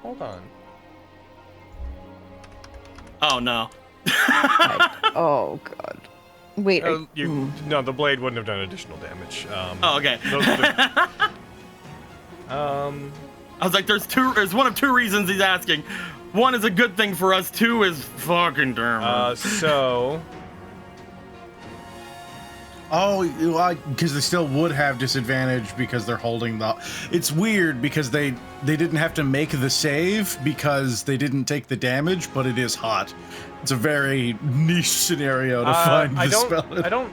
Hold on. Oh no. Oh god. Wait. No, the blade wouldn't have done additional damage. Oh, okay. I was like, there's one of two reasons he's asking. One is a good thing for us. Two is fucking damn. So. Oh, because they still would have disadvantage because they're holding the. It's weird because they didn't have to make the save because they didn't take the damage, but it is hot. It's a very niche scenario to find the spell. I don't.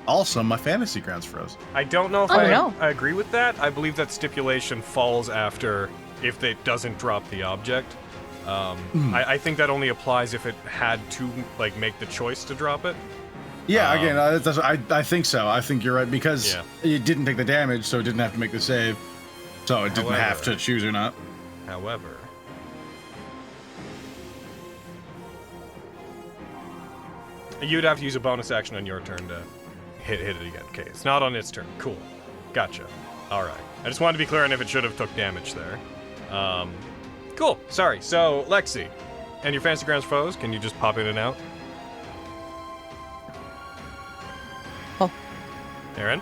Also, my fantasy grounds froze. I don't know if I agree with that. I believe that stipulation falls after if it doesn't drop the object. I think that only applies if it had to make the choice to drop it. Yeah, again, I think so. I think you're right because it didn't take the damage, so it didn't have to make the save. So it didn't have to choose or not. However, you'd have to use a bonus action on your turn to hit it again. Okay, it's not on its turn. Cool. Gotcha. All right. I just wanted to be clear on if it should have took damage there. Cool. Sorry. So, Lexi, and your Fantasy Grounds foes, can you just pop in and out? Oh. Aaron?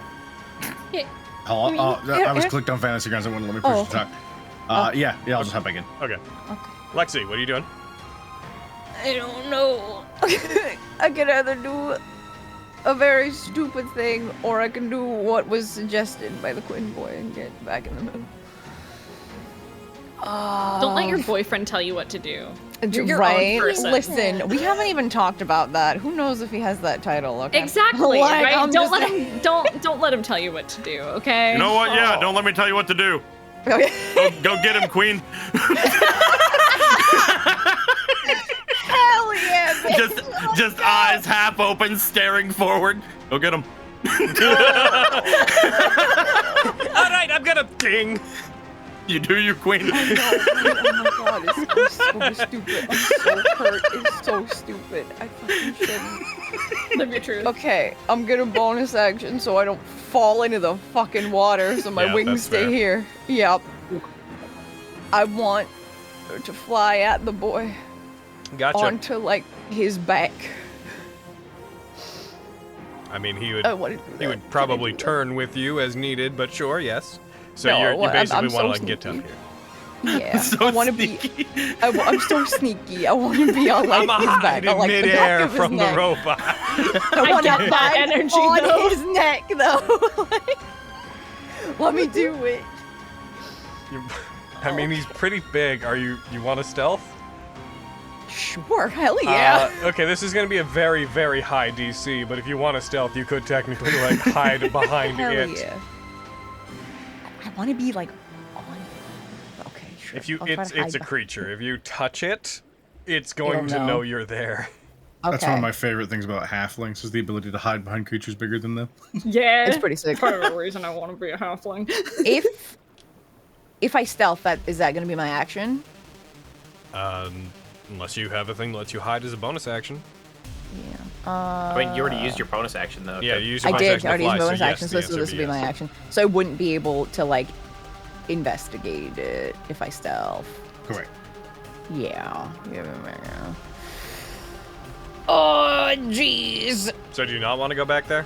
Yeah. I was clicked on Fantasy Grounds. It wouldn't let me push the talk. Yeah, I'll just hop back in. Okay. Lexi, what are you doing? I don't know. I could either do a very stupid thing, or I can do what was suggested by the Quinn boy and get back in the middle. Don't let your boyfriend tell you what to do. You're your right? own person. Listen, we haven't even talked about that. Who knows if he has that title? Okay. Exactly. Like, right? I'm Don't just let him. Don't let him tell you what to do. Okay. You know what? Yeah. Don't let me tell you what to do. Okay. Go get him, Queen. Hell yeah, baby. Just eyes half open, staring forward. Go get him. All right, I'm gonna ding. You do, you Queen. I know. Oh my god, it's so stupid. I'm so hurt. It's so stupid. I fucking shouldn't. Live your truth. Okay, I'm gonna bonus action so I don't fall into the fucking water so my wings stay fair. here. Yep. I want to fly at the boy. Gotcha. Onto, his back. I mean, he would I wanted to do he that. would probably turn with you as needed, but sure, yes. So No, you basically I'm want so to like get down here. Yeah, So I want to be. I'm so sneaky. I want to be on like I'm his back, hiding on, like, the back midair of his from the neck. robot. I want to get that hide energy, on though. his neck, though. Like, let me do it. I mean, he's pretty big. You want to stealth? Sure, hell yeah. Okay, this is going to be a very, very high DC, but if you want to stealth, you could technically like hide behind hell it. yeah. I want to be like on. Okay, sure. If you, I'll try it's to hide a behind creature. If you touch it, it's going It'll to know know. you're there. That's Okay. one of my favorite things about halflings is the ability to hide behind creatures bigger than them. Yeah. It's pretty sick. Part of the reason I want to be a halfling. If I stealth, is that going to be my action? Unless you have a thing that lets you hide as a bonus action. Yeah. I mean, you already used your bonus action though. Yeah, you used your I bonus did. action I already to used fly, bonus so yes, action, the so this answer would be my yes. action. So I wouldn't be able to like investigate it if I stealth. Correct. Yeah. Oh, jeez. So do you not want to go back there?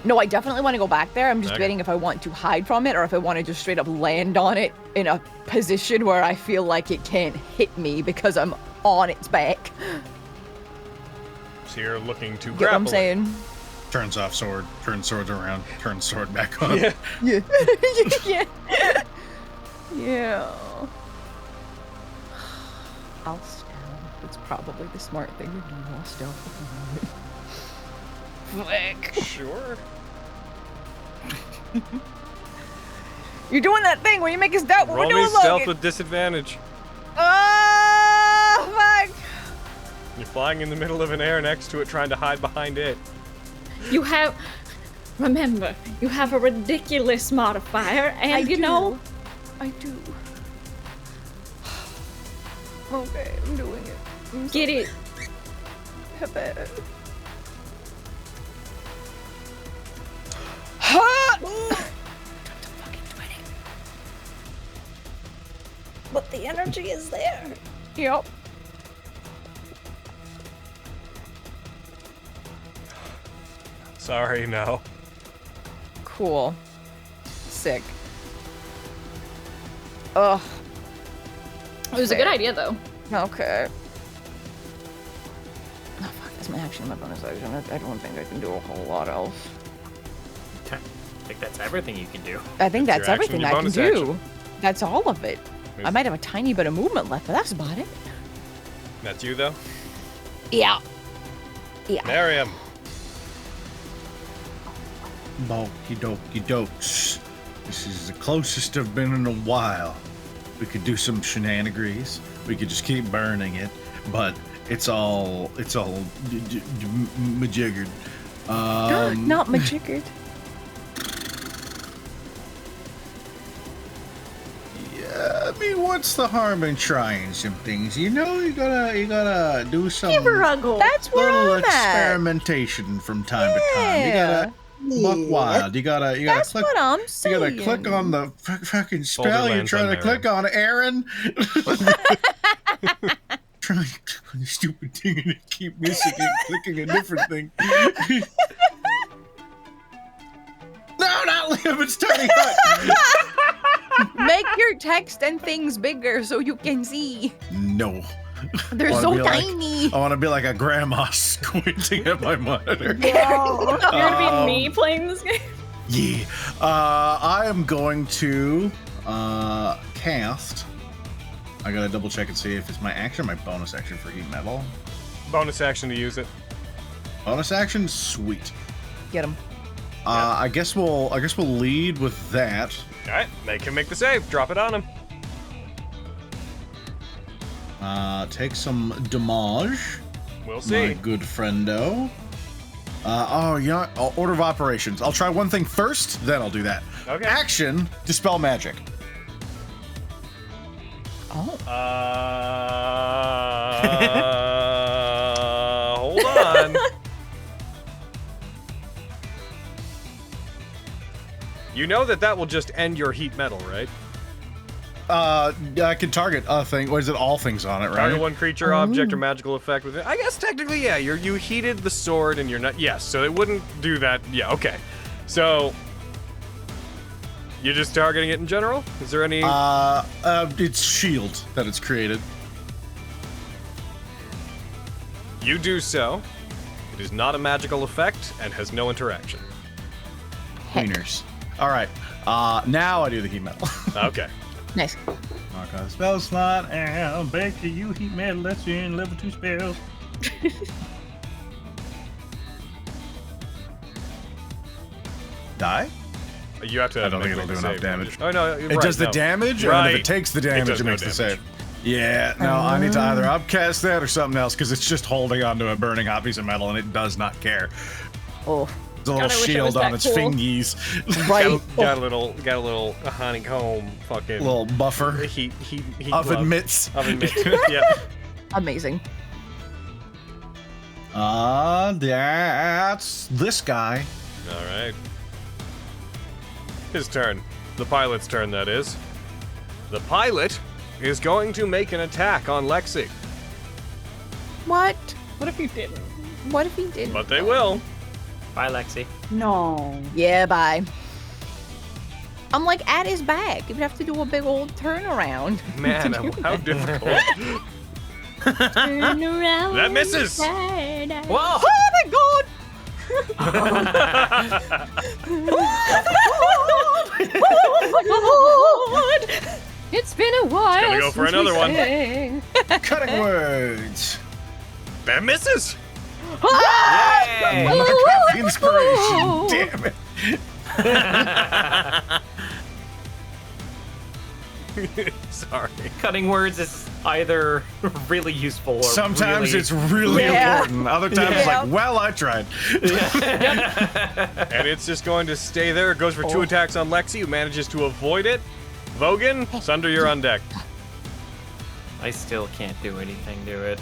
No, I definitely want to go back there. I'm just Okay. debating if I want to hide from it or if I want to just straight up land on it in a position where I feel like it can't hit me because I'm on its back. So you're looking to Get what grapple I'm it. saying? Turns off sword, turns sword around, turns sword back on. Yeah. Yeah. Yeah. Yeah. I'll stealth. It's probably the smart thing to do. I'll stealth. Flick. Sure. You're doing that thing where you make us doubt what Roll we're me doing, stealth Logan. with disadvantage. Oh, fuck. You're flying in the middle of an air next to it, trying to hide behind it. You have. Remember, you have a ridiculous modifier, and I you do. know. I do. Okay, I'm doing it. Get it. But the energy is there. Yep. Sorry, no. Cool. Sick. Ugh. It was a good idea, though. Okay. Oh, fuck, that's my action, my bonus action. I don't think I can do a whole lot else. I think that's everything you can do. I think That's that's your action, everything your I can bonus do. action. That's all of it. I might have a tiny bit of movement left, but that's about it. That's you, though? Yeah. Yeah. Miriam. Bulky dokey dokes. This is the closest I've been in a while. We could do some shenanigans. We could just keep burning it, but it's all majiggered. Not majiggered. Yeah, I mean, what's the harm in trying some things? You know, you gotta do some That's where little I'm at. experimentation from time to time. You gotta buck wild. You gotta That's click. what I'm You saying. gotta click on the fucking spell you're Borderlands trying on to click on, Aaron. Trying to click on the stupid thing and it keep missing and clicking a different thing. No, not Liam, it's Tiny Hut. Make your text and things bigger so you can see. No. They're I so wanna be like- tiny. I want to be like a grandma squinting at my monitor. You're gonna be me playing this game? Yeah. I am going to cast. I gotta double check and see if it's my action or my bonus action for heat metal. Bonus action to use it. Bonus action, sweet. Get him. I guess we'll lead with that. All right, make him make the save. Drop it on him. Take some damage. We'll see. My good friendo. Order of operations. I'll try one thing first, then I'll do that. Okay. Action, dispel magic. Oh. Hold on. You know that will just end your heat metal, right? I can target a thing. What is it? All things on it, right? Target one creature, object, or magical effect with it. I guess technically, yeah. You heated the sword, and you're not. Yes, so it wouldn't do that. Yeah, okay. So You're just targeting it in general? Is there any... It's shield that it's created. You do so. It is not a magical effect and has no interaction. Wieners. All right. Now I do the heat metal. Okay. Nice. Mark on the spell slot and back to you. Heat metal lets you in level 2 spells. Die? You have to. I don't think make it'll a do enough save. damage. Oh no! It does the damage, and if it takes the damage, it makes the save. Yeah, no, I need to either upcast that or something else because it's just holding onto a burning hot piece of metal and it does not care. Oh, there's a little shield on its fingies. Right. Got a little honeycomb fucking little buffer. Heat Oven glove. mitts. Oven mitts. Yeah. Amazing. That's this guy. All right. His turn. The pilot's turn, that is. The pilot is going to make an attack on Lexi. What? What if you didn't? What if he didn't? But they will. Bye, Lexi. No. Yeah, bye. I'm like at his back. You'd have to do a big old turnaround. Man, how difficult. Turn around. That misses. Whoa! Oh my god! It's been a while. Gonna go for since another we one. sang. Cutting words. That misses. Yay! Another crappy inspiration. Damn it. Sorry. Cutting words is either really useful or Sometimes really... it's really important. Other times it's Yeah. like, well, I tried. And it's just going to stay there. It goes for 2 attacks on Lexi, who manages to avoid it. Vogan, Sunder, you're on deck. I still can't do anything to it.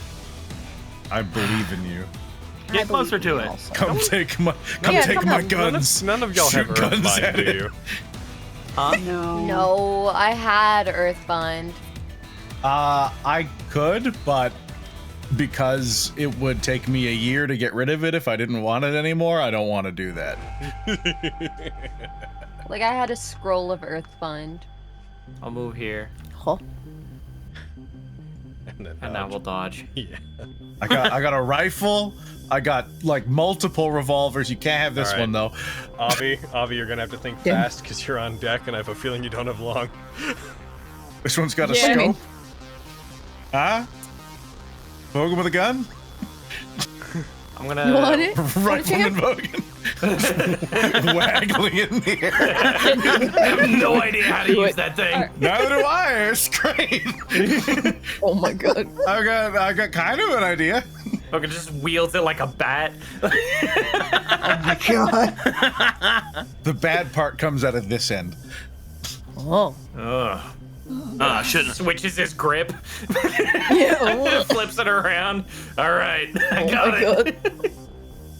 I believe in you. Get closer to it. Come take my guns. None of y'all have Shoot guns Earthbind, at do it. you? No, I had Earthbind. I could, but because it would take me a year to get rid of it if I didn't want it anymore, I don't want to do that. Like, I had a scroll of Earthbind. I'll move here. Huh? And now we'll dodge. Yeah. I got a rifle. I got like multiple revolvers. You can't have this All right. one though. Avi, you're gonna have to think Yeah. fast because you're on deck, and I have a feeling you don't have long. This one's got a Yeah. scope. Huh? Vogan with a gun? I'm gonna. You want it? Rifleman Vogan. Waggling in the air. I have no idea how to use that thing. Neither do I. It's great. Oh my god. I got kind of an idea. Logan just wields it like a bat. Oh my god. The bad part comes out of this end. Oh. Ugh. Shouldn't. Switches his grip. Yeah. Flips it around. All right. I Oh got my it. god.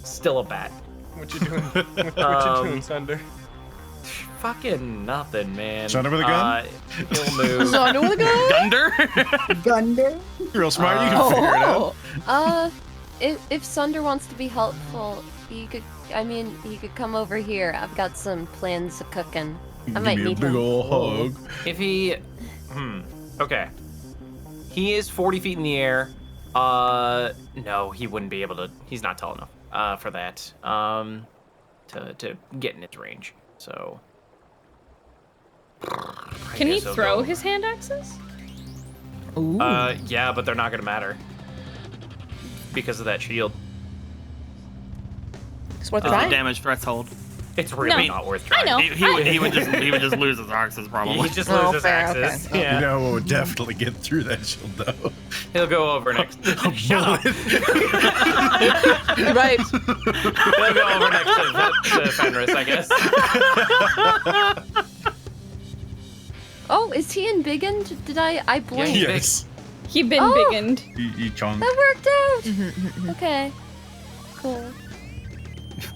Still a bat. What you doing? What you doing, Sunder? Fucking nothing, man. Sunder with a gun? He'll move. Zondo with a gun? Gunder? Gunder. You're real smart. You can figure it out. Oh. If Sunder wants to be helpful, he could come over here. I've got some plans of cooking. I might Give me a need big him. ol' hug. If he, okay. He is 40 feet in the air. No, he wouldn't be able to. He's not tall enough for that. To get in his range. So. Can he guess he'll throw go- his hand axes? Ooh. Yeah, but they're not gonna matter because of that shield. It's worth The trying. damage threshold. It's really No, not worth I trying. know. He would just lose his axes probably. He just Oh, loses fair, axes. okay. Yeah. You know what would definitely get through that shield though? He'll go over next. Shut up. Right. He'll go over next to Fenris, I guess. Oh, is he in Biggin? Did I blinked? Yeah, Yes. He been Oh. biggened. You chunk. That worked out. Okay. Cool.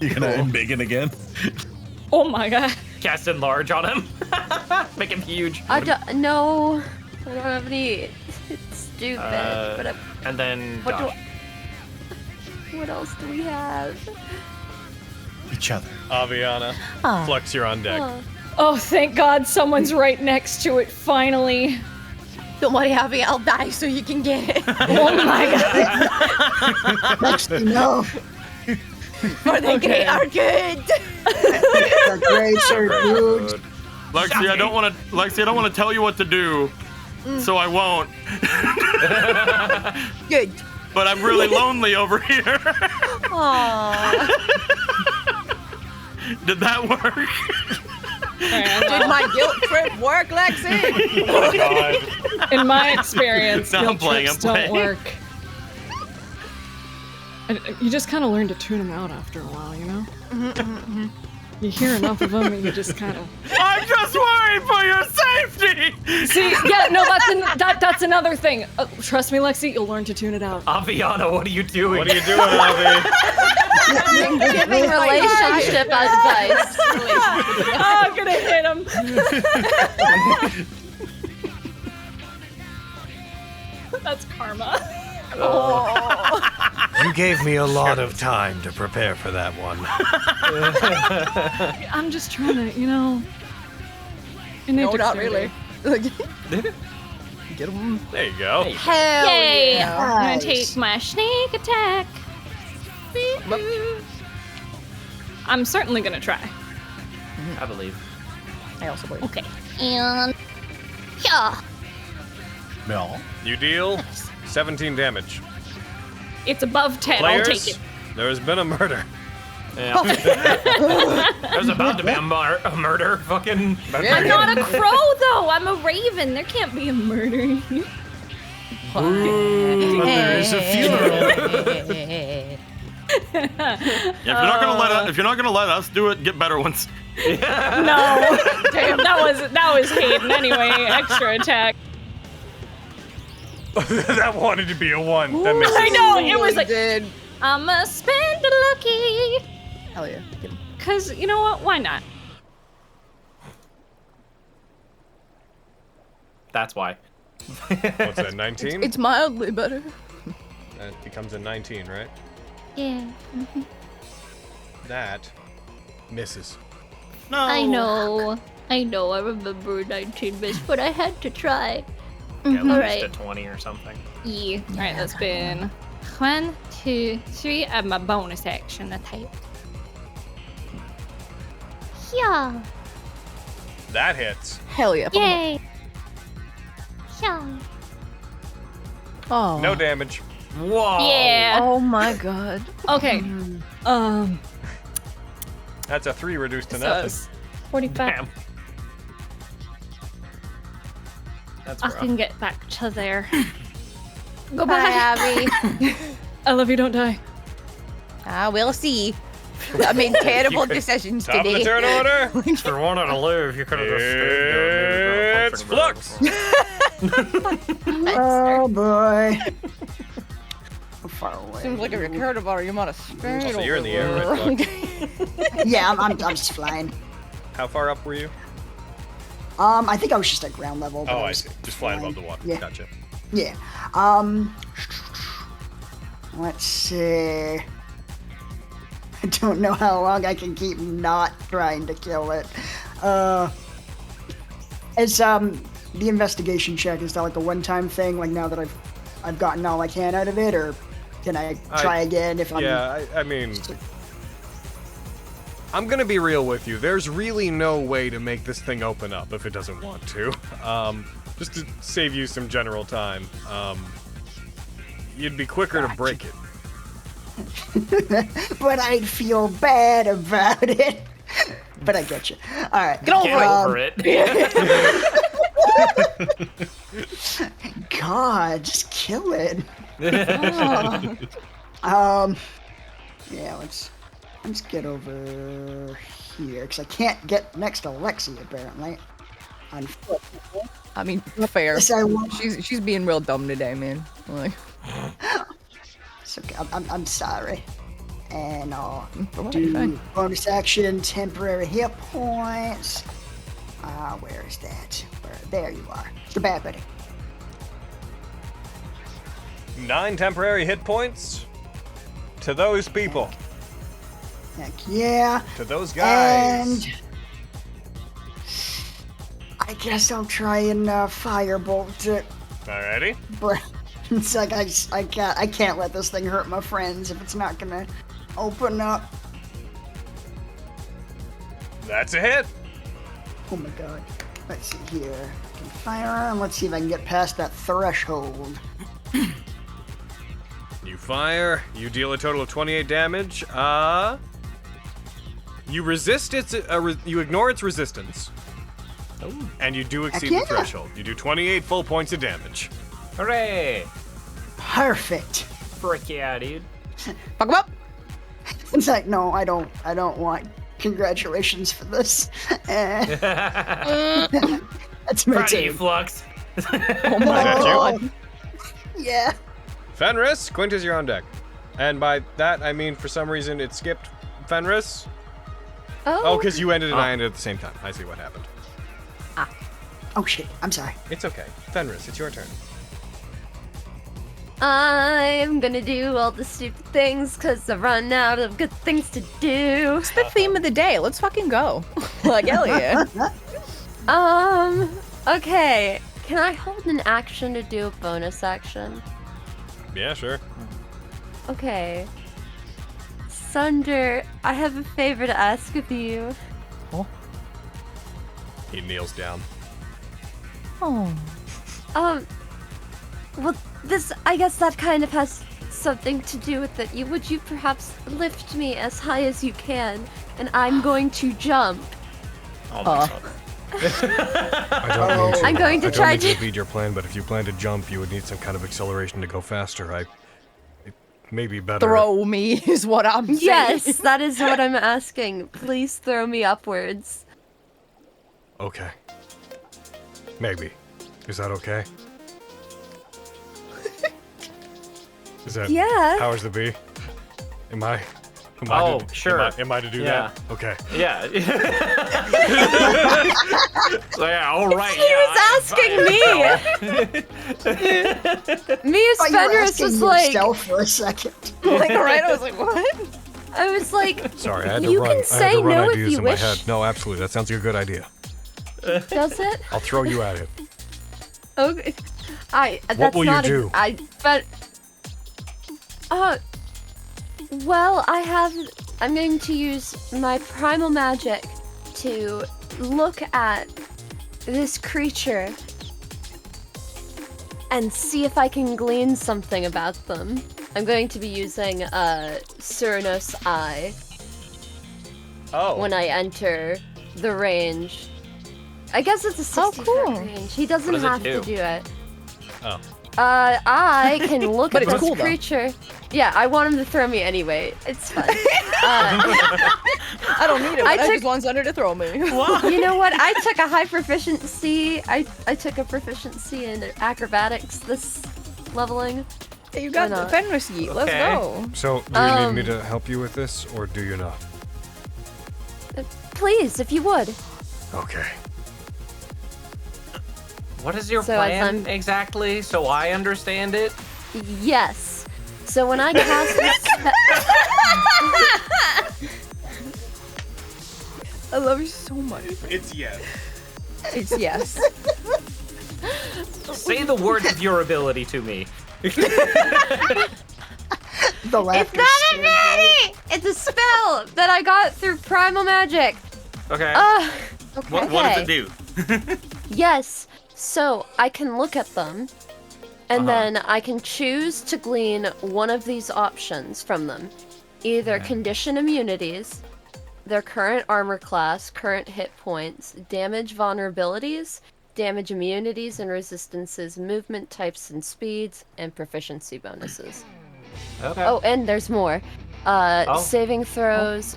You're gonna embiggen again. Oh my god. Cast enlarge on him. Make him huge. I don't have any. It's stupid. But And then what dodge. what else do we have? Each other. Aviana, Flux, you're on deck. Oh, thank God someone's right next to it, finally. Don't worry, Abby, I'll die so you can get it. Oh my God. Next thing you know, For the great are good. the grades are good. Lexi, I don't want to tell you what to do, so I won't. Good. But I'm really lonely over here. Aww. Did that work? Did my guilt trip work, Lexi? Oh my God. In my experience, No, I'm guilt playing, trips I'm don't playing. work. And you just kind of learn to tune them out after a while, you know? You hear enough of them and you just kind of... I'm just worried for your safety! See, yeah, no, that's another thing. Trust me, Lexi, you'll learn to tune it out. Aviana, what are you doing? What are you doing, Avi? Giving relationship advice. Oh, I'm gonna hit him. That's karma. You gave me a lot of time to prepare for that one. I'm just trying to, you know... No, not really. Get him. There you go. Hell Yay! yeah. I'm gonna Nice. take my sneak attack. I'm certainly gonna try. I believe. I also believe. Okay. And... Yeah. No. You deal 17 damage. It's above 10, Players, I'll take it. there has been a murder. Yeah. There's about to be a murder. Fucking. I'm not a crow, though. I'm a raven. There can't be a murder. But there is a funeral. Yeah, if you're not gonna let us do it, get better ones. No. Damn, that was Hayden anyway. Extra attack. That wanted to be a 1. That misses. I know, it was like, Did. I'ma spend a lucky. Hell yeah. Get him. Cause you know what? Why not? That's why. What's that, 19? It's mildly better. That becomes a 19, right? Yeah. That misses. No. I know. I remember 19 missed, but I had to try. Yeah, All at right. least a 20 or something. Yeah. Alright, that's been 1, 2, 3. I have my bonus action attack. Yeah. That hits. Hell yeah. Yay. Yeah. Oh. No damage. Whoa. Yeah. Oh my god. Okay. That's a 3 reduced to So nothing. it's 45. Damn. That's I rough. can get back to there. Bye, Goodbye. Abby. I love you. Don't die. We'll see. I made terrible decisions Top of the today. turn order. If you wanted to live, you could have just stayed It's Flux. Oh boy. How far away? Seems like if you cared about her, you might have spared Also, you're in the air, right, Yeah, I'm just flying. How far up were you? I think I was just at ground level. but Oh, I was see. Just flying above the water. Yeah. Gotcha. Yeah. Let's see. I don't know how long I can keep not trying to kill it. Is the investigation check, is that like a one-time thing? Like now that I've gotten all I can out of it, or can I try again if I'm? Yeah, I mean, I'm gonna be real with you. There's really no way to make this thing open up if it doesn't want to. Just to save you some general time, you'd be quicker to break it. But I'd feel bad about it. But I get you. All right. Get over Get over it. God, just kill it. Yeah, let's get over here because I can't get next to Lexi apparently. On foot. I mean, fair. Yes, I will. She's being real dumb today, man. Like, It's okay. I'm sorry. And I'll alright, do fine. bonus action, temporary hit points. Where is that? There you are. Mr. Bad Buddy. 9 temporary hit points to those people. Heck yeah. To those guys. And guess I'll try and firebolt it. Alrighty. But it's like I can't let this thing hurt my friends if it's not gonna open up. That's a hit. Oh my god. Let's see here. I can fire on. Let's see if I can get past that threshold. You fire. You deal a total of 28 damage. You resist its. You ignore its resistance. Oh. And you do exceed the threshold. You do 28 full points of damage. Hooray! Perfect. Frick yeah, dude. Fuck him up. It's like, no, I don't want congratulations for this. That's my Proud of you, team. Flux. Oh my god. Yeah. Fenris, Quintus, you're on deck. And by that, I mean for some reason it skipped Fenris. Oh, because you ended and I ended at the same time. I see what happened. Oh shit, I'm sorry. It's okay. Fenris, it's your turn. I'm gonna do all the stupid things because I've run out of good things to do. It's the theme of the day. Let's fucking go. Like, hell yeah. Okay. Can I hold an action to do a bonus action? Yeah, sure. Okay. Sunder, I have a favor to ask of you. He kneels down. Oh. Well, this, I guess that kind of has something to do with it. Would you perhaps lift me as high as you can, and I'm going to jump. Oh my god. I'm going to try to lead your plan, but if you plan to jump, you would need some kind of acceleration to go faster. It may be better. Throw me is what I'm saying. Yes, that is what I'm asking. Please throw me upwards. Okay. Maybe. Is that okay? Is that Yeah. powers that be? Am I Oh, sure. Am I to do Yeah. that? Okay. Yeah. So yeah, all right. He was asking me. Me as Fenris was like. For a second. Like, right? I was like, what? I was like. Sorry, I had to You run. can I had say to run no if ideas you in wish. my head. No, absolutely. That sounds like a good idea. Does it? I'll throw you at it. Okay. That's What will you not do? But. Well, I'm going to use my primal magic to look at this creature and see if I can glean something about them. I'm going to be using Cyrano's Eye when I enter the range. I guess it's a 60 foot range. He doesn't have to do it. Oh. I can look But at it's this cool, though. creature. Yeah, I want him to throw me anyway. It's fine. I don't need it. I I took- just wants Under to throw me. You know what? I took a high proficiency. I took a proficiency in acrobatics this leveling. You got Why the not? Fenris yeet. Let's go. So, do you need me to help you with this, or do you not? Please, if you would. Okay. What is your So as plan I'm- exactly, so I understand it? Yes. So when I cast this I love you so much. It's yes. It's yes. Say the words of your ability to me. The It's laughter. not a ability! It's a spell that I got through primal magic. Okay. Okay. What does it do? Yes. So I can look at them, and then I can choose to glean one of these options from them. Either condition immunities, their current armor class, current hit points, damage vulnerabilities, damage immunities and resistances, movement types and speeds, and proficiency bonuses. Okay. Oh, and there's more. Saving throws,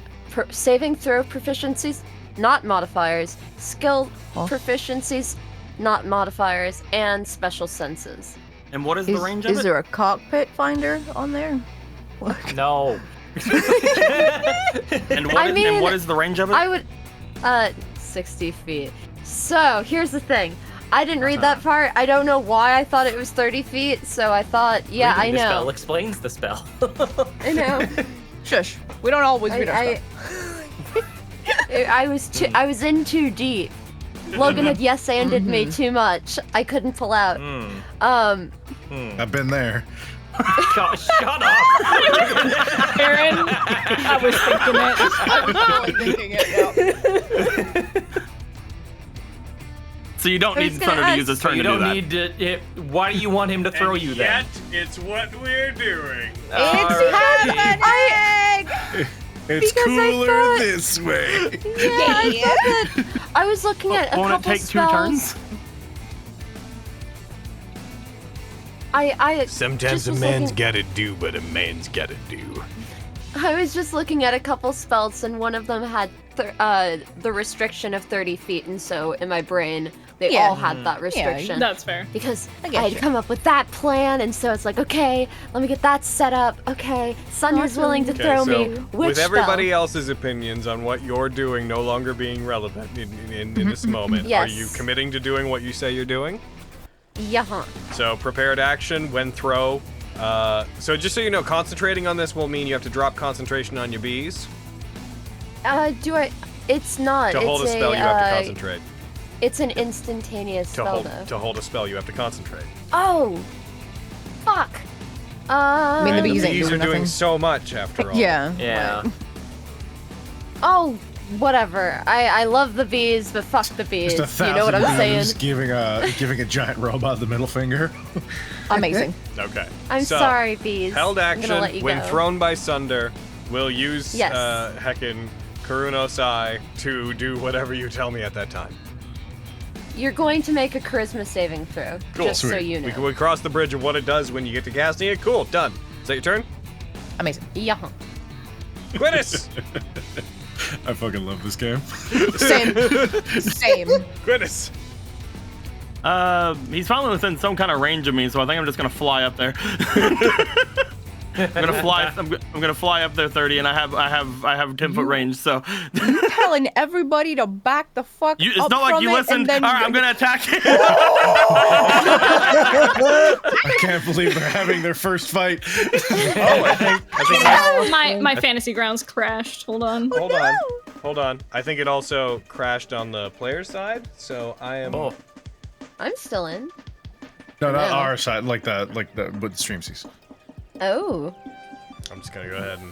saving throw proficiencies, not modifiers, skill proficiencies, not modifiers, and special senses. And what is the range of Is it? there a cockpit finder on there? No. And what is the range of it? I would, 60 feet. So, here's the thing. I didn't read that part. I don't know why I thought it was 30 feet, so I thought, yeah, Reading I the know. spell explains the spell. I know. Shush. We don't always read our I stuff. was in too deep. Logan had yes-anded me too much. I couldn't pull out. I've been there. God, shut up. Aaron, I was thinking it. I was really thinking it. So you don't need was gonna Thunder to use his ask- turn You to do don't that. need to. Why do you want him to throw you then? It's what we're doing. It's Because I cooler thought- this way. I was looking at a Won't couple it take 2 spells. turns? I Sometimes just a was man's looking- gotta do what a man's gotta do. I was just looking at a couple spells, and one of them had the restriction of 30 feet, and so in my brain, they Yeah. all had that restriction. That's fair. Because I I, get had you. come up with that plan, and so it's like, okay, let me get that set up. Okay, Sunder's Awesome. willing to Okay, throw so me. Which with everybody spell? else's opinions on what you're doing no longer being relevant in this moment, Yes. are you committing to doing what you say you're doing? Yeah. So prepared action when throw. So just so you know, concentrating on this will mean you have to drop concentration on your bees. Do I? It's not. To hold a it's spell, you have to concentrate. It's an instantaneous spell, though. To hold a spell, you have to concentrate. Oh, fuck. I mean, the And bees ain't are doing doing nothing. so much after all. Yeah. Yeah. Oh, whatever. I love the bees, but fuck the bees. Just a You know what I'm saying? giving a giant robot the middle finger. Amazing. Okay. I'm So, sorry, bees. Held I'm gonna let action you when go. thrown by Sunder will use Yes. heckin' Karuno Sai to do whatever you tell me at that time. You're going to make a charisma saving throw, Cool. just so you know. We cross the bridge of what it does when you get to casting it. Cool. Done. Is that your turn? Amazing. Yeah. Quintus! I fucking love this game. Same. Same. Quintus! He's probably within some kind of range of me, so I think I'm just gonna fly up there. I'm gonna fly. I'm gonna fly up there 30, and I have 10-foot range. So You telling everybody to back the fuck it's up not like from you it, listened. and then All right, I'm gonna attack you. I can't believe they're having their first fight. I think My fantasy grounds crashed. Hold on. Hold on. I think it also crashed on the player's side, so I am. Oh. I'm still in. No, not No. our side, like the what Streamz sees. Oh. I'm just gonna go ahead and.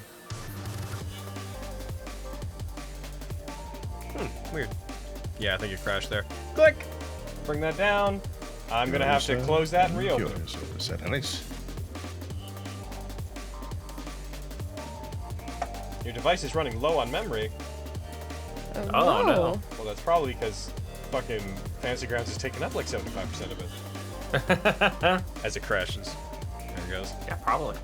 Weird. Yeah, I think it crashed there. Click. Bring that down. I'm gonna have to close that and reopen it. Your device is running low on memory. Oh, no. Well, that's probably because fucking Fantasy Grounds is taking up like 75% of it. As it crashes. There it goes. Yeah, probably.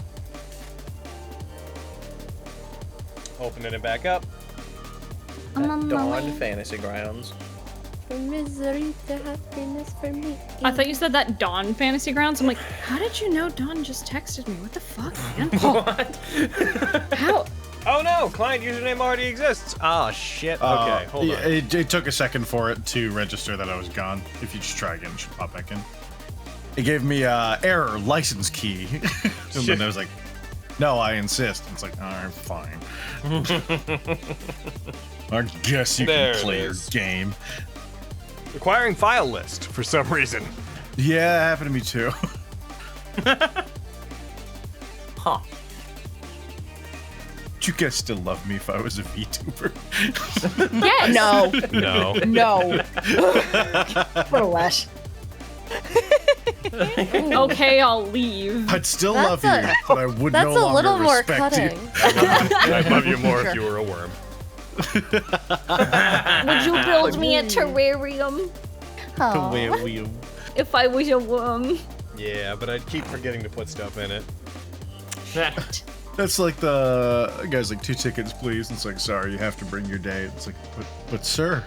Opening it back up. Dawn Fantasy Grounds. From misery to happiness for me. I thought you said that Dawn fantasy grounds. I'm like, how did you know Dawn just texted me? What the fuck, man? What? How? Oh no! Client username already exists! Ah, shit. Okay, hold on. It took a second for it to register that I was gone. If you just try again, it should pop back in. It gave me error license key. And then I was like, no, I insist. It's like, alright, fine. I guess you There can it play your is. game. Requiring file list for some reason. Yeah, it happened to me too. Huh. Would you guys still love me if I was a VTuber? Yes. No. No. No. For less. Okay, I'll leave. I'd still That's love you, a- but I would That's no a longer little more respect cutting. you. I'd love you more if you were a worm. Would you build me a terrarium Aw. if I was a worm? Yeah, but I'd keep forgetting to put stuff in it. That's like the guy's like, 2 tickets, please. And it's like, sorry, you have to bring your date. It's like, but sir,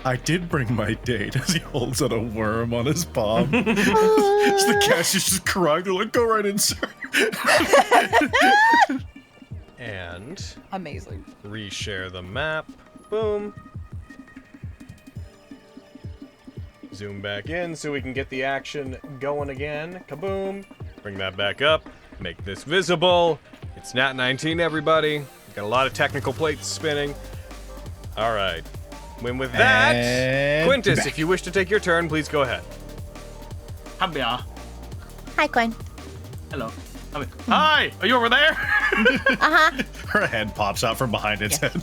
I did bring my date. As he holds out a worm on his palm. So the cashier's just crying. They're like, go right in, sir. And Amazing. reshare the map. Boom. Zoom back in so we can get the action going again. Kaboom. Bring that back up. Make this visible. It's Nat19, everybody. Got a lot of technical plates spinning. All right. When with that, And Quintus, back. if you wish to take your turn, please go ahead. Habia. Hi, Quinn. Hello. Hi, are you over there? Her head pops out from behind its head.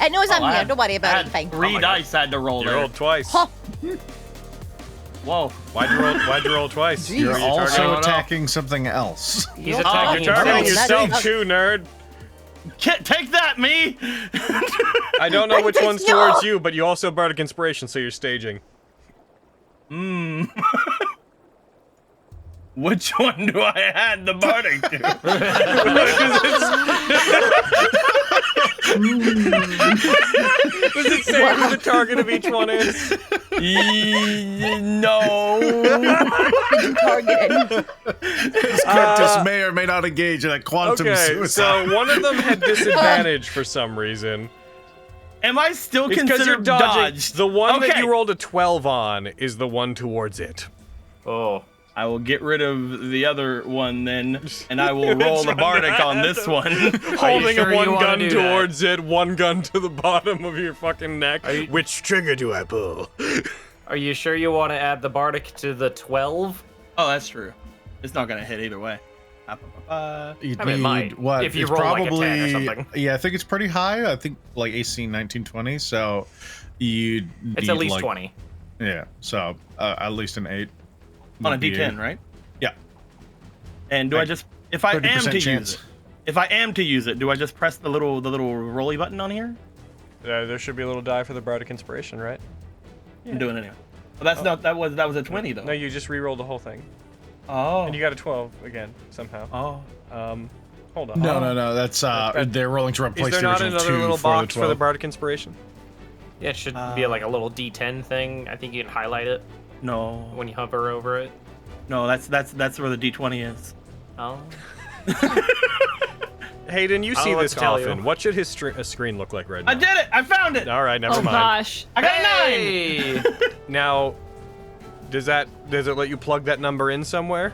It knows I'm I here. had- Don't worry I about had it. Fine. 3 dice I had to roll You there. rolled twice. Huh. Whoa. Why'd you roll twice? You're Were you also targeting- attacking something else. He's You're attacking targeting himself. yourself too, nerd. Take that, me! I don't know which one's No. towards you, but you also bardic inspiration, so you're staging. Which one do I add the bardic to? Does it say who the target of each one is? No. Targeted. Quintus may or may not engage in a quantum Okay, suicide. so one of them had disadvantage for some reason. Am I still It's because you're considered dodging. dodged? The one that Okay. you rolled a 12 on is the one towards it. Oh. I will get rid of the other one then, and I will roll the bardic on this one. Holding sure you one wanna gun do that? towards it, one gun to the bottom of your fucking neck. Which trigger do I pull? Are you sure you want to add the bardic to the 12? Oh, that's true. It's not gonna hit either way. You'd I mean, it need might, what? if you It's roll like a 10 or probably, something. Yeah, I think it's pretty high. I think like AC 1920. So you'd It's need, at least like, 20. Yeah, so a least an 8. On a would be D10, it. right? Yeah. And do I just, if I am 30% to chance. use it, if I am to use it, do I just press the little rolly button on here? There should be a little die for the bardic inspiration, right? I'm doing it anyway. But that's not, that was a 20 though. No, you just re-rolled the whole thing. Oh. And you got a 12 again, somehow. Oh. Hold on. No. That's they're rolling to replace Is there the not original another 2 little for box the for the 12. bardic inspiration? Yeah, it should be like a little D10 thing. I think you can highlight it No. when you hover over it. No, that's where the D20 is. Oh. Hayden, you I don't see know what this to tell you. often. What should his screen look like right now? I did it! I found it! All right, never Oh mind. gosh. I got Hey! a 9! Now, does it let you plug that number in somewhere?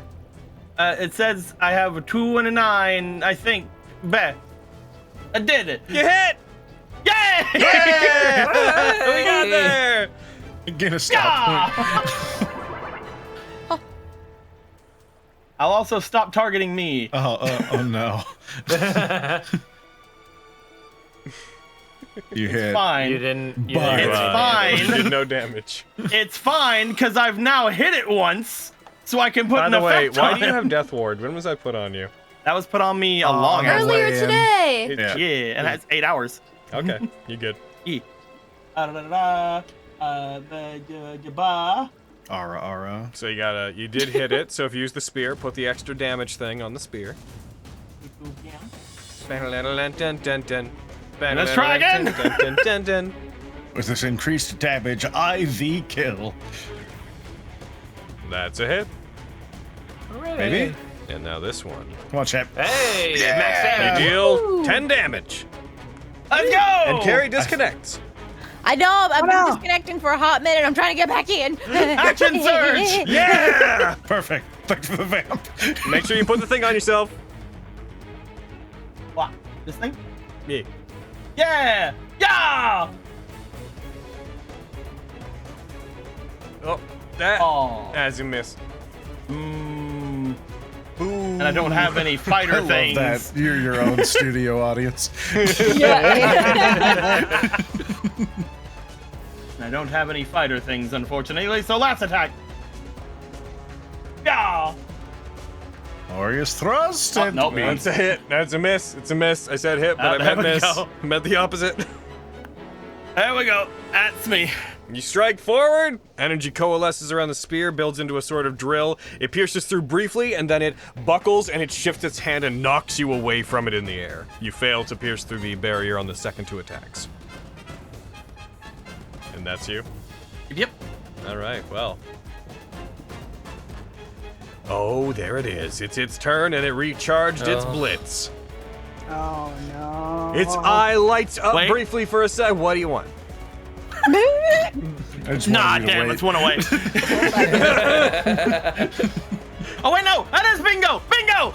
It says I have a 2 and a 9, I think. Bet. I did it! You hit! Yay! Yeah! We got there! Get a stop point. I'll also stop targeting me. Oh no. You It's hit. fine. You didn't. You But- didn't It's do fine. You did no damage. It's fine because I've now hit it once, so I can put By an the way, effect why on do you it. have Death Ward? When was that put on you? That was put on me a long yeah. ago. Earlier way in. today. Yeah, and that's 8 hours. Okay, you good. Ara. So you did hit it. So if you use the spear, put the extra damage thing on the spear. Let's try again. With this increased damage, IV kill. That's a hit. Maybe? And now this one. Come on, chap. Hey, max You damage. deal 10 damage. Let's go! And Carrie disconnects. I know. I've been disconnecting for a hot minute. I'm trying to get back in. Action surge! Yeah! Perfect. Back to the vamp. Make sure you put the thing on yourself. What? This thing? Yeah. Yeah! Yeah! Oh, that. Oh. As you miss. And I don't have any fighter I love things. that. You're your own studio audience. And I don't have any fighter things, unfortunately, so last attack. Yeah! Glorious thrust. Oh, and- nope. That's a hit. That's a miss. It's a miss. I said hit, but I there meant we miss. go. I meant the opposite. There we go. That's me. You strike forward. Energy coalesces around the spear, builds into a sort of drill. It pierces through briefly, and then it buckles, and it shifts its hand and knocks you away from it in the air. You fail to pierce through the barrier on the second 2 attacks. And that's you? Yep. All right, well. Oh, there it is. It's its turn, and it recharged its blitz. Oh no. Its eye lights up Wait. briefly for a sec. What do you want? I just Nah, wanted you to damn, wait. it's one away. Oh, wait, no. That is bingo. Bingo.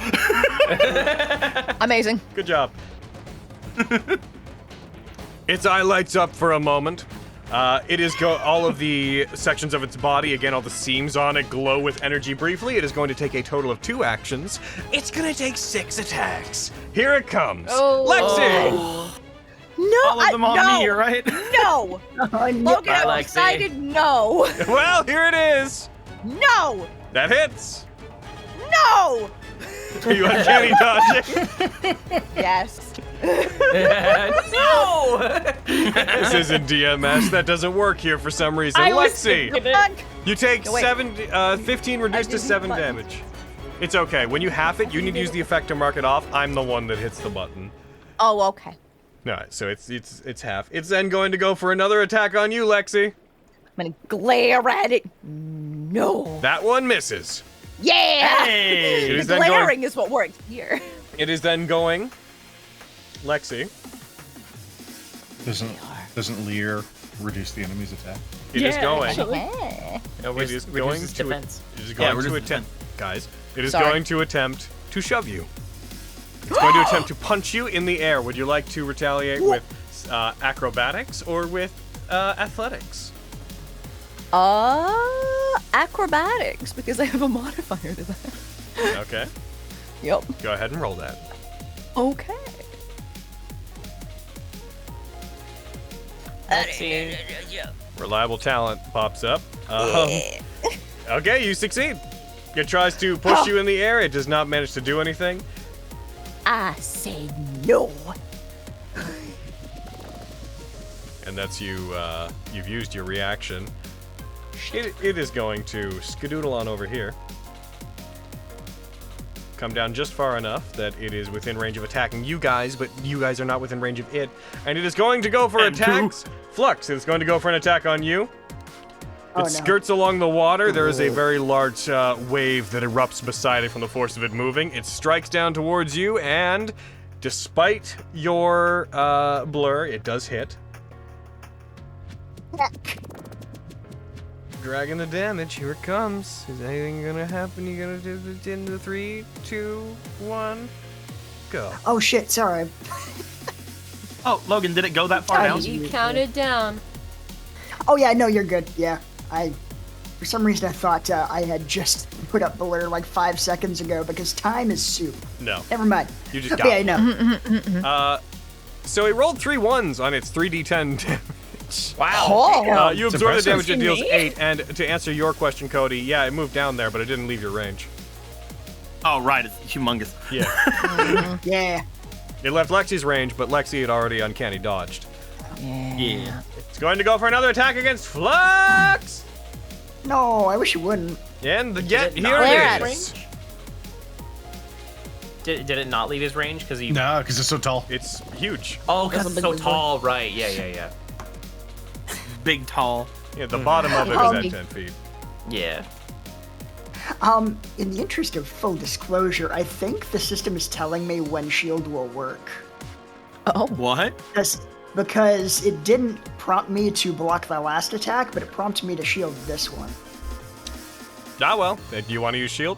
Amazing. Good job. Its eye lights up for a moment, It is all of the sections of its body, again, all the seams on it glow with energy briefly. It is going to take a total of 2 actions. It's going to take 6 attacks. Here it comes. Lexi! No, All of them on me, right? No. Logan, I'm Lexi. excited. No. Well, here it is. No. That hits. No. Are you uncanny dodging? Yes. No! This isn't DMS. That doesn't work here for some reason. I was Lexi, thinking it. you take No, wait. 15 reduced to 7 damage. It's okay. When you half it, you need to use the effect to mark it off. I'm the one that hits the button. Oh, okay. Alright, so it's half. It's then going to go for another attack on you, Lexi. I'm gonna glare at it. No. That one misses. Yeah. It The is then glaring going. is what worked here. It is then going. Lexi. Doesn't Lear reduce the enemy's attack? It is going. actually. It is going to. defense. It is Yeah, going to reduce attempt, guys. It is Sorry. going to attempt to shove you. It's going to attempt to punch you in the air. Would you like to retaliate with acrobatics or with athletics? Acrobatics, because I have a modifier to that. Okay. Yep. Go ahead and roll that. Okay. Let's see. Reliable talent pops up. Okay, you succeed. It tries to push you in the air. It does not manage to do anything. I say no. And that's you. You've used your reaction. It is going to skedoodle on over here. Come down just far enough that it is within range of attacking you guys, but you guys are not within range of it. And it is going to go for attacks. Flux, it's going to go for an attack on you. It skirts along the water. There is a very large wave that erupts beside it from the force of it moving. It strikes down towards you, and despite your blur, it does hit. Dragging the damage. Here it comes. Is anything gonna happen? You gonna do the in the 3, 2, 1, go. Oh shit, sorry. Oh, Logan, did it go that far down? You counted down. Oh yeah, no, you're good. Yeah, for some reason I thought I had just put up Blur like 5 seconds ago because time is soup. No. Never mind. You just got yeah, it. I know. So it rolled 3 1s on its 3d10 damage. Wow. You absorb the damage it deals 8, and to answer your question, Cody, yeah, it moved down there, but it didn't leave your range. Oh, right, it's humongous. Yeah. Yeah. It left Lexi's range, but Lexi had already uncanny dodged. Yeah. It's going to go for another attack against Flux! No, I wish you wouldn't. And it here not it leave is. Did it not leave his range? Because he. No, because it's so tall. It's huge. Oh, because it's so tall. Right. Yeah. Big, tall. Yeah, the bottom of it is at 10 feet. Yeah. In the interest of full disclosure, I think the system is telling me when shield will work. Oh. What? Because it didn't prompt me to block the last attack, but it prompted me to shield this one. Ah, well. Do you want to use shield?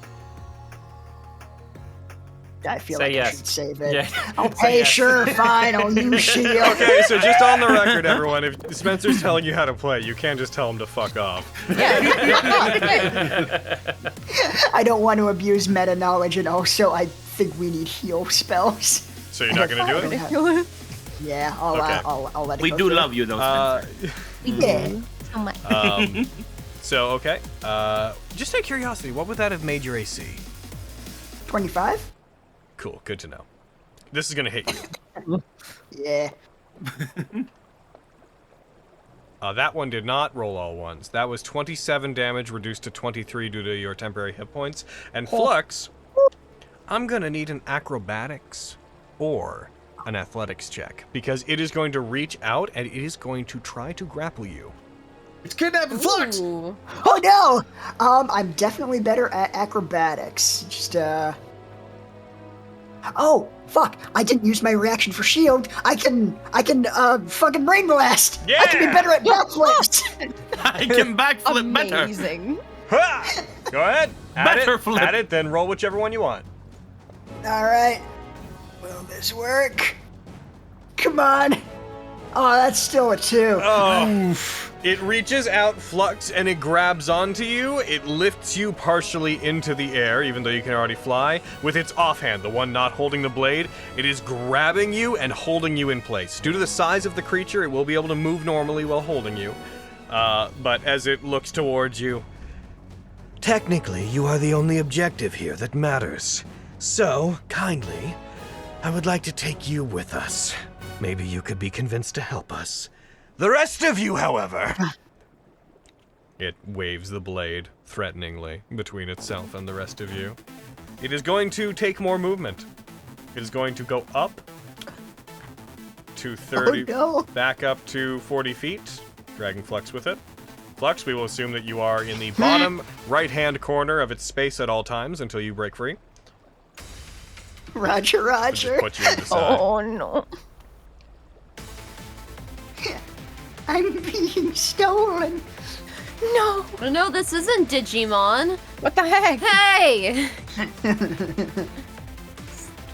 I feel Say like I yes. should save it. Yeah. Okay, sure, fine, I'll use shield. Okay, so just on the record, everyone, if Spencer's telling you how to play, you can't just tell him to fuck off. I don't want to abuse meta knowledge, and also I think we need heal spells. So you're not going to do it? Yeah, I'll let it We go do through. love you, though, Spencer. Yeah. So much. So, okay. Just out of curiosity, what would that have made your AC? 25? Cool, good to know. This is going to hit you. Yeah. That one did not roll all ones. That was 27 damage reduced to 23 due to your temporary hit points. And Flux, I'm going to need an acrobatics or an athletics check because it is going to reach out and it is going to try to grapple you. It's kidnapping Flux! Oh no! I'm definitely better at acrobatics. Just, Oh, fuck! I didn't use my reaction for shield. I can, fucking brain blast! Yeah! I can be better at backflips! I can backflip better. Amazing. Ha! Go ahead. Better flip. Add it, then roll whichever one you want. Alright. Will this work? Come on! Oh, that's still a 2. Oh. It reaches out, Flux, and it grabs onto you. It lifts you partially into the air, even though you can already fly. With its offhand, the one not holding the blade, it is grabbing you and holding you in place. Due to the size of the creature, it will be able to move normally while holding you. But as it looks towards you... Technically, you are the only objective here that matters. So, kindly, I would like to take you with us. Maybe you could be convinced to help us. The rest of you, however... It waves the blade threateningly between itself and the rest of you. It is going to take more movement. It is going to go up to 30, back up to 40 feet, dragging Flux with it. Flux, we will assume that you are in the bottom right-hand corner of its space at all times until you break free. Roger, roger. Just put you to the side. Oh no. I'm being stolen. No. No, this isn't Digimon. What the heck? Hey!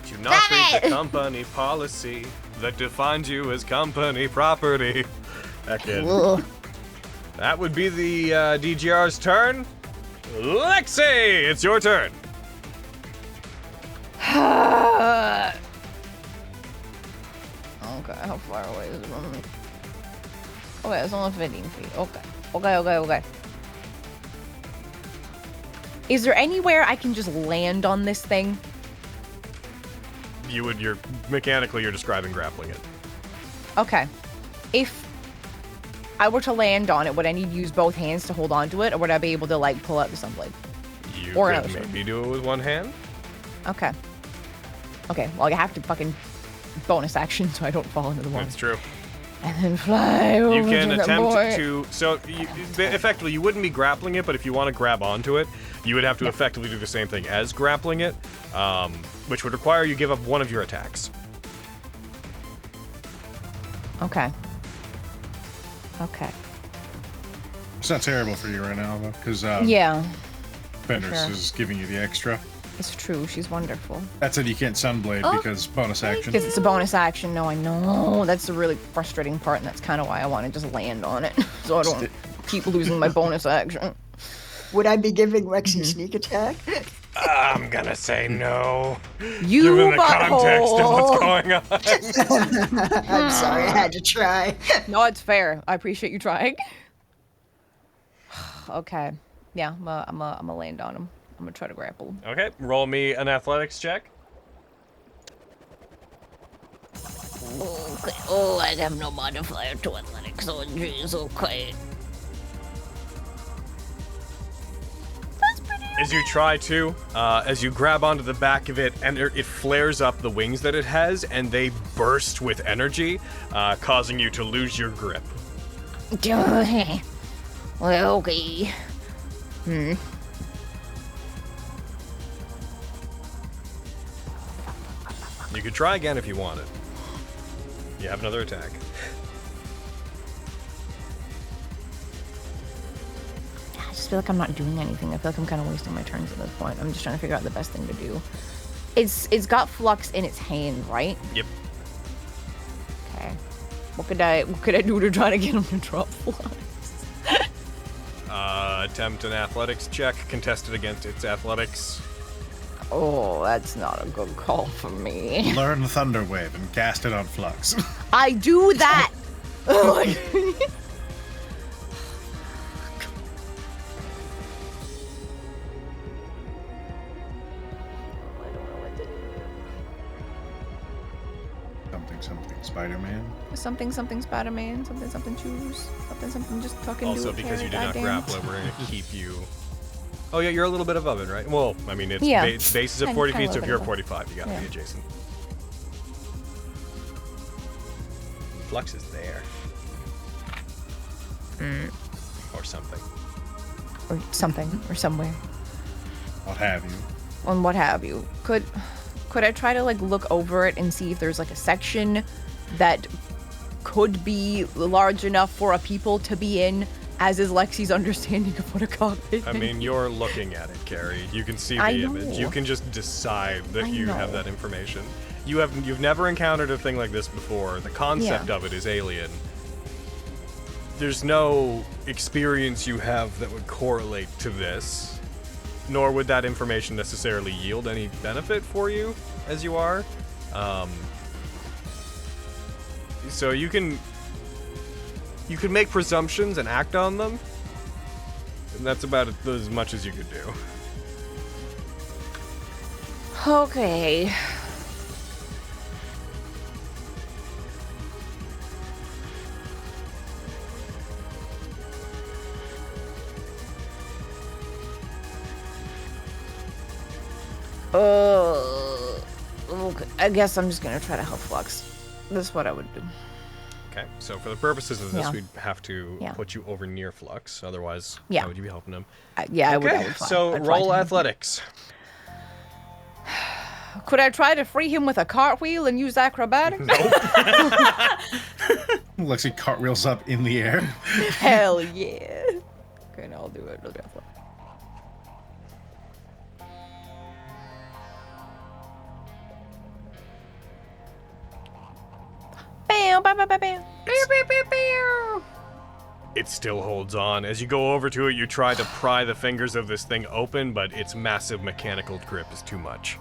Do not read the company policy that defines you as company property. Ugh. That would be the DGR's turn. Lexi, it's your turn. Okay, how far away is it from me? Okay, it's only 15 feet. Okay. Is there anywhere I can just land on this thing? Mechanically, you're describing grappling it. Okay. If I were to land on it, would I need to use both hands to hold on to it, or would I be able to, like, pull out the sunblade? You or could maybe do it with one hand. Okay. Okay, well, I have to fucking bonus action so I don't fall into the water. That's true. And then fly over You can to attempt to... So, effectively, you wouldn't be grappling it, but if you want to grab onto it, you would have to effectively do the same thing as grappling it, which would require you give up one of your attacks. Okay. Okay. It's not terrible for you right now, though, because yeah. Fenris is giving you the extra. It's true. She's wonderful. That's it. You can't sunblade because bonus action. Because it's a bonus action. No, I know. That's the really frustrating part, and that's kind of why I want to just land on it, so I don't keep losing my bonus action. Would I be giving Lexi sneak attack? I'm gonna say no. You given the context of what's going on. I'm sorry, I had to try. No, it's fair. I appreciate you trying. Okay. Yeah, I'm gonna land on him. I'm gonna try to grapple him. Okay, roll me an athletics check. Okay. Oh, I have no modifier to athletics, so geez, okay. As you try to, as you grab onto the back of it, and it flares up the wings that it has, and they burst with energy, causing you to lose your grip. Well, okay. You could try again if you wanted. You have another attack. I just feel like I'm not doing anything. I feel like I'm kind of wasting my turns at this point. I'm just trying to figure out the best thing to do. It's got Flux in its hand, right? Yep. Okay. What could I do to try to get him to drop Flux? Attempt an athletics check, contested against its athletics. Oh, that's not a good call for me. Learn Thunder Wave and cast it on Flux. I do that! Something Spider-Man. Something Spider-Man. Something choose. Something just fucking also, do it. because you did not grapple it, we're going to keep you... Oh, yeah, you're a little bit above it, right? Well, I mean, its base is at 40 feet, so if you're at 45, you got to be adjacent. Flux is there. Or something. Or something. Or somewhere. What have you? On what have you. Could I try to, like, look over it and see if there's, like, a section that could be large enough for a people to be in, as is Lexi's understanding of what a cockpit is? I mean, you're looking at it, Carrie. You can see the image. You can just decide that you have that information. you've never encountered a thing like this before. The concept of it is alien. There's no experience you have that would correlate to this, nor would that information necessarily yield any benefit for you as you are. So you can make presumptions and act on them, and that's about as much as you could do. Okay. Okay. I guess I'm just gonna try to help Flux. That's what I would do. Okay, so for the purposes of this, we'd have to Yeah. put you over near Flux. Otherwise, Yeah. how would you be helping him? I would. I Okay, would fly. so I'd fly roll to him. athletics. Could I try to free him with a cartwheel and use acrobatics? Lexi cartwheels up in the air. Hell yeah. Okay, now I'll do it. Bam, bam, bam, bam, bam. It still holds on. As you go over to it, you try to pry the fingers of this thing open, but its massive mechanical grip is too much.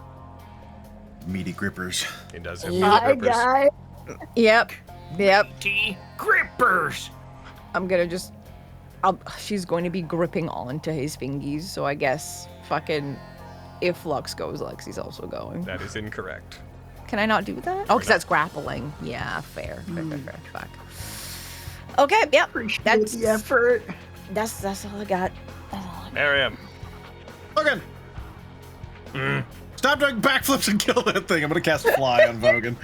Meaty grippers. It does have meaty grippers. Yep. Grippers. I'm gonna just. She's going to be gripping onto his fingies, so I guess fucking. If Flux goes, Lexi's also going. That is incorrect. Can I not do that? Oh, because that's grappling. Yeah, fair. Fair. Fuck. Okay, yep. That's the effort. That's all I got. Miriam. Vogan! Stop doing backflips and kill that thing. I'm gonna cast Fly on Vogan.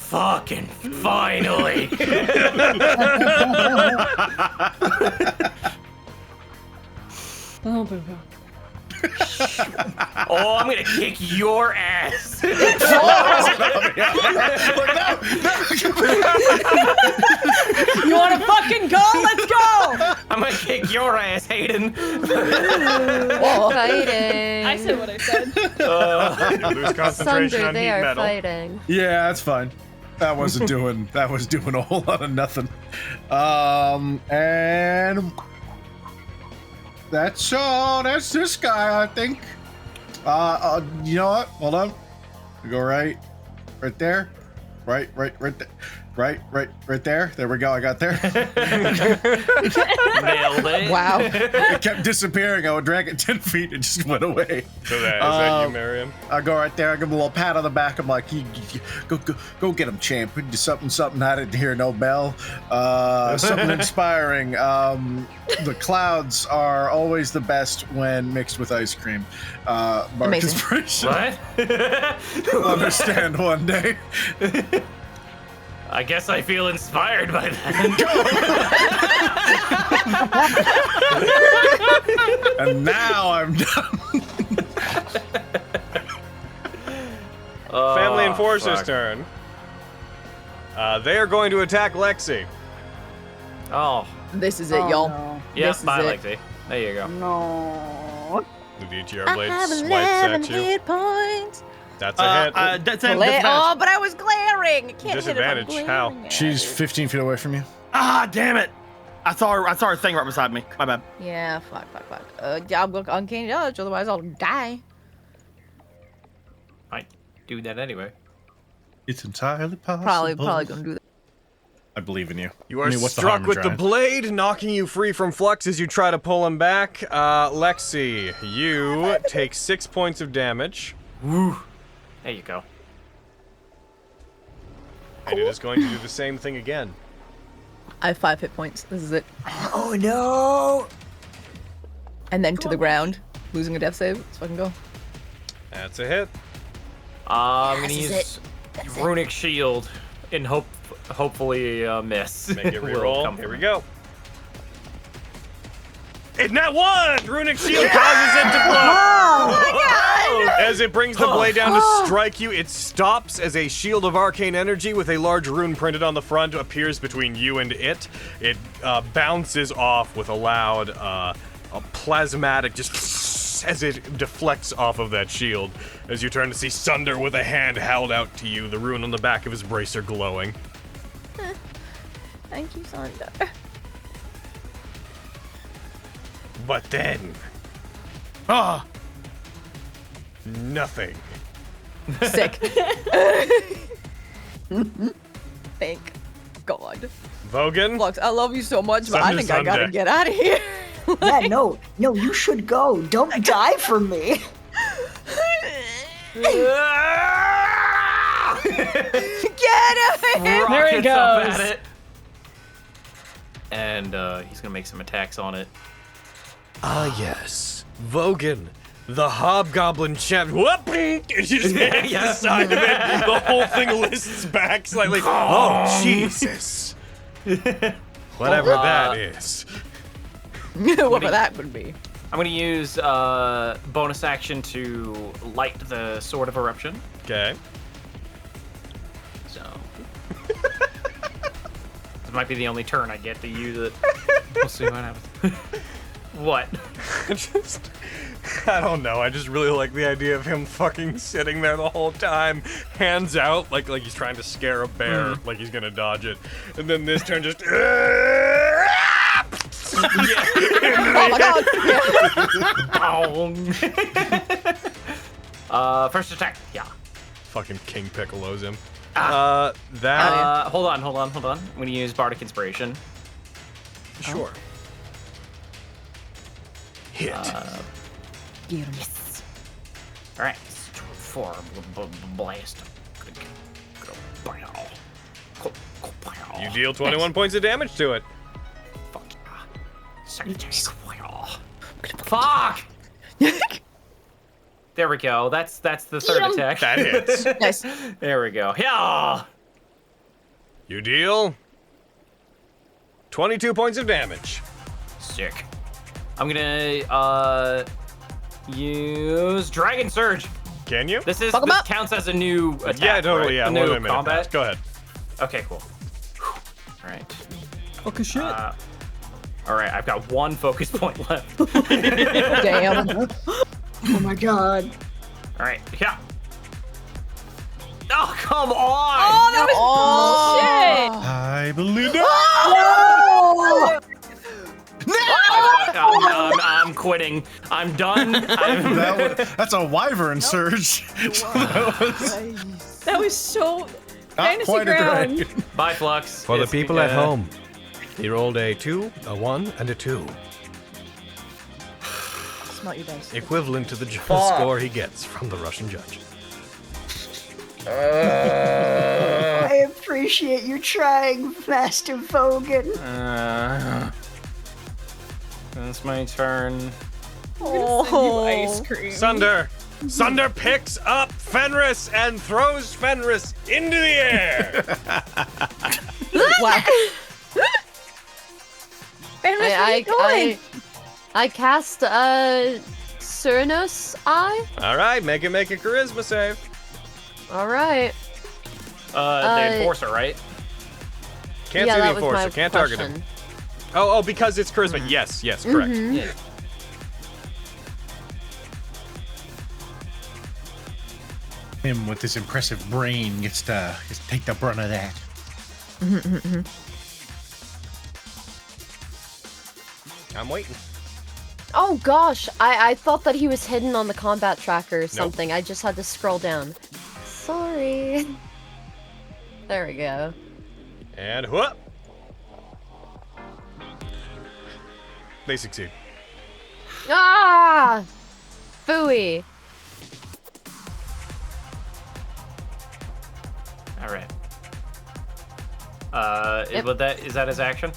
Fucking finally. Oh, boo-boo. Oh, I'm gonna kick your ass. You wanna fucking go? Let's go! I'm gonna kick your ass, Hayden. Fighting. I said what I said. You lose concentration Sunder, on they heat are metal. fighting. Yeah, that's fine. That was doing a whole lot of nothing. And that's this guy, I think. You know what? Hold on. We go right there. Right there. Right there. There we go. I got there. Nailed it. Wow. It kept disappearing. I would drag it 10 feet. It just went away. So is that you, Miriam? I go right there. I give him a little pat on the back. I'm like, go get him, champ. Do something. I didn't hear no bell. Something inspiring. The clouds are always the best when mixed with ice cream. Mark Amazing. inspiration. What? You'll understand one day. I guess I feel inspired by that. And now I'm done. Family Enforcer's fuck. turn. They are going to attack Lexi. Oh, This is it, y'all. No. yep, This is bye, it. Lexi. There you go. No. The DGR I blade have swipes 11 at you. hit points. That's a hit. Oh, but I was glaring. I can't hit if I'm Disadvantage. How? glaring. She's 15 feet away from you. Ah, damn it! I saw her thing right beside me. My bad. Yeah, fuck. I'll look uncanny dodge, otherwise I'll die. I do that anyway. It's entirely possible. Probably gonna do that. I believe in you. You are I mean, what's the struck harm in with the trying? blade, knocking you free from Flux as you try to pull him back. Lexi, you take 6 points of damage. Woo. There you go. And it is going to do the same thing again. I have 5 hit points. This is it. Oh no! And then to the ground, losing a death save. Let's fucking go. That's a hit. I'm gonna use Runic Shield and hopefully miss. Make it Will reroll. come Here from we it. go. It's Nat 1! Runic Shield causes it to blow. As it brings the blade down to strike you, it stops as a shield of arcane energy with a large rune printed on the front appears between you and it. It bounces off with a loud, plasmatic just as it deflects off of that shield, as you turn to see Sunder with a hand held out to you, the rune on the back of his bracer glowing. Thank you, Sunder. But then... nothing. Sick. Thank God. Vogan? Flux, I love you so much, but I think I gotta Sunday. get out of here. Yeah, no, you should go. Don't die for me. Get him! There he Rockets up goes. at it. And he's gonna make some attacks on it. Ah, yes. Vogan, the hobgoblin champ. Whoop! And you just hit the side of it. The whole thing lists back slightly. Oh, Jesus. Whatever that is. Whatever that would be. I'm gonna use bonus action to light the Sword of Eruption. Okay. So this might be the only turn I get to use it. We'll see what happens. What? I don't know. I just really like the idea of him fucking sitting there the whole time, hands out, like he's trying to scare a bear, like he's gonna dodge it, and then this turn just. Oh my God! First attack. Yeah. Fucking King Piccolo's him. Hold on. I'm gonna use Bardic Inspiration. Sure. Hit. Yes. All right. 4 blast. You deal 21 points of damage to it. Fuck! There we go. That's the third attack. That hits. Nice. There we go. Yeah. You deal 22 points of damage. Sick. I'm gonna use Dragon Surge. Can you? This Fuck 'em up. counts as a new attack. Yeah, totally. Right? Yeah, A more new than a minute combat. passed. Go ahead. Okay, cool. All right. Fucking shit. All right, I've got 1 focus point left. Damn. Oh my god. All right, yeah. Oh, come on! Oh, that was bullshit! I believe I'm quitting. I'm done. that's a wyvern surge. That was so Not fantasy quite a ground. dragon. Bye, Flux. For the It's, people at home, he rolled a 2, a 1, and a 2. Smart you guys. Equivalent to the score he gets from the Russian judge. I appreciate you trying, Master Vogan. That's my turn. Oh, ice cream. Sunder picks up Fenris and throws Fenris into the air. Wow. Fenris, what are you doing? I cast Cyrnos Eye. All right, make a charisma save. All right. The Enforcer, right? Can't yeah, see the that was Enforcer. my Can't target him. question. Oh, because it's charisma. Yes, correct. Yeah. Him with his impressive brain gets to take the brunt of that. I'm waiting. Oh gosh, I thought that he was hidden on the combat tracker or something. I just had to scroll down. Sorry. There we go. And whoop. They succeed. Ah! Phooey. All right. Yep. Is that his action?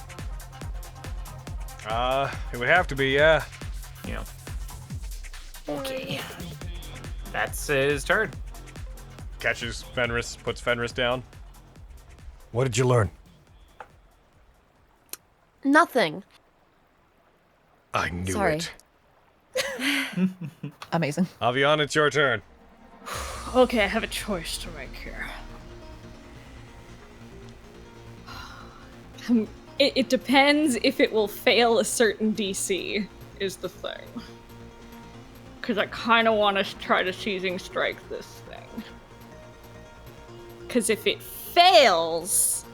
It would have to be, yeah. Yeah. Okay. That's his turn. Catches Fenris, puts Fenris down. What did you learn? Nothing. I knew Sorry. it. Amazing. Avian, it's your turn. Okay, I have a choice to make here. It depends if it will fail a certain DC, is the thing. Because I kind of want to try to Seizing Strike this thing. Because if it fails,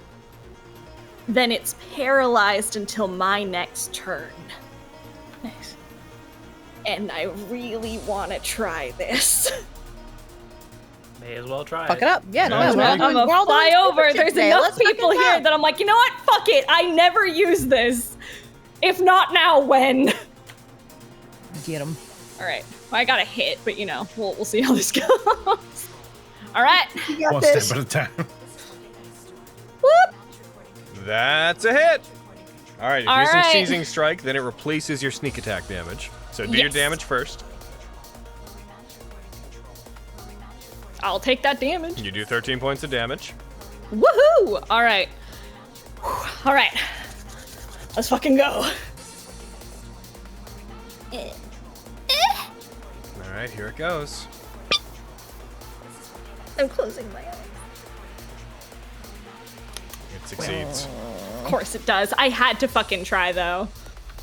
then it's paralyzed until my next turn. Nice. And I really want to try this. May as well try. Fuck it up. Yeah, I'm gonna fly over. There's enough people here that I'm like, you know what? Fuck it. I never use this. If not now, when? Get him. All right. Well, I got a hit, but you know, we'll see how this goes. All right. One step at a time. Whoop. That's a hit. All right, if All you're using right. Seizing Strike, then it replaces your sneak attack damage. So do your Yes. damage first. I'll take that damage. You do 13 points of damage. Woohoo! All right. All right. Let's fucking go. All right, here it goes. I'm closing my eyes. It succeeds. Of course it does. I had to fucking try though.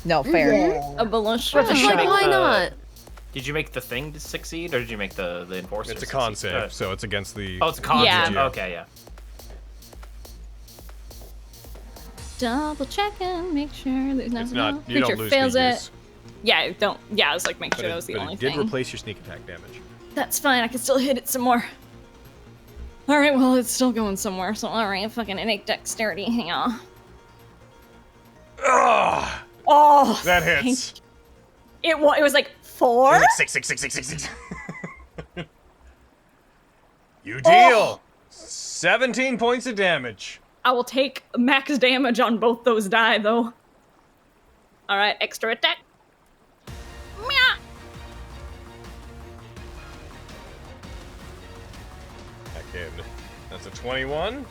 No, fair. A ballista. Did you Like, make why the- not? Did you make the thing to succeed, or did you make the enforcer? It's a succeed? con save, so it's against the. Oh, it's a con Yeah. save. Okay, yeah. Double checking, make sure there's nothing. It's not. else. You Make don't sure lose fails figures. it. Yeah, don't. Yeah, I was like, make But sure that was the only it did thing. replace your sneak attack damage. That's fine. I can still hit it some more. All right. Well, it's still going somewhere. So all right, fucking innate dexterity. Hang on. Ugh, Oh, that hits. it was like 4. Six. You deal 17 points of damage. I will take max damage on both those die, though. All right, extra attack. Meow. Heck, that's a 21.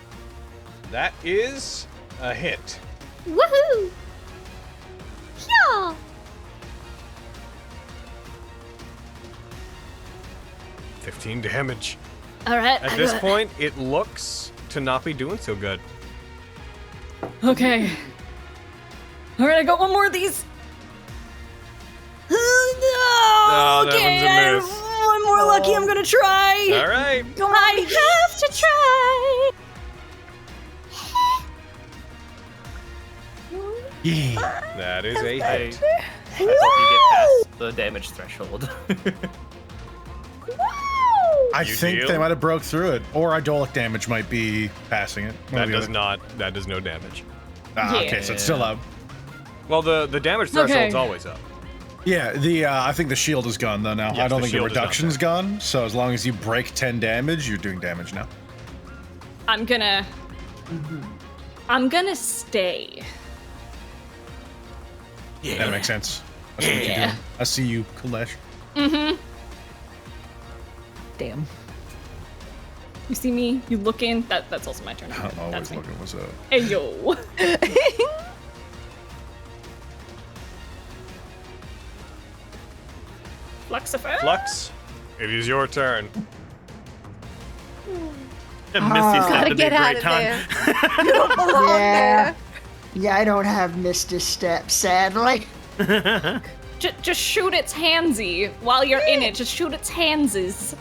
That is a hit. Woohoo! Yeah. 15 damage. All right. At this point, it looks to not be doing so good. Okay. All right, I got one more of these. Oh, that okay, one's a miss. one more lucky. I'm gonna try. All right. I have to try. Yeah. That is a I hit. hope you get past the damage threshold. I You think deal? they might have broke through it, or idolic damage might be passing it. One or That the does other. not. That does no damage. Ah, okay, so it's still up. Well, the damage threshold's always up. Yeah, I think the shield is gone though now. Yes, I don't the think the shield is not reduction's gone. So as long as you break 10 damage, you're doing damage now. I'm gonna stay. Yeah, that makes sense. That's what you do. I see you, Kalesh. Mm-hmm. Damn. You see me? You looking? That's also my turn. I'm That's always me. looking. What's up? Hey yo. Fluxifer. Flux, it is your turn. Misty said Gotta to be a get out great of time. there. You don't belong Yeah. there. Yeah, I don't have Misty Step, sadly. Just shoot its handsy while you're in it. Just shoot its handses.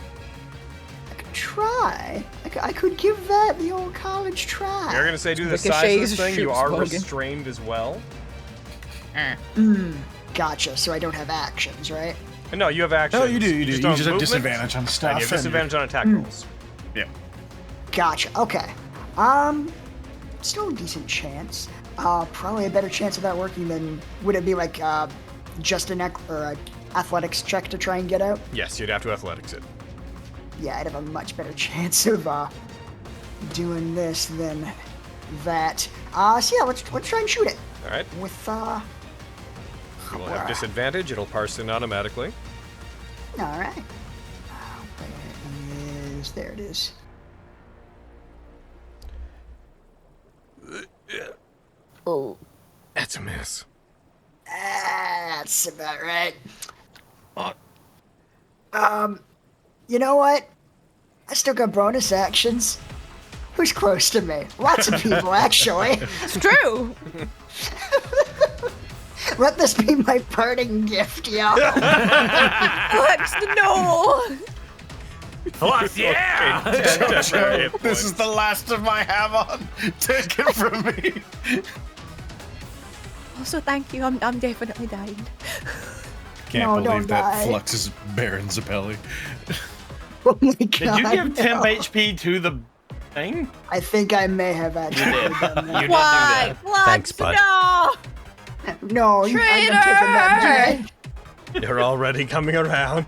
Try. I could give that the old college try. You're gonna say, do the size of Ricochets this thing. You shoot are Smogan. restrained as well. Gotcha, so I don't have actions, right? No, you have actions. No, you do. You do. You don't just have movement, disadvantage on stuff. And you have disadvantage on attack rolls. Yeah. Gotcha, okay. Still a decent chance. Probably a better chance of that working than, would it be like, just an athletics check to try and get out? Yes, you'd have to athletics it. Yeah, I'd have a much better chance of, doing this than that. So yeah, let's try and shoot it. All right. With, You will have disadvantage. It'll parse in automatically. alright. Where is, there it is. Oh. That's a miss. That's about right. You know what? I still got bonus actions. Who's close to me? Lots of people, actually. It's true. Let this be my parting gift, yo. Flex, no! Flux, yeah! This is the last of my Hamon. Take it from me. Also, thank you. I'm definitely dying. Can't No, believe don't that die. Flux is Baron Zappelli. Oh my god. Did you give temp no. HP to the thing? I think I may have actually done that. Why? Flex, Thanks, bud. no! No, I'm taking that tonight. You're already coming around.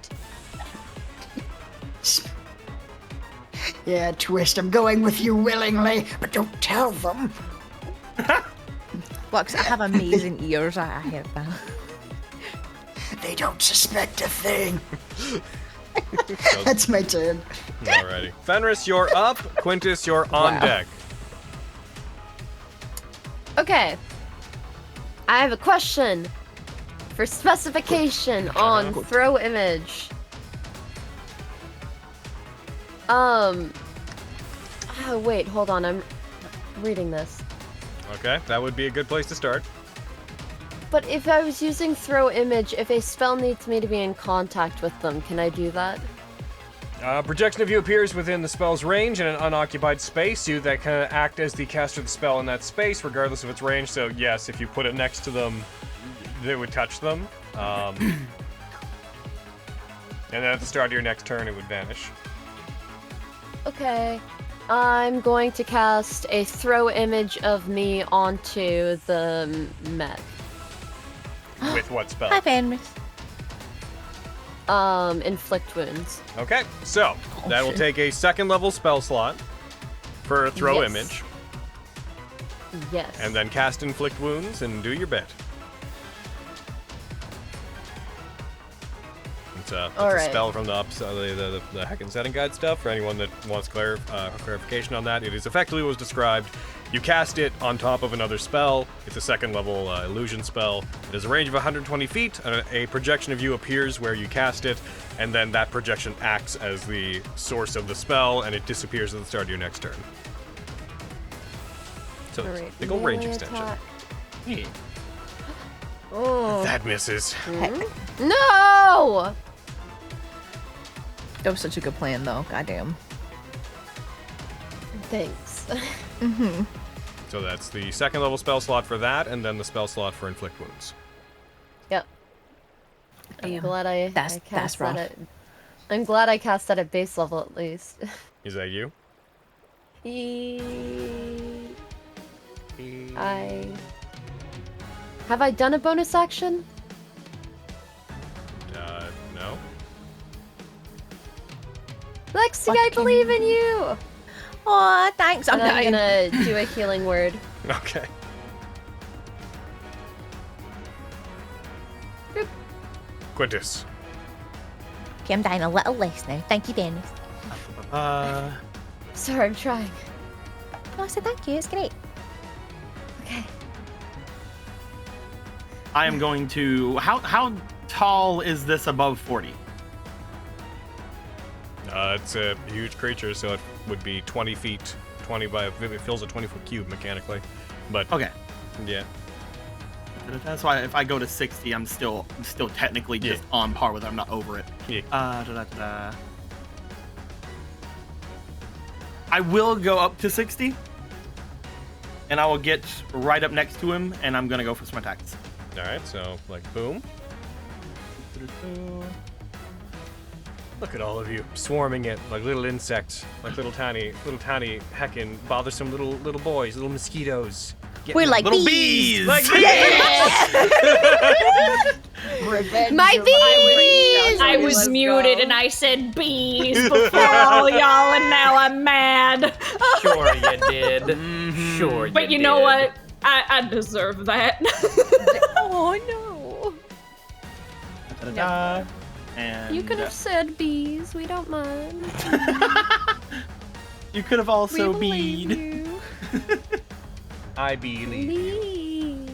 Yeah, Twist, I'm going with you willingly, but don't tell them. Flux, I have amazing ears. I hear them. They don't suspect a thing. That's my turn. Alrighty. Fenris, you're up. Quintus, you're on Wow. deck. Okay. I have a question for specification on throw image. Oh, wait, hold on. I'm reading this. Okay, that would be a good place to start. But if I was using throw image, if a spell needs me to be in contact with them, can I do that? Projection of you appears within the spell's range in an unoccupied space. You that can act as the caster of the spell in that space, regardless of its range. So yes, if you put it next to them, they would touch them. And then at the start of your next turn, it would vanish. Okay. I'm going to cast a throw image of me onto the mech. With what spell? Hi, Fenris. Inflict wounds. Okay, so that will take a second level spell slot for a throw Yes. image, Yes. and then cast inflict wounds and do your bit. It's a Alright. spell from the hack and setting guide stuff. For anyone that wants clarification on that, it is effectively what was described. You cast it on top of another spell. It's a second level illusion spell. It has a range of 120 feet. A projection of you appears where you cast it, and then that projection acts as the source of the spell, and it disappears at the start of your next turn. So it's Alright, a big old range melee extension. attack. Hey. Oh. That misses. No! That was such a good plan, though. Goddamn. Thanks. Mm-hmm. So that's the second level spell slot for that, and then the spell slot for inflict wounds. Yep. I'm Damn. glad I That's cast rough. that at. I'm glad I cast that at base level at least. Is that you? Have I done a bonus action? No. Lexi, I believe in you! Aw, thanks. I'm And I'm dying. gonna do a healing word. Okay. Quintus. Okay, I'm dying a little less now. Thank you, Dennis. Sorry, I'm trying. Oh, I said thank you. It's great. Okay. I am going to. How tall is this above 40? It's a huge creature, so it would be 20 feet. 20 by. It fills a 20-foot cube mechanically. But. Okay. Yeah. That's why if I go to 60, I'm still technically just on par with it. I'm not over it. Yeah. I will go up to 60, and I will get right up next to him, and I'm gonna go for some attacks. All right. So like boom. Look at all of you swarming it like little insects, like little tiny heckin' bothersome little boys, little mosquitoes. We're like Little bees. bees. Like Revenge My of bees! I was muted and I said bees before all y'all, and now I'm mad. Sure you did. Sure you But you know what? I deserve that. Oh no. And You could have said bees, we don't mind. you could have also We believe beed. you. I believe.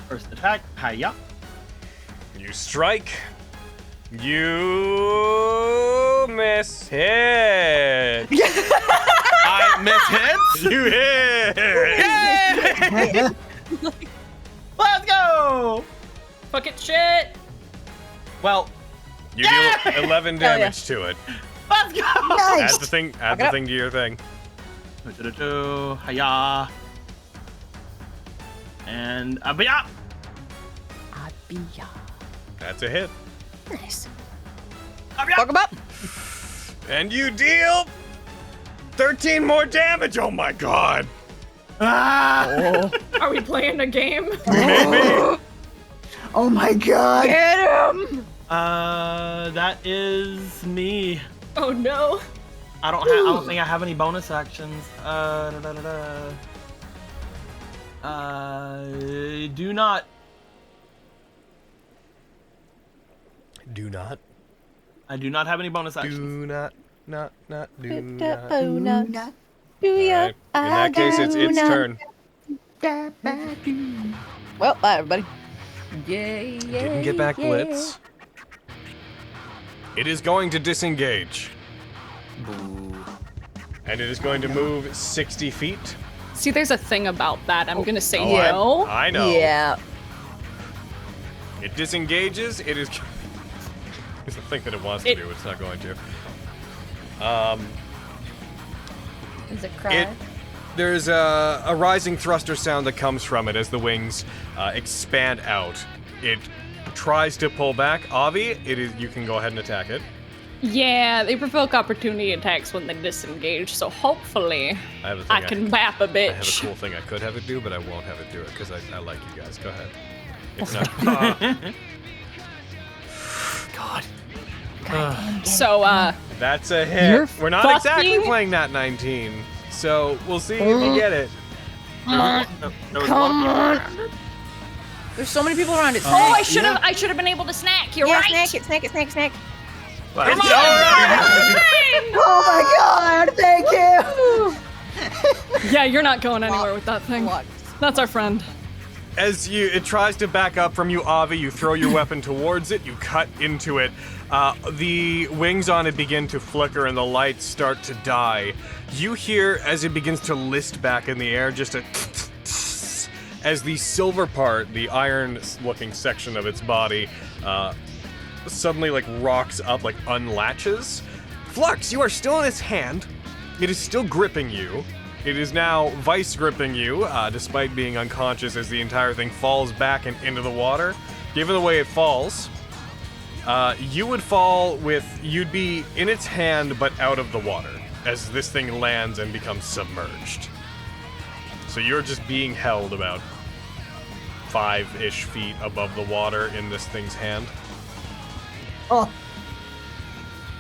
First attack. Hiya. You strike. You miss hit. I miss hits. You hit. Let's go. Fuck it, shit. Well, You deal 11 damage to it. Let's go. Add the thing. Add the thing to your thing. Hiya. And Abiya. That's a hit. Nice. Fuck him up. And you deal 13 more damage. Oh my god. Ah. Are we playing a game? Maybe. Oh my god. Get him. That is me. Oh no. I don't think I have any bonus actions. Do not. Do not. I do not have any bonus actions. Do not. Do not. Do ya? Right. In that case, it's its turn. Well, bye everybody. Didn't get back Blitz. It is going to disengage. And it is going to move 60 feet. See, there's a thing about that. I'm gonna say Oh, no. I know. Yeah. It disengages. It is. It's the thing that it wants to do. It's not going to. Is it cry? There's a rising thruster sound that comes from it as the wings expand out. It tries to pull back. Avi, you can go ahead and attack it. Yeah, they provoke opportunity attacks when they disengage, so hopefully I can bap a bitch. I have a cool thing I could have it do, but I won't have it do it because I like you guys. Go ahead. If not, God. So, that's a hit. We're not exactly playing Nat19, so we'll see if you get it. Come on. There's so many people around it. Oh, I should have been able to snack. You're right. Snack it. Come on! Oh my god, thank you! Yeah, you're not going anywhere with that thing. That's our friend. As it tries to back up from you, Avi, you throw your weapon towards it, you cut into it. The wings on it begin to flicker and the lights start to die. You hear, as it begins to list back in the air, just a as the silver part, the iron-looking section of its body, suddenly rocks up, unlatches. Flux, you are still in its hand. It is still gripping you. It is now vice gripping you, despite being unconscious as the entire thing falls back and into the water. Given the way it falls, you would fall you'd be in its hand but out of the water as this thing lands and becomes submerged. So you're just being held about 5-ish feet above the water in this thing's hand. Oh.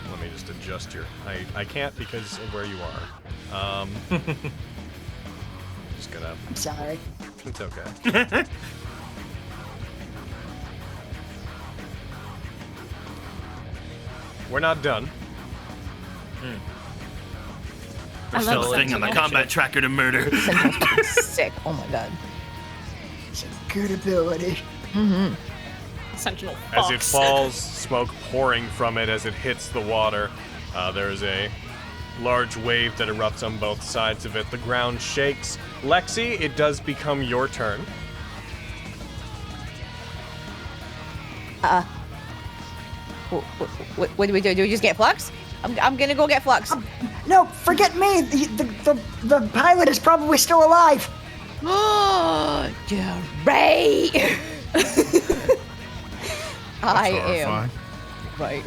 Let me just adjust your... I can't because of where you are. Just gonna... I'm sorry. It's okay. We're not done. There's still a thing on the combat tracker to murder. Sick. Oh my god. It's a good ability. Mm-hmm. Sentinel As it falls, smoke pouring from it as it hits the water. There is a large wave that erupts on both sides of it. The ground shakes. Lexi, it does become your turn. What do we do? Do we just get Flux? I'm gonna go get Flux. No, forget me. The pilot is probably still alive. Oh, great. I am. Right.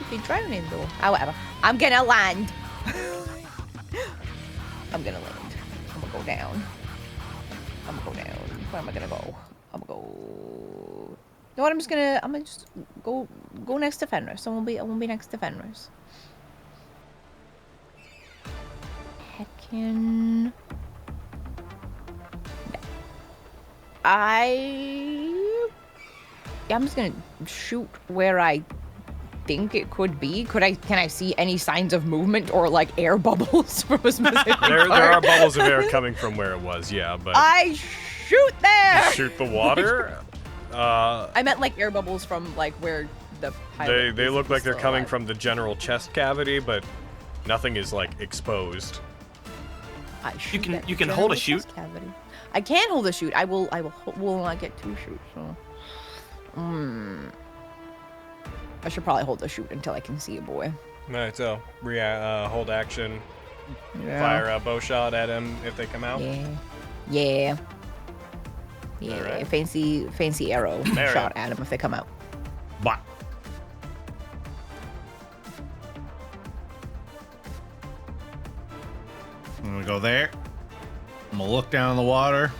Be drowning though. However, I'm gonna land. I'm gonna land. I'm gonna go down. Where am I gonna go? I'm gonna go. You know what? I'm gonna just go next to Fenris. I won't be next to Fenris. Heckin'. I'm just gonna shoot where I think it could be. Can I see any signs of movement or air bubbles from a specific There are bubbles of air coming from where it was, yeah, but I shoot there. You shoot the water. I meant air bubbles from where the pilot they look like they're still coming alive. from the general chest cavity, but nothing is exposed. You can hold a shoot. I can hold a shoot. I will not get 2 shoots. So. I should probably hold the shoot until I can see a boy. Alright, so hold action. Yeah. Fire a bow shot at him if they come out. Yeah. Alright. Fancy arrow There shot at him if they come out. Bye. I'm gonna go there. I'm gonna look down in the water.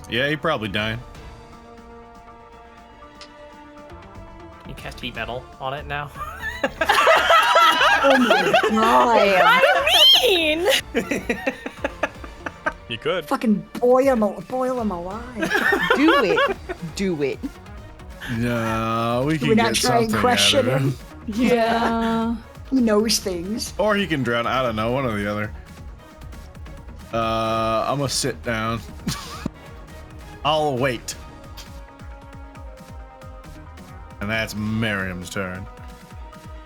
Yeah, he probably dying. Can you cast heat metal on it now? Oh my god. I mean, You could. Fucking boil him alive. Do it. No, we Do can we not get try and something question out of him? yeah. He knows things. Or he can drown. I don't know, one or the other. I'm gonna sit down. I'll wait. And that's Miriam's turn.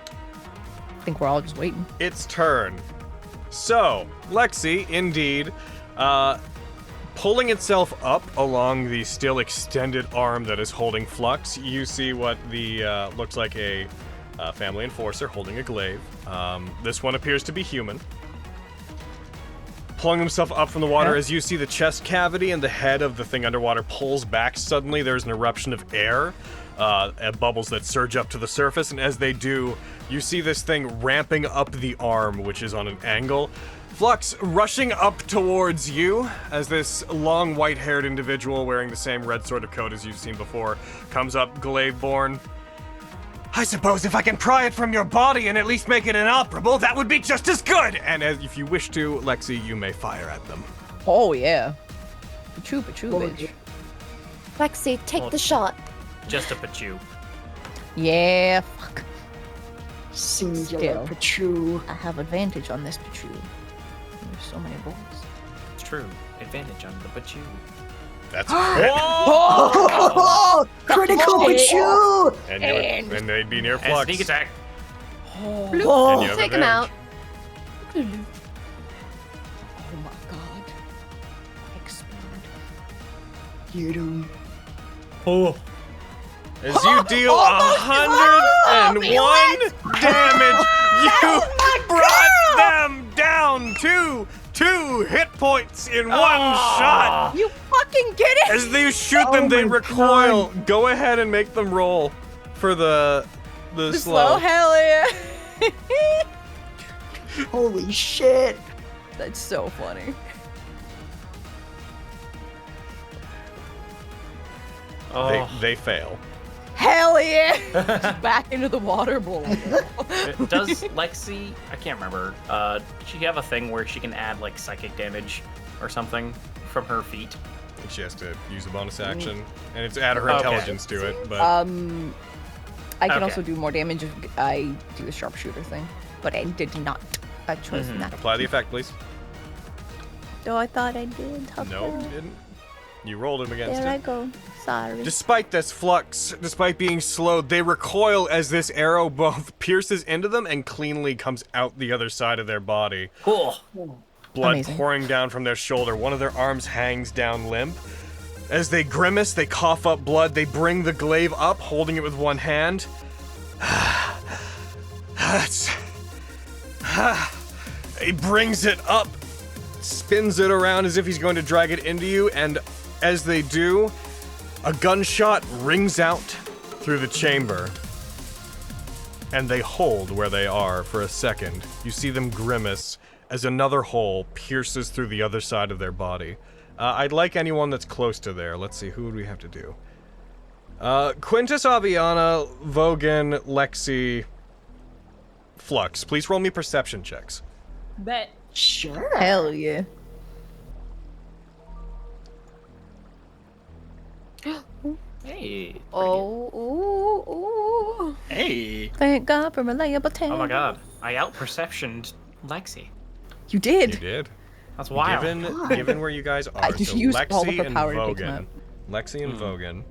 I think we're all just waiting. Its turn. So, Lexi, indeed, pulling itself up along the still extended arm that is holding Flux, you see what the looks like a family enforcer holding a glaive. This one appears to be human. Pulling himself up from the water, as you see the chest cavity and the head of the thing underwater pulls back suddenly, there's an eruption of air. Bubbles that surge up to the surface, and as they do, you see this thing ramping up the arm, which is on an angle. Flux rushing up towards you as this long white-haired individual wearing the same red sort of coat as you've seen before comes up, glaive-born. I suppose if I can pry it from your body and at least make it inoperable, that would be just as good! And if you wish to, Lexi, you may fire at them. Oh yeah. Pachu, bitch. Lexi, take the shot. Just a pachu. Yeah, fuck. Singular Pachu. I have advantage on this Pachu. There's so many balls. It's true. Advantage on the pachu. That's oh! Critical Pachu! And they'd be near Flux. Sneak attack. And you have Take him out. Oh my god. Explode. Get him. Oh. As you deal 101 damage, you brought them down to 2 hit points in one shot. You fucking get it! As they shoot them, they recoil. God. Go ahead and make them roll for the slow. Hell yeah! Holy shit. That's so funny. They fail. Hell yeah! Just back into the water bowl. Does Lexi, I can't remember, does she have a thing where she can add like psychic damage or something from her feet? She has to use a bonus action, and it's add her intelligence to it. But I can also do more damage if I do the sharpshooter thing, but I did not. I chose not. Apply the effect, please. Oh, I thought I did. No, you didn't. You rolled him against There it. I go. Sorry. Despite this Flux, despite being slowed, they recoil as this arrow both pierces into them and cleanly comes out the other side of their body. Cool. Blood Amazing. pouring down from their shoulder. One of their arms hangs down limp. As they grimace, they cough up blood. They bring the glaive up, holding it with one hand. He brings it up, spins it around as if he's going to drag it into you, and as they do, a gunshot rings out through the chamber. And they hold where they are for a second. You see them grimace as another hole pierces through the other side of their body. I'd like anyone that's close to there. Let's see, who would we have to do? Quintus, Aviana, Vogan, Lexi, Flux. Please roll me perception checks. Bet. Sure. Hell yeah. Hey. Ooh. Hey. Thank God for reliable tale. Oh my god. I out-perceptioned Lexi. You did. You did. That's wild. Given where you guys are, just so used all of Lexi her and power to pick him Vogan. up. Lexi and Vogan,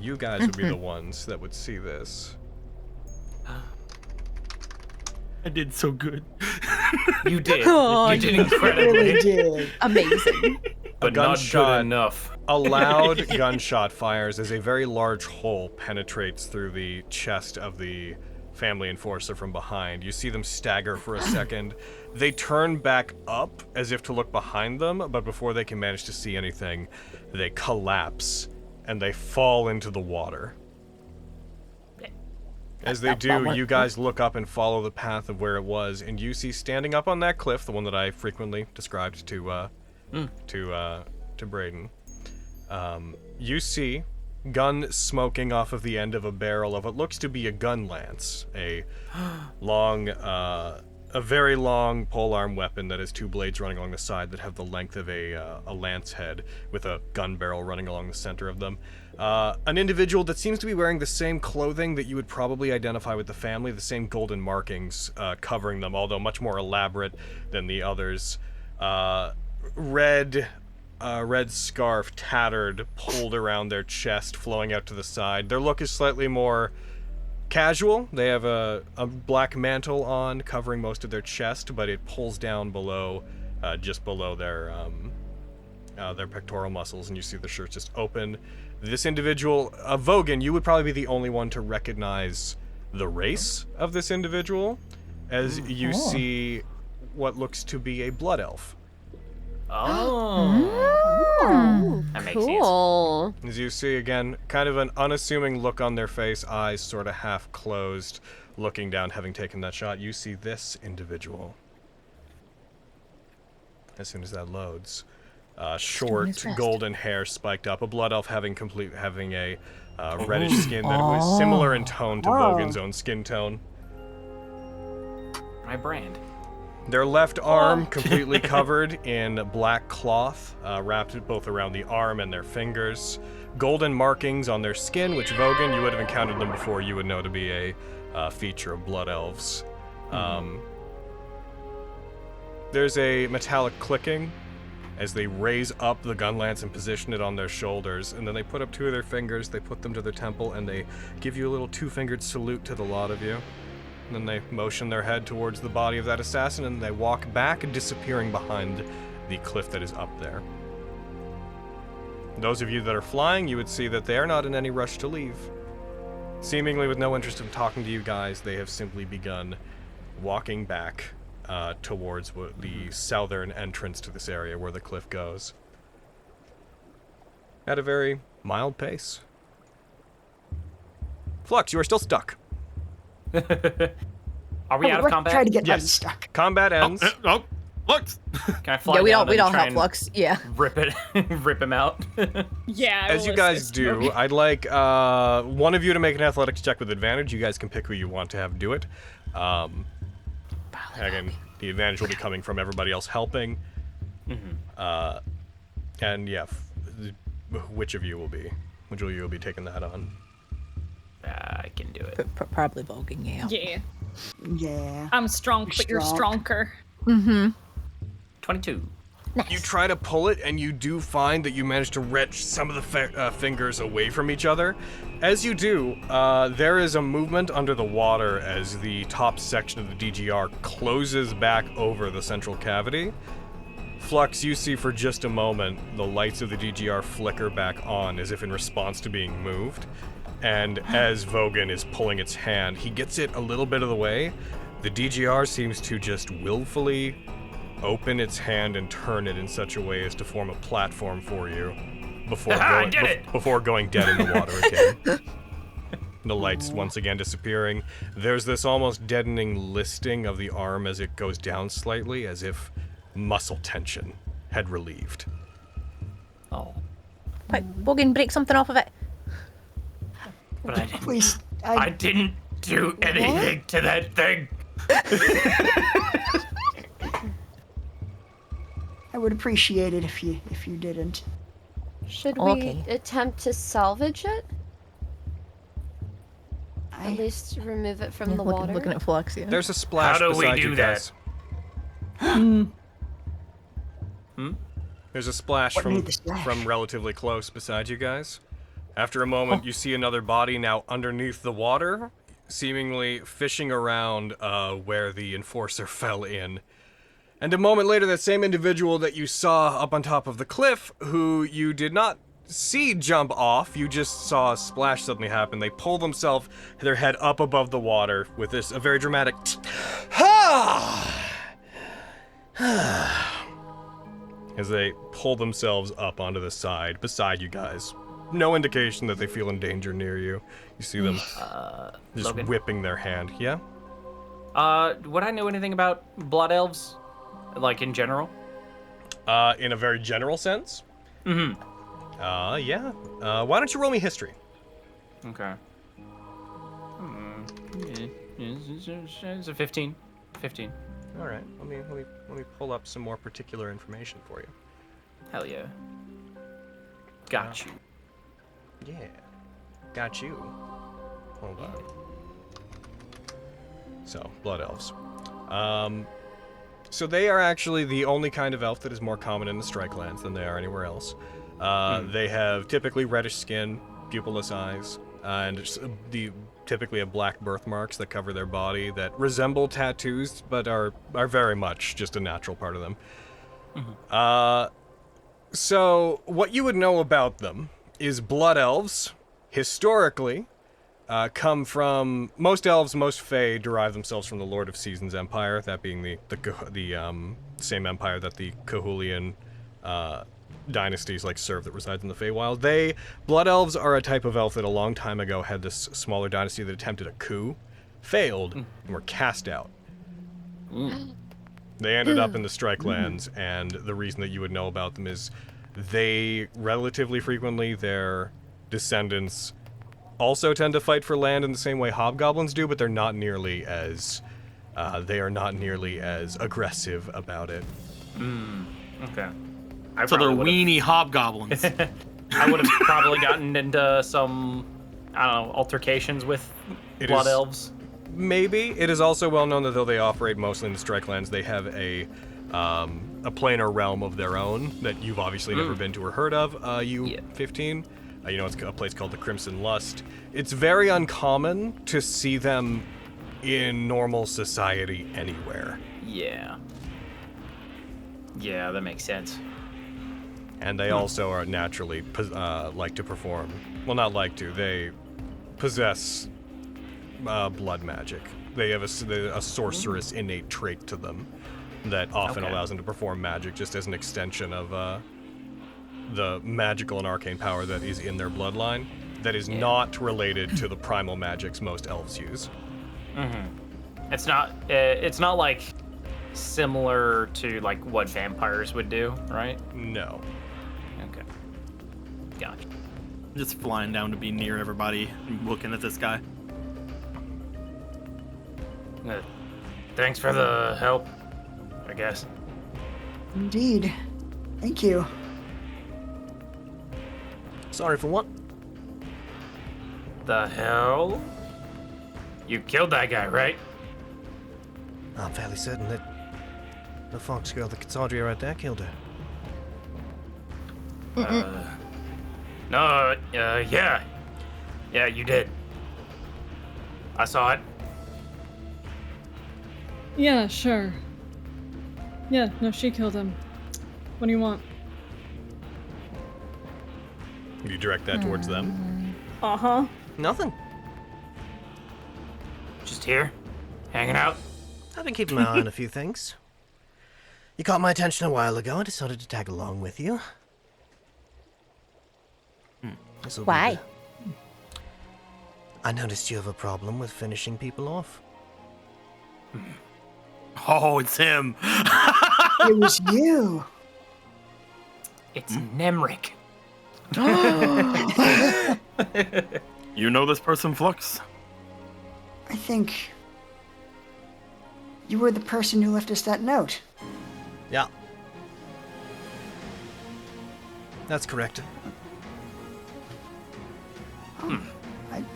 you guys would be the ones that would see this. I did so good. You did. Oh, you did you incredibly. Really did. Amazing. But not good enough. A loud gunshot fires as a very large hole penetrates through the chest of the family enforcer from behind. You see them stagger for a second. They turn back up as if to look behind them, but before they can manage to see anything, they collapse and they fall into the water. As they do, you guys look up and follow the path of where it was, and you see standing up on that cliff, the one that I frequently described to Braden. You see gun smoking off of the end of a barrel of what looks to be a gun lance, a very long polearm weapon that has two blades running along the side that have the length of a lance head with a gun barrel running along the center of them. An individual that seems to be wearing the same clothing that you would probably identify with the family, the same golden markings covering them, although much more elaborate than the others. Red scarf, tattered, pulled around their chest, flowing out to the side. Their look is slightly more casual. They have a black mantle on, covering most of their chest, but it pulls down below, just below their pectoral muscles, and you see the shirt just open. This individual, Vogan, you would probably be the only one to recognize the race of this individual, as you see what looks to be a blood elf. Oh. That makes Cool. As you see, again, kind of an unassuming look on their face, eyes sort of half closed, looking down, having taken that shot. You see this individual. As soon as that loads. Short, golden hair spiked up, a blood elf having a reddish skin that was similar in tone to Vogan's own skin tone. My brand. Their left arm completely covered in black cloth, wrapped both around the arm and their fingers. Golden markings on their skin, which Vogan, you would have encountered them before, you would know to be a feature of blood elves. There's a metallic clicking as they raise up the gun lance and position it on their shoulders, and then they put up two of their fingers, they put them to their temple, and they give you a little two-fingered salute to the lot of you. And then they motion their head towards the body of that assassin, and they walk back, disappearing behind the cliff that is up there. Those of you that are flying, you would see that they are not in any rush to leave. Seemingly with no interest in talking to you guys, they have simply begun walking back towards the southern entrance to this area where the cliff goes. At a very mild pace. Flux, you are still stuck. Are we out of combat? Try to get Yes. unstuck. Combat ends. Flux! Can I fly Yeah, we down don't and try have and flux. Yeah. Rip him out. Yeah. As you guys do, I'd like one of you to make an athletics check with advantage. You guys can pick who you want to have do it. Again, the advantage will be coming from everybody else helping. And yeah, which of you will be taking that on? I can do it. Probably Vogan, yeah. Yeah. Yeah. I'm strong, but you're strong. stronger. 22. You try to pull it, and you do find that you manage to wrench some of the fingers away from each other. As you do, there is a movement under the water as the top section of the DGR closes back over the central cavity. Flux, you see for just a moment the lights of the DGR flicker back on as if in response to being moved. And as Vogan is pulling its hand, he gets it a little bit of the way. The DGR seems to just willfully open its hand and turn it in such a way as to form a platform for you before going dead in the water again. The lights once again disappearing. There's this almost deadening listing of the arm as it goes down slightly, as if muscle tension had relieved. Oh. Quick, Vogan, break something off of it. But I didn't. Please. I didn't do anything to that thing. I would appreciate it if you didn't. Should we Okay. attempt to salvage it? At least remove it from the water. Looking at Flux, yeah. There's a splash How do we beside do you that? guys. There's a splash What made the splash? from relatively close beside you guys. After a moment, you see another body now underneath the water, seemingly fishing around where the enforcer fell in. And a moment later, that same individual that you saw up on top of the cliff, who you did not see jump off, you just saw a splash suddenly happen. They pull themselves, their head up above the water with this a very dramatic as they pull themselves up onto the side beside you guys. No indication that they feel in danger near you. You see them just Logan? whipping their hand. Yeah? Would I know anything about blood elves? Like, in general? In a very general sense? Mm-hmm. Yeah. Why don't you roll me history? Okay. It's a 15. 15. All right. Let me pull up some more particular information for you. Hell yeah. Got you. Yeah. Got you. Hold on. So, blood elves. So they are actually the only kind of elf that is more common in the Strike Lands than they are anywhere else. They have typically reddish skin, pupilless eyes, and typically have black birthmarks that cover their body that resemble tattoos, but are very much just a natural part of them. So what you would know about them is blood elves, historically, come from most elves, most fae derive themselves from the Lord of Seasons Empire, that being the same empire that the Cahulian dynasties serve that resides in the Feywild. Blood elves are a type of elf that a long time ago had this smaller dynasty that attempted a coup, failed, and were cast out. They ended up in the Strike Lands, and the reason that you would know about them is they relatively frequently, their descendants also tend to fight for land in the same way hobgoblins do, but they're not nearly as aggressive about it. Okay. So they're weenie hobgoblins. I would have probably gotten into some, I don't know, altercations with blood elves. Maybe. It is also well known that though they operate mostly in the Strike Lands, they have a planar realm of their own that you've obviously never been to or heard of. 15. You know, it's a place called the Crimson Lust. It's very uncommon to see them in normal society anywhere. Yeah. Yeah, that makes sense. And they also are naturally like to perform. Well, not like to. They possess blood magic. They have a sorceress innate trait to them that often allows them to perform magic just as an extension of the magical and arcane power that is in their bloodline that is not related to the primal magics most elves use. It's not like similar to what vampires would do, right? No. Okay. Gotcha. Just flying down to be near everybody and looking at this guy. Thanks for the help, I guess. Indeed. Thank you. Sorry for what? The hell? You killed that guy, right? I'm fairly certain that the fox girl, the Cassandria right there, killed her. Yeah. Yeah, you did. I saw it. Yeah, sure. Yeah, no, she killed him. What do you want? You direct that towards them? Uh-huh. Nothing. Just here, hanging out. I've been keeping my eye on a few things. You caught my attention a while ago. I decided to tag along with you. Why? I noticed you have a problem with finishing people off. Oh, it's him. It was you. It's Nemric. You know this person, Flux? I think you were the person who left us that note. Yeah. That's correct.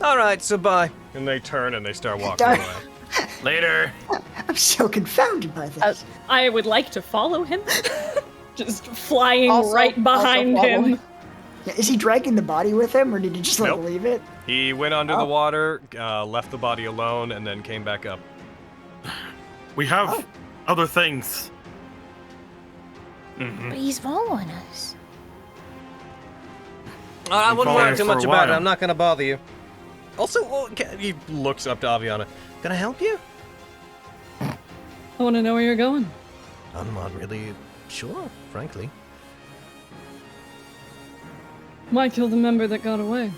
All right, so bye. And they turn and they start walking away. Later. I'm so confounded by this. I would like to follow him. Just flying Also- right behind also follow him. Yeah, is he dragging the body with him, or did he just Nope. leave it? He went under the water, left the body alone, and then came back up. We have other things. But he's following us. I wouldn't worry too for much a about it. while. I'm not going to bother you. Also, he looks up to Aviana. Can I help you? I want to know where you're going. I'm not really sure, frankly. Why kill the member that got away?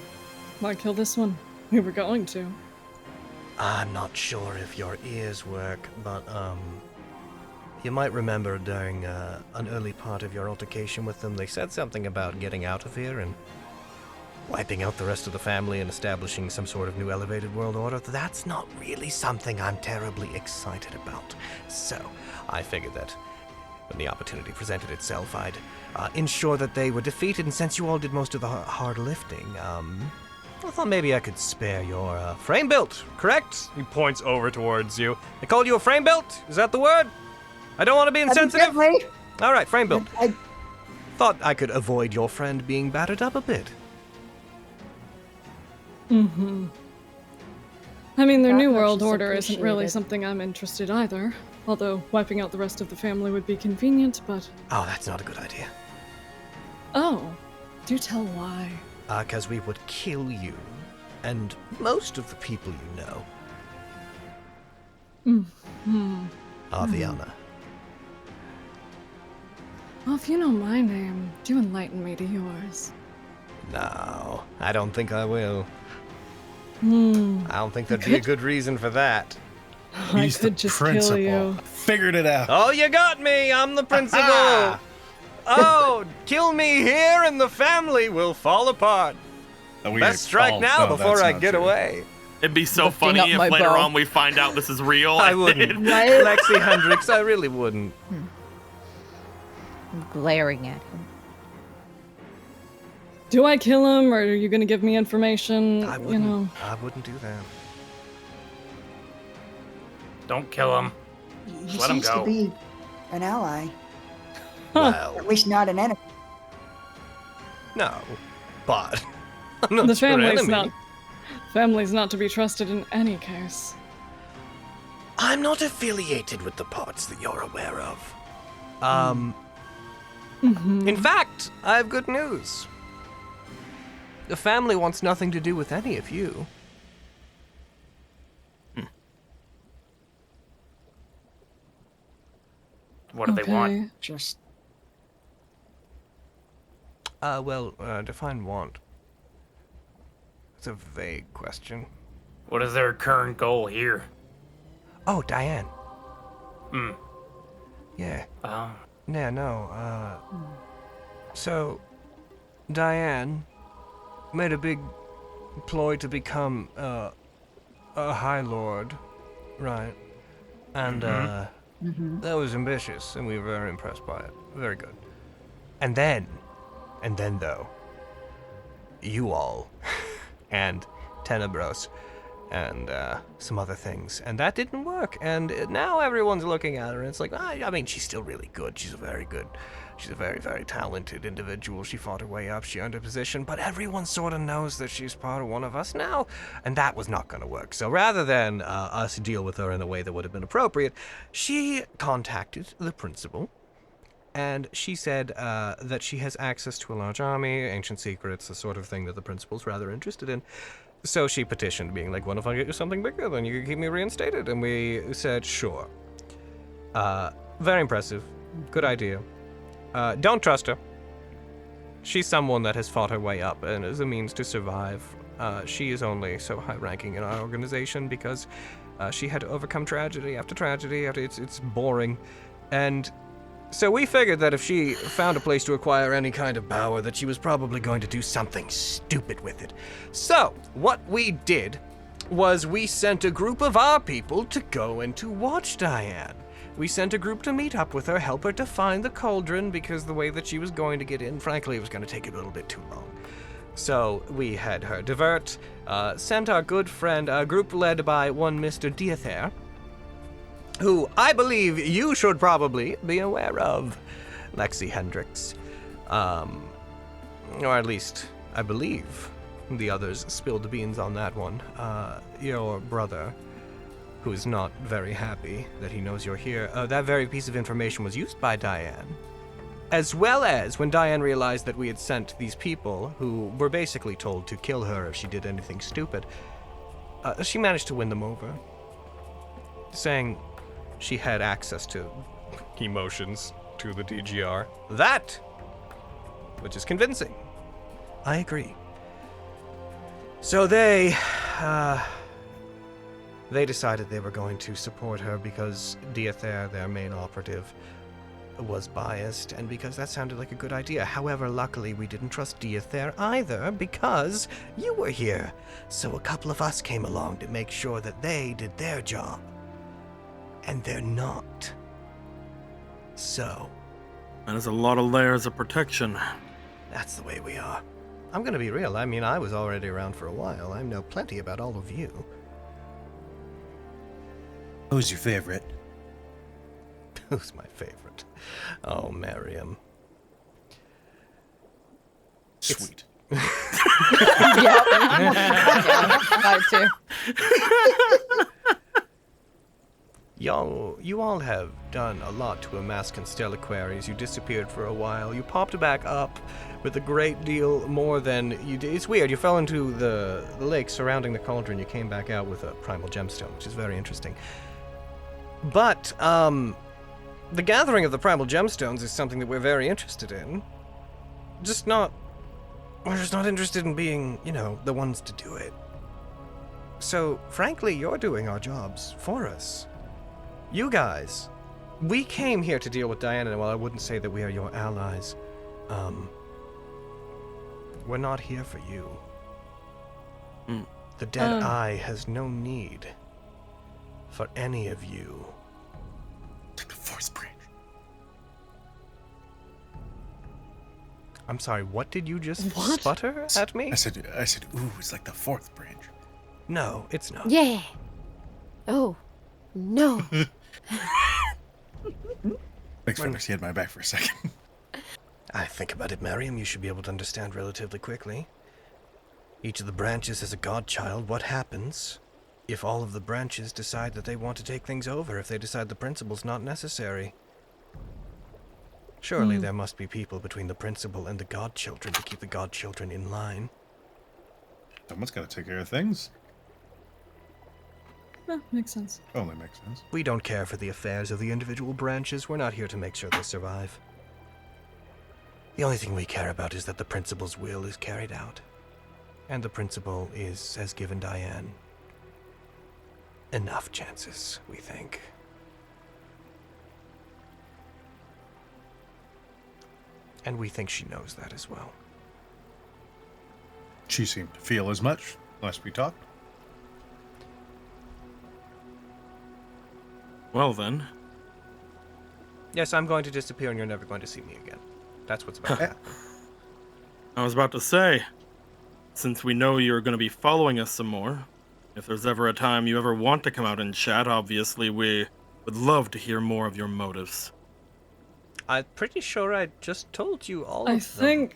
Why kill this one? We were going to. I'm not sure if your ears work, but, you might remember during an early part of your altercation with them, they said something about getting out of here and wiping out the rest of the family and establishing some sort of new elevated world order. That's not really something I'm terribly excited about. So, I figured that when the opportunity presented itself, I'd ensure that they were defeated, and since you all did most of the hard lifting, I thought maybe I could spare your frame built, correct? He points over towards you. They called you a frame built? Is that the word? I don't want to be insensitive. All right, frame built. Thought I could avoid your friend being battered up a bit. Mm-hmm. I mean, their That new much world is order isn't really appreciated. something I'm interested either. Although wiping out the rest of the family would be convenient, but... Oh, that's not a good idea. Oh, do tell why. 'Cause we would kill you, and most of the people you know. Hmm. Aviana. Well, if you know my name, do enlighten me to yours. No, I don't think I will. Hmm. I don't think there'd be a good reason for that. I could just kill you. Figured it out. Oh, you got me! I'm the principal! Oh, kill me here and the family will fall apart. Best strike now before I get away. It'd be so Lifting funny up if my later bow. on we find out this is real. I wouldn't. Lexi Hendricks, I really wouldn't. I'm glaring at him. Do I kill him, or are you gonna give me information? I You wouldn't. know. I wouldn't do that. Don't kill him. He Let him seems go. to be an ally, Well, at least not an enemy. no, but I'm not The your family's enemy. family's not to be trusted in any case. I'm not affiliated with the parts that you're aware of. Mm-hmm. In fact, I have good news. The family wants nothing to do with any of you. What do they want? Just Define want. It's a vague question. What is their current goal here? Oh, Diane. Hmm. Yeah. Oh. Yeah, no, so, Diane made a big ploy to become, a High Lord, right? And, that was ambitious, and we were very impressed by it. Very good. And then though, you all, and Tenebros, and some other things, and that didn't work. And now everyone's looking at her, and it's like, I mean, she's still really good. She's a very, very talented individual. She fought her way up. She earned her position, but everyone sort of knows that she's part of one of us now, and that was not going to work. So rather than us deal with her in a way that would have been appropriate, she contacted the principal. And she said that she has access to a large army, ancient secrets, the sort of thing that the principal's rather interested in. So she petitioned, being like, what if I get you something bigger, then you can keep me reinstated? And we said, sure. Very impressive. Good idea. Don't trust her. She's someone that has fought her way up and is a means to survive. She is only so high-ranking in our organization because she had to overcome tragedy after tragedy. It's boring. And so we figured that if she found a place to acquire any kind of power, that she was probably going to do something stupid with it. So, what we did was we sent a group of our people to go and to watch Diane. We sent a group to meet up with her, help her to find the cauldron, because the way that she was going to get in, frankly, it was going to take a little bit too long. So we had her divert, sent our good friend, a group led by one Mr. Diather, who I believe you should probably be aware of, Lexi Hendricks. Or at least, I believe the others spilled the beans on that one. Your brother, who's not very happy that he knows you're here, that very piece of information was used by Diane As well as when Diane realized that we had sent these people who were basically told to kill her if she did anything stupid, she managed to win them over, saying she had access to emotions to the DGR. That, which is convincing. I agree. So they decided they were going to support her because Diather, their main operative, was biased, and because that sounded like a good idea. However, luckily we didn't trust Diather either, because you were here. So a couple of us came along to make sure that they did their job. And they're not. So. That is a lot of layers of protection. That's the way we are. I'm gonna be real. I mean, I was already around for a while. I know plenty about all of you. Who's your favorite? Who's my favorite? Oh, Miriam. Sweet. Yep. Mine too. You all have done a lot to amass Constellaquaries. You disappeared for a while. You popped back up with a great deal more than you did. It's weird. You fell into the lake surrounding the cauldron. You came back out with a primal gemstone, which is very interesting. But, the gathering of the primal gemstones is something that we're very interested in. We're just not interested in being, the ones to do it. So, frankly, you're doing our jobs for us. You guys, we came here to deal with Diana, and while I wouldn't say that we are your allies, we're not here for you. The Dead Eye has no need for any of you. The fourth branch. I'm sorry, what did you just sputter at me? I said, ooh, it's like the fourth branch. No, it's not. Yeah. Oh, no. Thanks, Felix. You had my back for a second. I think about it, Miriam, you should be able to understand relatively quickly. Each of the branches has a godchild. What happens if all of the branches decide that they want to take things over, if they decide the principle's not necessary? Surely there must be people between the principle and the godchildren to keep the godchildren in line. Someone's got to take care of things. Makes sense. Only makes sense. We don't care for the affairs of the individual branches. We're not here to make sure they survive. The only thing we care about is that the principal's will is carried out. And the principal has given Diane enough chances, we think. And we think she knows that as well. She seemed to feel as much last we talked. Well then. Yes, I'm going to disappear and you're never going to see me again. That's what's about to happen. I was about to say, since we know you're going to be following us some more, if there's ever a time you ever want to come out and chat, obviously we would love to hear more of your motives. I'm pretty sure I just told you all of them.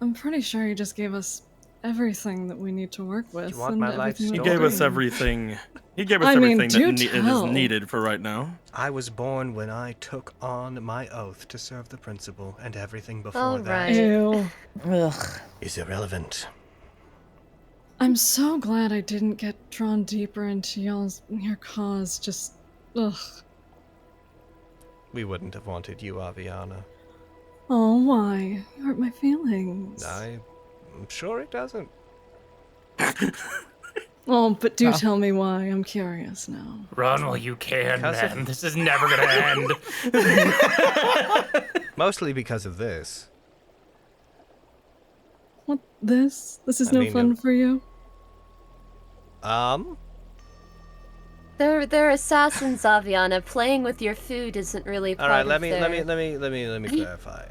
I'm pretty sure you just gave us everything that we need to work with. You want my life story? He gave us everything. He gave us everything that is needed for right now. I was born when I took on my oath to serve the principal, and everything before that Ew. is irrelevant. I'm so glad I didn't get drawn deeper into your cause. Just, ugh. We wouldn't have wanted you, Aviana. Oh, why? You hurt my feelings. I'm sure it doesn't. Oh, but do tell me why. I'm curious now. Run while you can, man. This is never gonna end. Mostly because of this. What? This? This is no fun for you? They're assassins, Aviana. Playing with your food isn't really part All right, of their... let me clarify.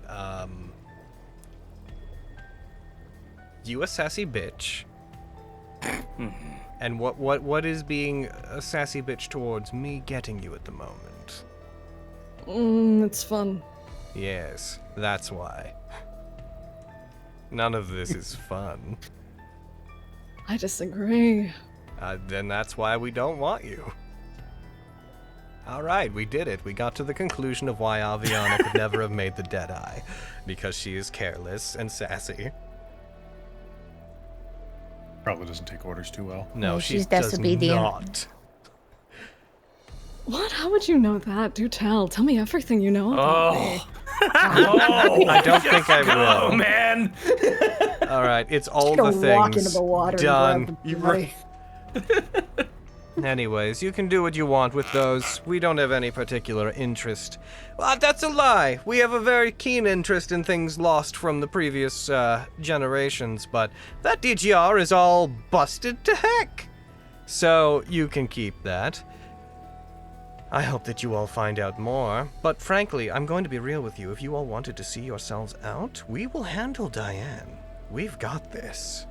You a sassy bitch. And what is being a sassy bitch towards me getting you at the moment? It's fun. Yes, that's why. None of this is fun. I disagree. Then that's why we don't want you. All right, we did it. We got to the conclusion of why Aviana could never have made the Deadeye. Because she is careless and sassy. Probably doesn't take orders too well. No, Oh, she she's does disobedient. not. What? How would you know that? Do tell. Tell me everything you know about me. I don't think I will. Oh, man. All right, it's all Just the gonna walk things into the water done. and grab the body. Anyways, you can do what you want with those. We don't have any particular interest. Well, that's a lie. We have a very keen interest in things lost from the previous generations, but that DGR is all busted to heck. So you can keep that. I hope that you all find out more, but frankly, I'm going to be real with you. If you all wanted to see yourselves out, we will handle Diane. We've got this.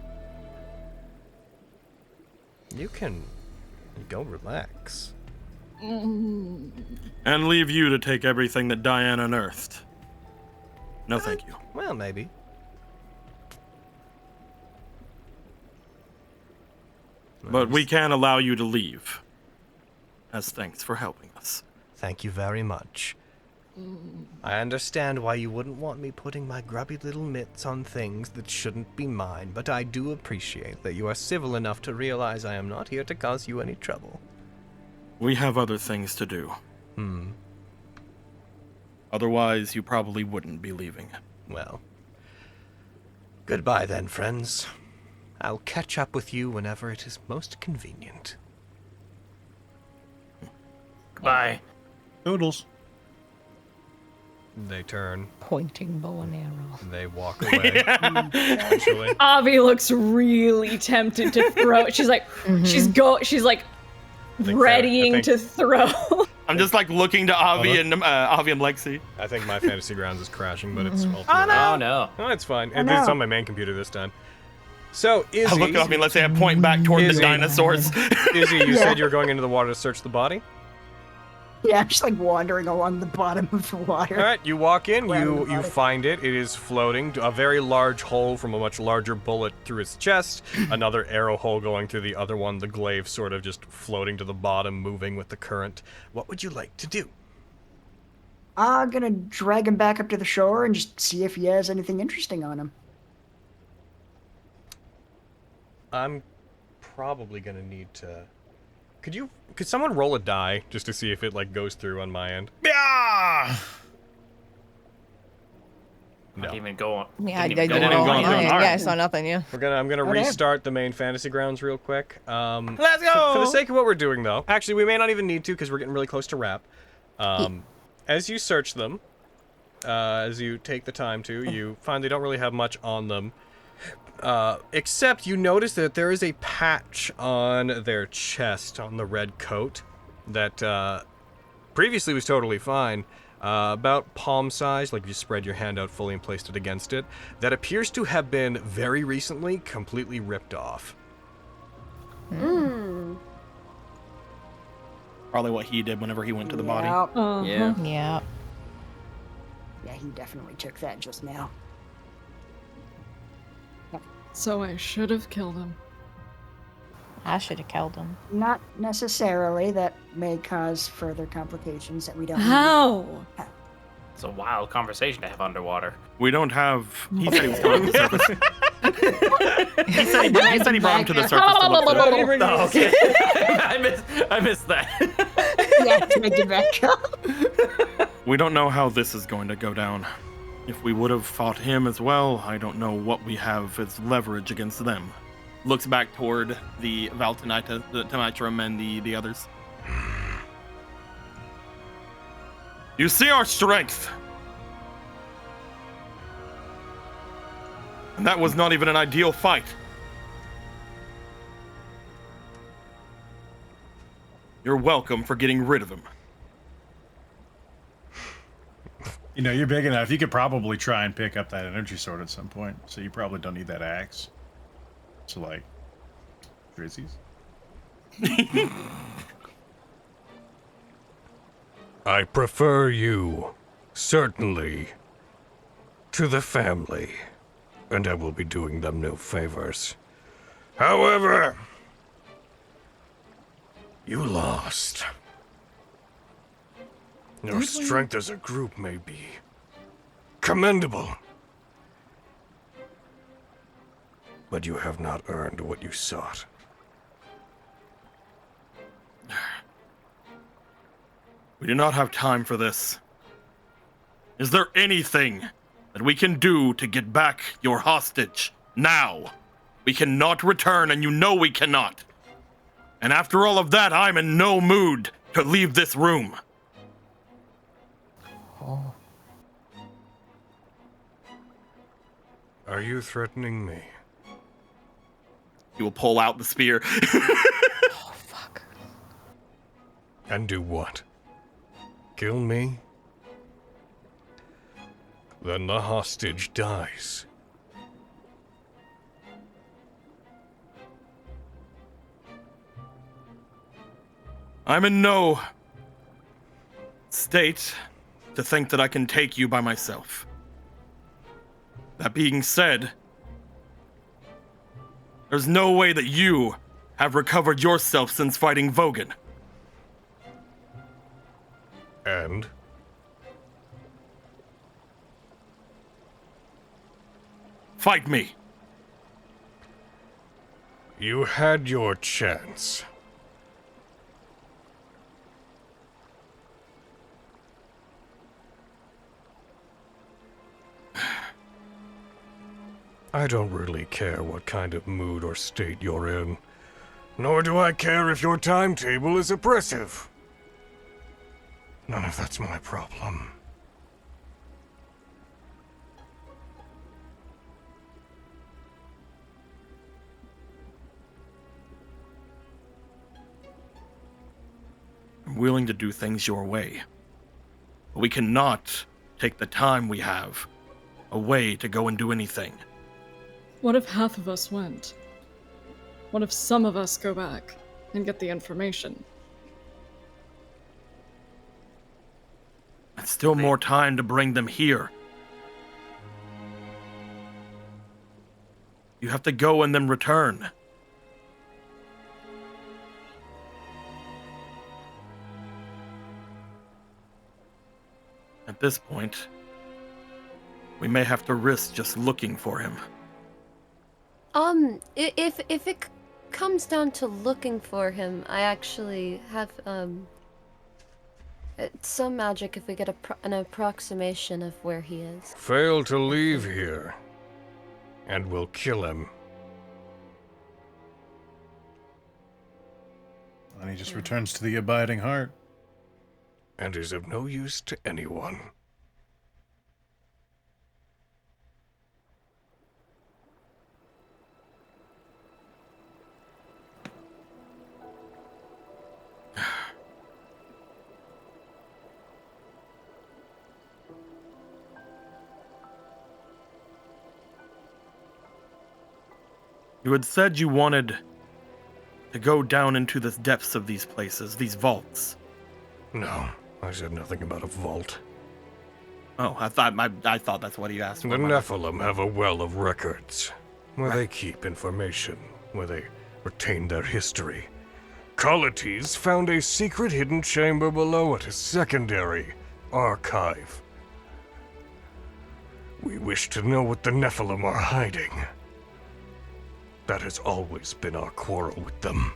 You can go relax. And leave you to take everything that Diane unearthed. No, thank you. Well, maybe. But we can allow you to leave. As thanks for helping us. Thank you very much. I understand why you wouldn't want me putting my grubby little mitts on things that shouldn't be mine, but I do appreciate that you are civil enough to realize I am not here to cause you any trouble. We have other things to do. Otherwise, you probably wouldn't be leaving. Well, goodbye then, friends. I'll catch up with you whenever it is most convenient. Bye. Noodles. They turn. Pointing bow and arrow. They walk away. Eventually. Avi looks really tempted to throw. She's like, she's like readying to throw. I'm just like looking to Avi and Lexi. I think my Fantasy Grounds is crashing, but it's ultimately... Oh, no. No, it's fine. Oh, It's no. on my main computer this time. So, Izzy... I look at Avi and let's say I point back toward the Izzy. dinosaurs. Izzy, you Yeah. said you were going into the water to search the body? Yeah, I'm just like wandering along the bottom of the water. All right, you walk in, Grabbing you the body. find it. It is floating. A very large hole from a much larger bullet through its chest. Another arrow hole going through the other one. The glaive sort of just floating to the bottom, moving with the current. What would you like to do? I'm gonna drag him back up to the shore and just see if he has anything interesting on him. I'm probably gonna need to... Could someone roll a die just to see if it like goes through on my end? Yeah. No. Didn't even go on. Yeah, I didn't did. even go on. Yeah, I saw nothing. Yeah. I'm gonna Okay. restart the main Fantasy Grounds real quick. Let's go! For the sake of what we're doing, though, actually, we may not even need to because we're getting really close to wrap. As you search them, as you take the time to, you find they don't really have much on them. Except you notice that there is a patch on their chest, on the red coat, that previously was totally fine. About palm size, like if you spread your hand out fully and placed it against it, that appears to have been very recently completely ripped off. Hmm. Probably what he did whenever he went to the body. Yeah. Yeah. Yeah, he definitely took that just now. So I should have killed him. I should have killed him. Not necessarily. That may cause further complications that we don't need. How? It's a wild conversation to have underwater. We don't have. He said he was going to the surface. he said he brought him to the surface to look through. Oh, okay. I missed that. Yeah, to make it back up. We don't know how this is going to go down. If we would have fought him as well, I don't know what we have as leverage against them. Looks back toward the Valtanita, the Temitrum, and the others. You see our strength. And that was not even an ideal fight. You're welcome for getting rid of him. You know, you're big enough. You could probably try and pick up that energy sword at some point. So you probably don't need that axe. So, like, Drizzies. I prefer you, certainly, to the family, and I will be doing them no favors. However, you lost. Your strength as a group may be commendable, but you have not earned what you sought. We do not have time for this. Is there anything that we can do to get back your hostage now? We cannot return, and you know we cannot. And after all of that, I'm in no mood to leave this room. Oh. Are you threatening me? He will pull out the spear. Oh, fuck. And do what? Kill me? Then the hostage dies. I'm in no state to think that I can take you by myself. That being said, there's no way that you have recovered yourself since fighting Vogan. And? Fight me. You had your chance. I don't really care what kind of mood or state you're in. Nor do I care if your timetable is oppressive. None of that's my problem. I'm willing to do things your way. But we cannot take the time we have away to go and do anything. What if half of us went? What if some of us go back and get the information? That's still more time to bring them here. You have to go and then return. At this point, we may have to risk just looking for him. If it comes down to looking for him, I actually have, some magic if we get an approximation of where he is. Fail to leave here, and we'll kill him. And he just returns to the abiding heart. And is of no use to anyone. You had said you wanted to go down into the depths of these places, these vaults. No, I said nothing about a vault. Oh, I thought that's what he asked for. The Nephilim have a well of records, where they keep information, where they retain their history. Collites found a secret hidden chamber below it, a secondary archive. We wish to know what the Nephilim are hiding. That has always been our quarrel with them.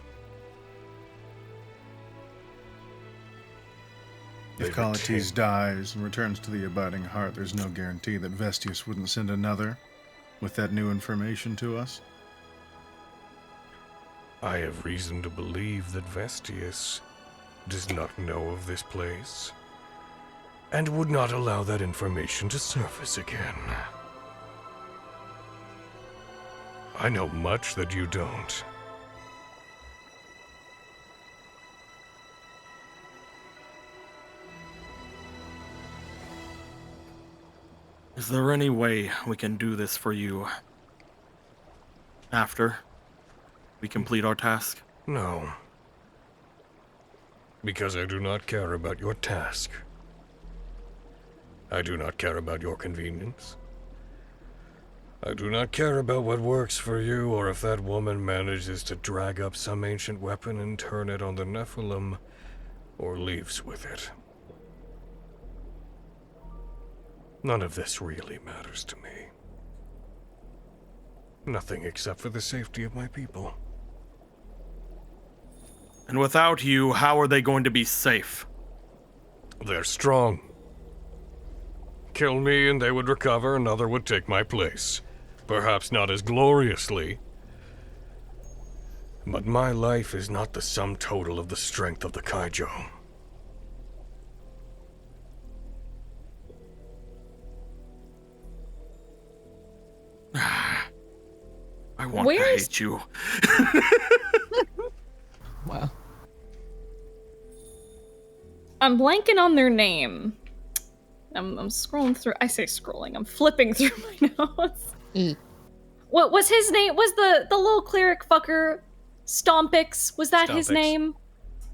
If Collites dies and returns to the abiding heart, there's no guarantee that Vestius wouldn't send another with that new information to us. I have reason to believe that Vestius does not know of this place, and would not allow that information to surface again. I know much that you don't. Is there any way we can do this for you after we complete our task? No. Because I do not care about your task. I do not care about your convenience. I do not care about what works for you, or if that woman manages to drag up some ancient weapon and turn it on the Nephilim, or leaves with it. None of this really matters to me. Nothing except for the safety of my people. And without you, how are they going to be safe? They're strong. Kill me and they would recover, another would take my place. Perhaps not as gloriously. But my life is not the sum total of the strength of the Kaijo. I want to hate you. Wow. I'm blanking on their name. I'm scrolling through. I say scrolling. I'm flipping through my notes. What was his name? Was the little cleric fucker Stompix? Was that his Stompix. name?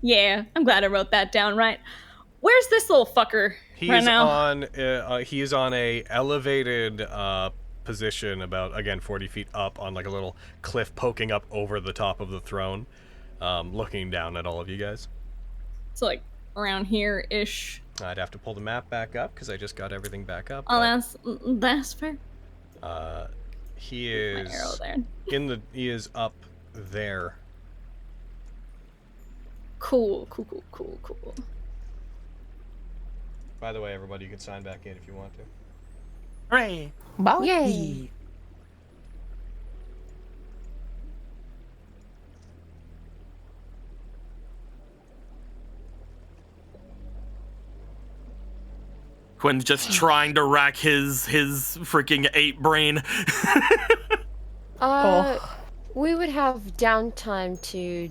Yeah, I'm glad I wrote that down right. Where's this little fucker right now? He is on a elevated position, about again 40 feet up on like a little cliff poking up over the top of the throne, looking down at all of you guys. It's like around here-ish. I'd have to pull the map back up because I just got everything back up. Oh, that's fair. He My is arrow there. He is up there. Cool. By the way, everybody, you can sign back in if you want to. Hooray! Yay! Quinn's just trying to rack his freaking ape brain. We would have downtime to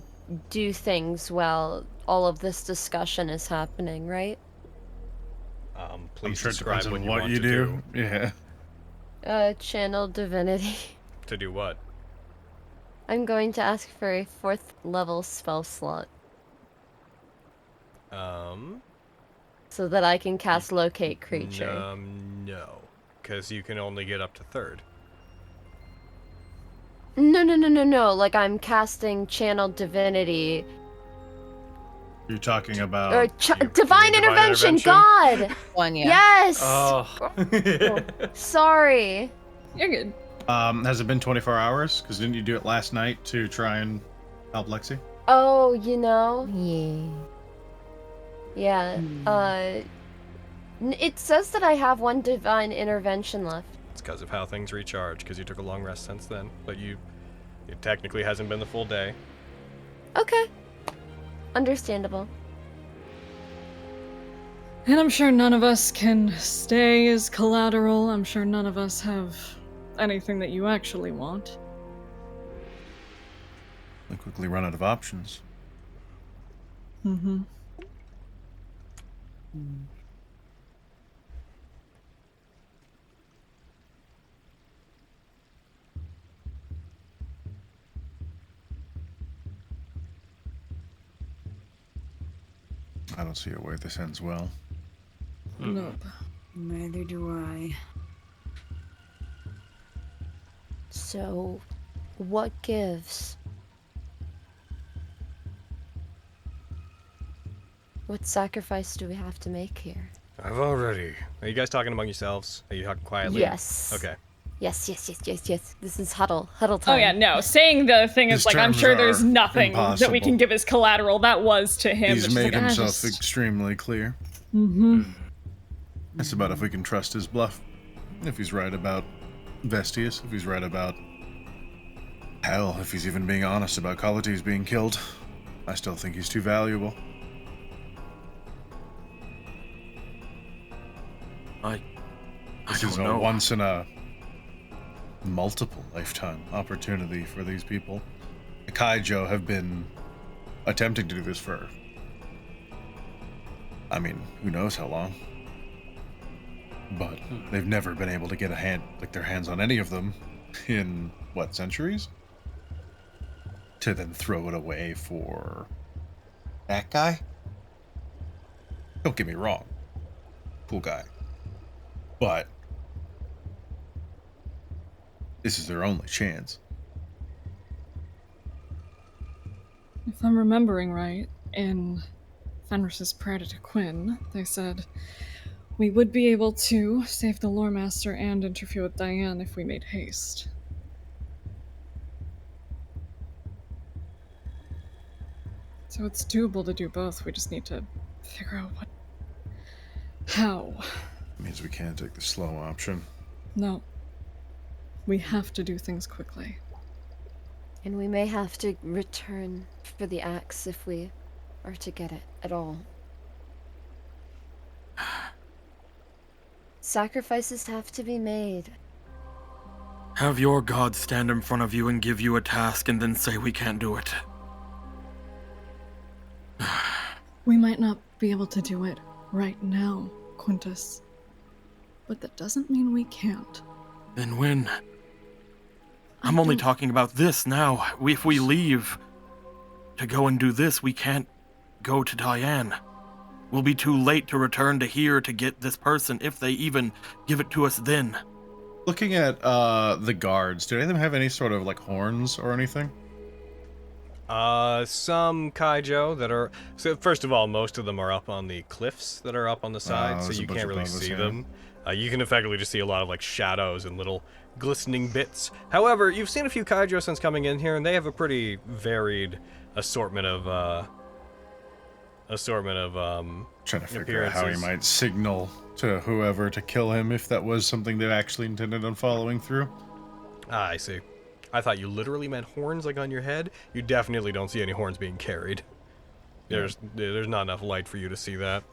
do things while all of this discussion is happening, right? Please I'm sure it describe depends what on you what want you to do. Yeah. Channel divinity. To do what? I'm going to ask for a 4th level spell slot so that I can cast locate creature. No, because you can only get up to 3rd. No. Like I'm casting channel divinity. You're talking about Or divine intervention. God. One, yeah. Yes. Oh. Sorry. You're good. Has it been 24 hours? Because didn't you do it last night to try and help Lexi? Oh, you know. Yeah. Yeah. It says that I have 1 divine intervention left. It's because of how things recharge, because you took a long rest since then. But it technically hasn't been the full day. Okay. Understandable. And I'm sure none of us can stay as collateral. I'm sure none of us have anything that you actually want. We quickly run out of options. Mm-hmm. I don't see a way this ends well. Nope. Neither do I. So, what gives? What sacrifice do we have to make here? I've already. Are you guys talking among yourselves? Are you talking quietly? Yes. Okay. Yes. This is huddle time. Oh yeah, no. Saying the thing is His like, I'm terms sure there's are nothing that we can impossible. give as collateral. That was to him. He's but she's made like, himself just... extremely clear. Mm-hmm. It's about if we can trust his bluff. If he's right about Vestius, if he's right about... Hell, if he's even being honest about Colletes being killed. I still think he's too valuable. This is a once in a multiple lifetime opportunity for these people. The Kaijo have been attempting to do this for, I mean, who knows how long. But they've never been able to get their hands on any of them in, what, centuries? To then throw it away for that guy? Don't get me wrong. Cool guy. But this is their only chance. If I'm remembering right, in Fenris's prayer to Quinn, they said, We would be able to save the Lore Master and interfere with Diane if we made haste. So it's doable to do both. We just need to figure out how. Means we can't take the slow option. No. We have to do things quickly. And we may have to return for the axe if we are to get it at all. Sacrifices have to be made. Have your god stand in front of you and give you a task and then say we can't do it. We might not be able to do it right now, Quintus. But that doesn't mean we can't. Then when? I'm only talking about this now. If we leave to go and do this, we can't go to Diane. We'll be too late to return to here to get this person, if they even give it to us then. Looking at the guards, do any of them have any sort of like horns or anything? Some Kaijo that are... So first of all, most of them are up on the cliffs that are up on the side, so you can't really see them. You can effectively just see a lot of like shadows and little glistening bits. However, you've seen a few Kaijo since coming in here, and they have a pretty varied assortment of trying to figure out how he might signal to whoever to kill him if that was something they actually intended on following through. Ah, I see. I thought you literally meant horns like on your head. You definitely don't see any horns being carried. There's not enough light for you to see that.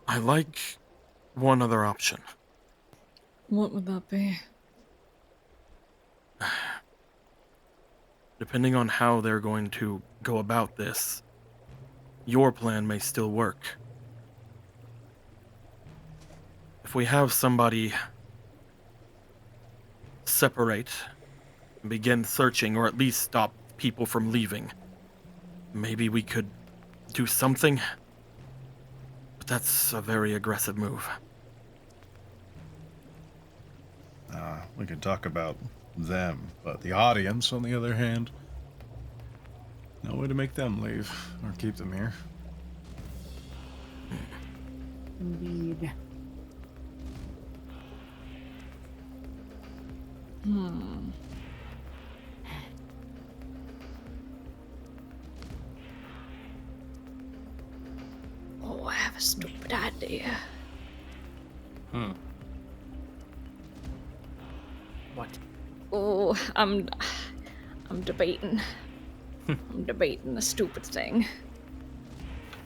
I like one other option. What would that be? Depending on how they're going to go about this, your plan may still work. If we have somebody separate and begin searching, or at least stop people from leaving, maybe we could do something. But that's a very aggressive move. We could talk about them, but the audience, on the other hand, no way to make them leave or keep them here. Indeed. Oh, I have a stupid idea. What? Oh, I'm debating. I'm debating the stupid thing.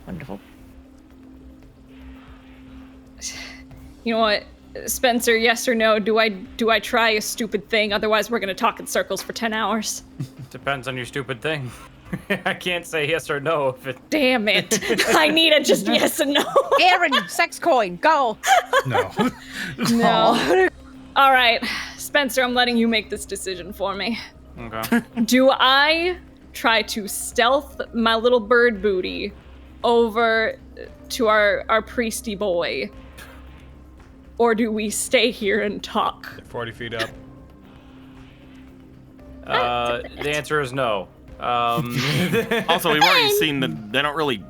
Wonderful. You know what, Spencer? Yes or no? Do I try a stupid thing? Otherwise, we're gonna talk in circles for 10 hours. Depends on your stupid thing. I can't say yes or no if it... Damn it! I need a just yes and no. Aaron, sex coin, go. No. No. All right, Spencer, I'm letting you make this decision for me. Okay. Do I try to stealth my little bird booty over to our priesty boy? Or do we stay here and talk? 40 feet up. The answer is no. Also, we've already seen that they don't really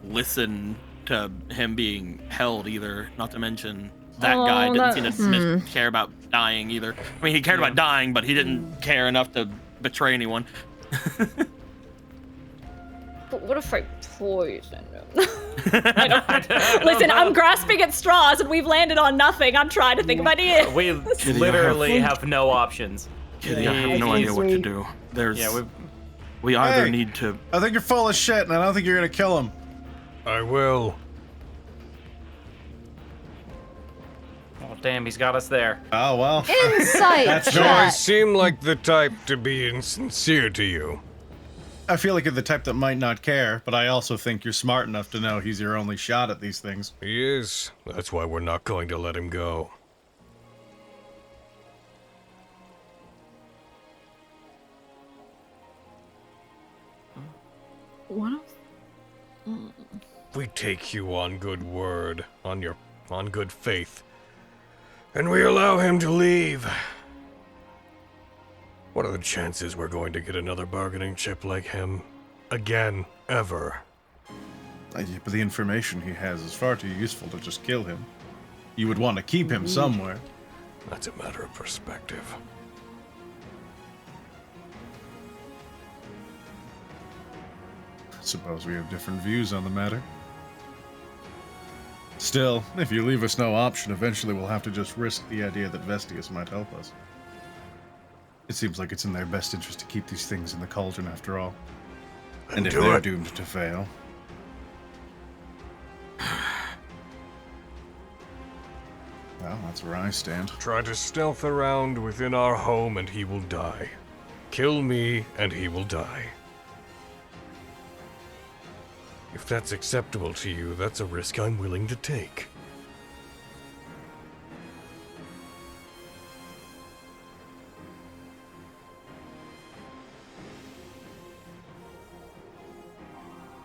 listen to him being held either. Not to mention that guy didn't seem to care about dying either. I mean, he cared about dying, but he didn't care enough to betray anyone. But what if I poison him? I don't. Listen, I'm grasping at straws and we've landed on nothing. I'm trying to think of ideas. We literally have no options. Kitty, I have no idea what to do. We either need to... I think you're full of shit, and I don't think you're gonna kill him. I will. Oh, damn, he's got us there. Oh, well. Insight Do I check. seem like the type to be insincere to you? I feel like you're the type that might not care, but I also think you're smart enough to know he's your only shot at these things. He is. That's why we're not going to let him go. What if... We take you on good word, on good faith, and we allow him to leave. What are the chances we're going to get another bargaining chip like him again, ever? But the information he has is far too useful to just kill him. You would want to keep him somewhere. That's a matter of perspective. I suppose we have different views on the matter. Still, if you leave us no option, eventually we'll have to just risk the idea that Vestige might help us. It seems like it's in their best interest to keep these things in the cauldron after all. And if they're doomed to fail... Well, that's where I stand. Try to stealth around within our home and he will die. Kill me and he will die. If that's acceptable to you, that's a risk I'm willing to take.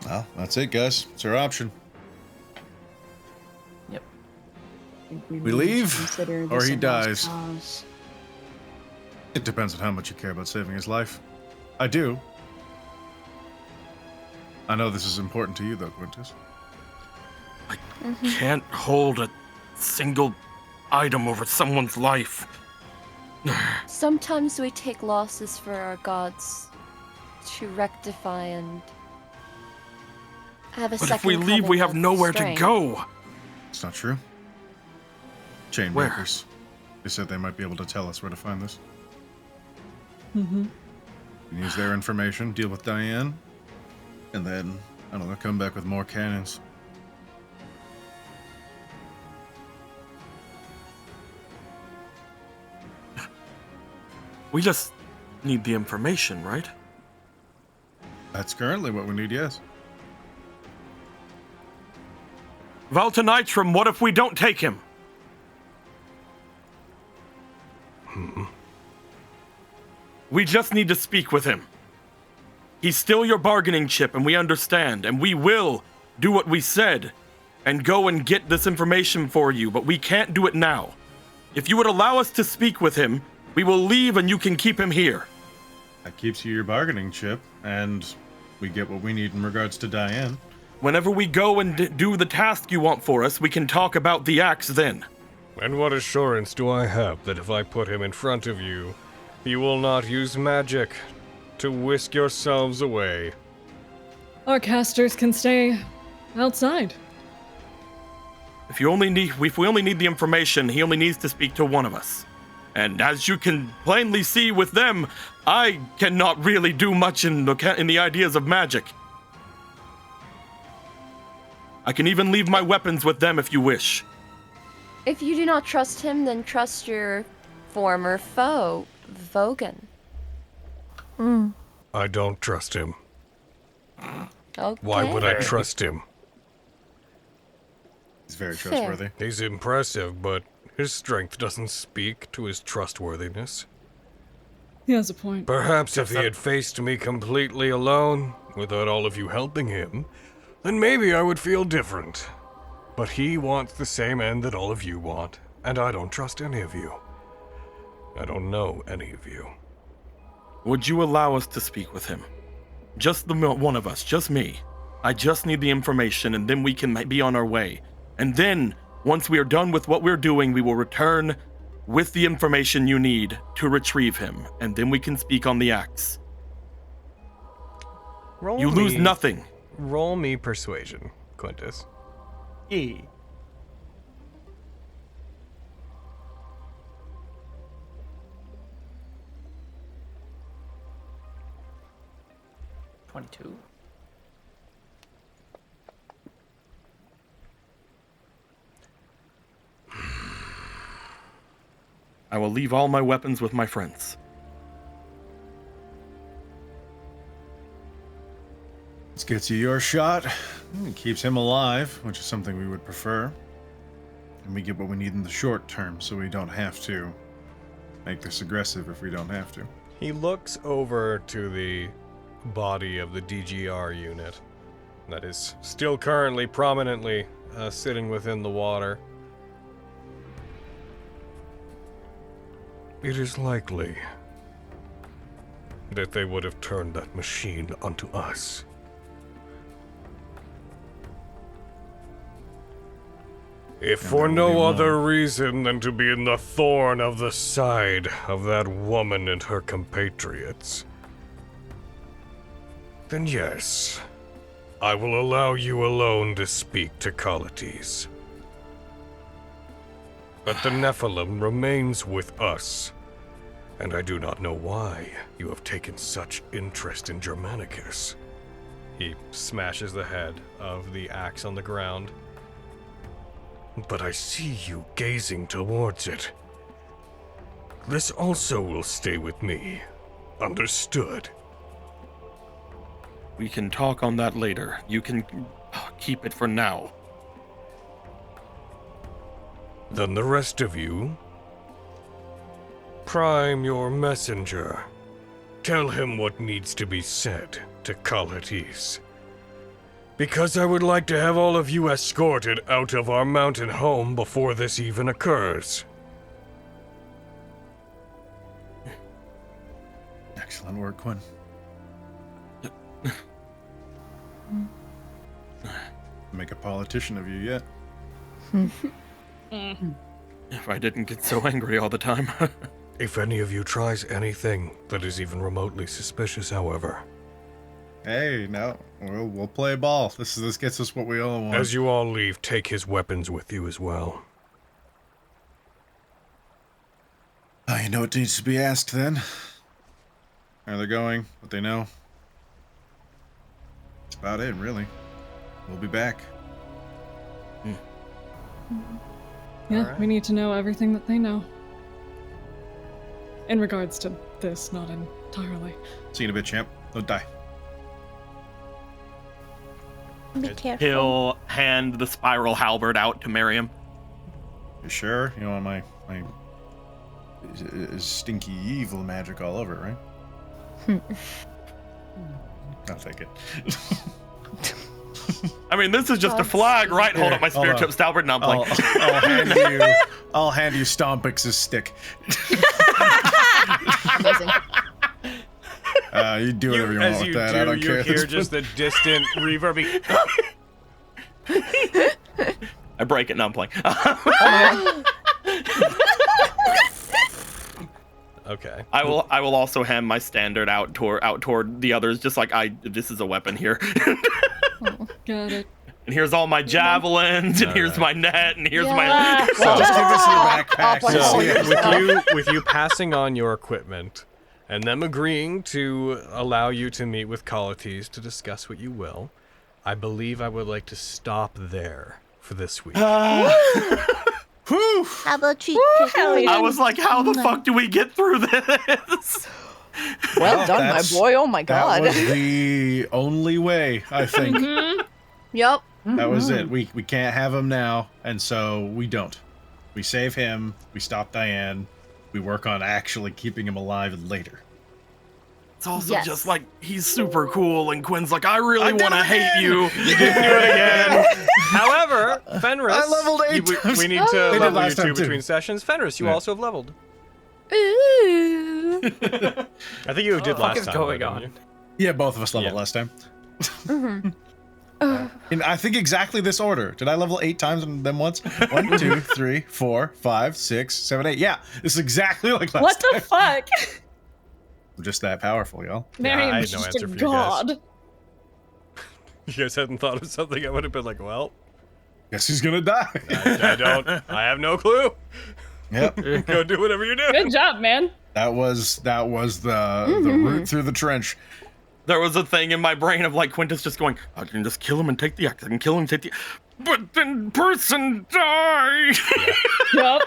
Well, that's it, guys. It's our option. Yep. We leave, Consider or this he a lost dies. cause. It depends on how much you care about saving his life. I do. I know this is important to you, though, Quintus. I can't hold a single item over someone's life. Sometimes we take losses for our gods to rectify and have a But second if we leave, coming we have of nowhere to strength. go. It's not true. Chain Where? breakers. They said they might be able to tell us where to find this. Mm-hmm. We can use their information, deal with Diane, and then, I don't know, come back with more cannons. We just need the information, right? That's currently what we need, yes. Valtanitram, what if we don't take him? We just need to speak with him. He's still your bargaining chip, and we understand, and we will do what we said and go and get this information for you, but we can't do it now. If you would allow us to speak with him, we will leave and you can keep him here. That keeps you your bargaining chip, and we get what we need in regards to Diane. Whenever we go and do the task you want for us, we can talk about the axe then. And what assurance do I have that if I put him in front of you, you will not use magic to whisk yourselves away? Our casters can stay outside. If we only need the information, he only needs to speak to one of us. And as you can plainly see with them, I cannot really do much in the ideas of magic. I can even leave my weapons with them if you wish. If you do not trust him, then trust your former foe, Vogan. I don't trust him. Okay. Why would I trust him? He's very Fair. trustworthy. He's impressive, but his strength doesn't speak to his trustworthiness. He has a point. Perhaps if he had faced me completely alone, without all of you helping him, then maybe I would feel different. But he wants the same end that all of you want, and I don't trust any of you. I don't know any of you. Would you allow us to speak with him? Just the one of us, just me. I just need the information, and then we can be on our way. And then, once we are done with what we're doing, we will return with the information you need to retrieve him, and then we can speak on the axe. You lose nothing. Roll me persuasion, Quintus. E. I will leave all my weapons with my friends. This gets you your shot. It keeps him alive, which is something we would prefer. And we get what we need in the short term, so we don't have to make this aggressive if we don't have to. He looks over to the body of the DGR unit that is still currently prominently sitting within the water. It is likely that they would have turned that machine onto us. If And for there will no be one. other reason than to be in the thorn of the side of that woman and her compatriots, then yes, I will allow you alone to speak to Colletes. But the Nephilim remains with us, and I do not know why you have taken such interest in Germanicus. He smashes the head of the axe on the ground. But I see you gazing towards it. This also will stay with me. Understood? We can talk on that later. You can keep it for now. Then the rest of you, prime your messenger. Tell him what needs to be said to Colletes. Because I would like to have all of you escorted out of our mountain home before this even occurs. Excellent work, Quinn. Make a politician of you yet. If I didn't get so angry all the time. If any of you tries anything that is even remotely suspicious, however. Hey, no, we'll play ball. This gets us what we all want. As you all leave, take his weapons with you as well. Oh, you know what needs to be asked then? Where they're going, what they know. That's about it, really. We'll be back. Yeah, we need to know everything that they know. In regards to this, not entirely. See you in a bit, champ. Don't die. Be careful. He'll hand the spiral halberd out to Miriam. You sure? You want my stinky evil magic all over it, right? I'll take it. I mean, this is just a flag, right? Hold up my spirit tip halberd. Now I'm playing. I'll hand you Stompix's stick. Amazing. You do whatever you want with that. I don't care. You hear just the distant reverb. I break it. Now I'm playing. Okay. I will also hand my standard out toward the others, just like this is a weapon here. Got it. And here's all my javelins, and here's my net, and here's my. So just give us your backpack. So with you passing on your equipment, and them agreeing to allow you to meet with Colletes to discuss what you will, I believe I would like to stop there for this week. How about you? I was like, how the fuck do we get through this? Well done, my boy. Oh my god. That was the only way, I think. Yep. That was it. We can't have him now, and so we don't. We save him, we stop Diane, we work on actually keeping him alive later. It's also just like, he's super cool, and Quinn's like, I really want to hate you. You didn't do it again. However, Fenris, I leveled 8 times. we need to They did level you last time, two too. between sessions. Fenris, you also have leveled. Ooh. I think you did last is time. going didn't on? you? Yeah, both of us leveled last time. And I think exactly this order. Did I level 8 times and then once? 1, 2, 3, 4, 5, 6, 7, 8. Yeah, this is exactly like last What the time. fuck? I'm just that powerful, y'all. Miriam I is had no just answer a for you guys. god. You guys hadn't thought of something, I would have been like, well, Guess he's gonna die. I don't. I have no clue. Yep. Go do whatever you do. Good job, man. That was the route through the trench. There was a thing in my brain of like Quintus just going, I can just kill him and take the axe. I can kill him and take the. But then person die. Yep.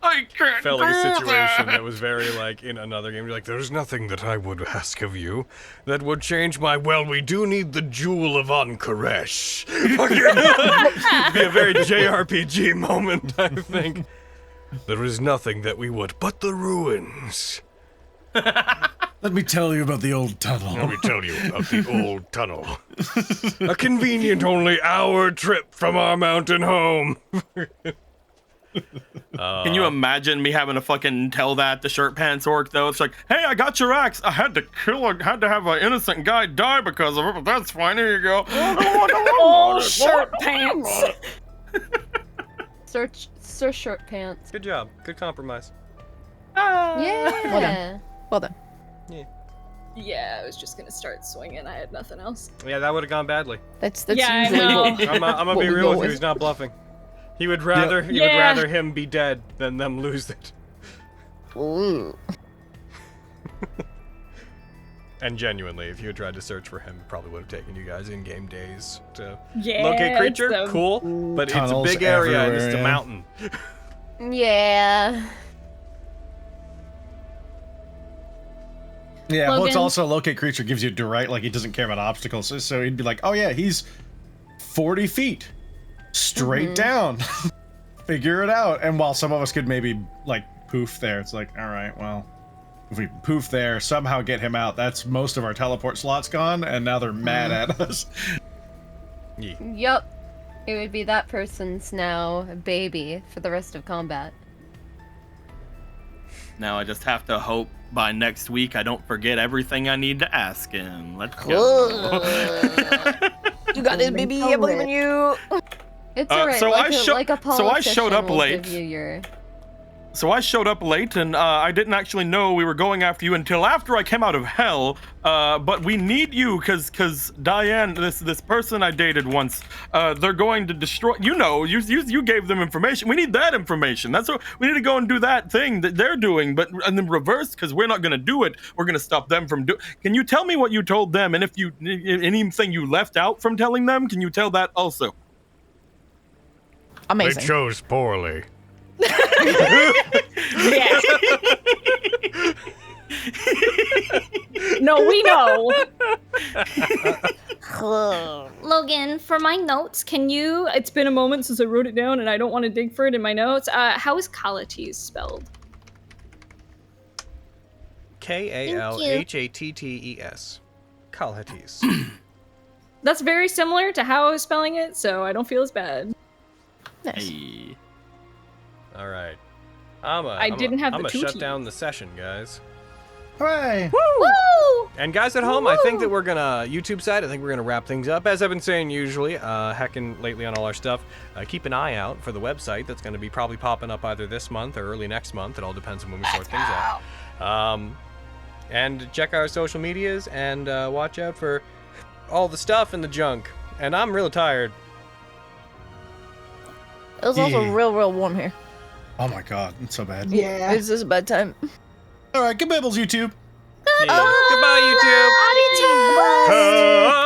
I can't. Felt like a do situation that. that was very like in another game. You're like, there's nothing that I would ask of you that would change my. Well, we do need the jewel of Ankaresh. It'd be a very JRPG moment, I think. There is nothing that we would, but the ruins. Let me tell you about the old tunnel. Let me tell you about the old tunnel. A convenient only hour trip from our mountain home. Can you imagine me having to fucking tell that to Shirt Pants Orc though? It's like, hey, I got your axe. I had to have an innocent guy die because of it, but that's fine. Here you go. Oh, Shirt Pants. Search short pants. Good job. Good compromise. Yeah. Well done. Yeah, I was just gonna start swinging. I had nothing else. Yeah, that would have gone badly. That's Yeah, I usually know. what, I'm gonna what be we real go with you. He's not bluffing. He would rather him be dead than them lose it. Ooh. And genuinely, if you had tried to search for him, it probably would have taken you guys in-game days to Yeah, locate creature. it's a- Cool, but it's a Tunnels big area and it's everywhere, a yeah. mountain. Yeah. Yeah, well, it's Logan. also locate creature gives you direct, like he doesn't care about obstacles, so he'd be like, oh yeah, he's 40 feet straight down. Figure it out. And while some of us could maybe like poof there, it's like, all right, well, if we poof there, somehow get him out, that's most of our teleport slots gone, and now they're mad at us. Yup. It would be that person's now baby for the rest of combat. Now I just have to hope by next week I don't forget everything I need to ask him. Let's go. You got this, baby. I believe in you. It's alright. so like, I a so I showed up politician will late. give you your... So I showed up late, and I didn't actually know we were going after you until after I came out of hell. But we need you, cause Diane, this person I dated once, they're going to destroy. You gave them information. We need that information. That's what we need to go and do that thing that they're doing, but in the reverse, cause we're not gonna do it. We're gonna stop them from do. Can you tell me what you told them, and if you anything you left out from telling them, can you tell that also? Amazing. They chose poorly. Yeah. No, we know. Logan, for my notes, can you? It's been a moment since I wrote it down, and I don't want to dig for it in my notes. How is Kalates spelled? Kalhattes. Kalhattes. That's very similar to how I was spelling it, so I don't feel as bad. Nice. Hey. All right. I didn't have the I'm gonna two shut teeth. down the session, guys. Hooray! Woo! And guys at home, I think that we're gonna YouTube side. I think we're gonna wrap things up, as I've been saying usually. Hacking lately on all our stuff. Keep an eye out for the website. That's gonna be probably popping up either this month or early next month. It all depends on when we sort things out. And check our social medias and watch out for all the stuff in the junk. And I'm real tired. It was also Yeah. real warm here. Oh my god, it's so bad. Yeah. It's just about time. All right, good bibbles, YouTube. Goodbye, YouTube. Bye.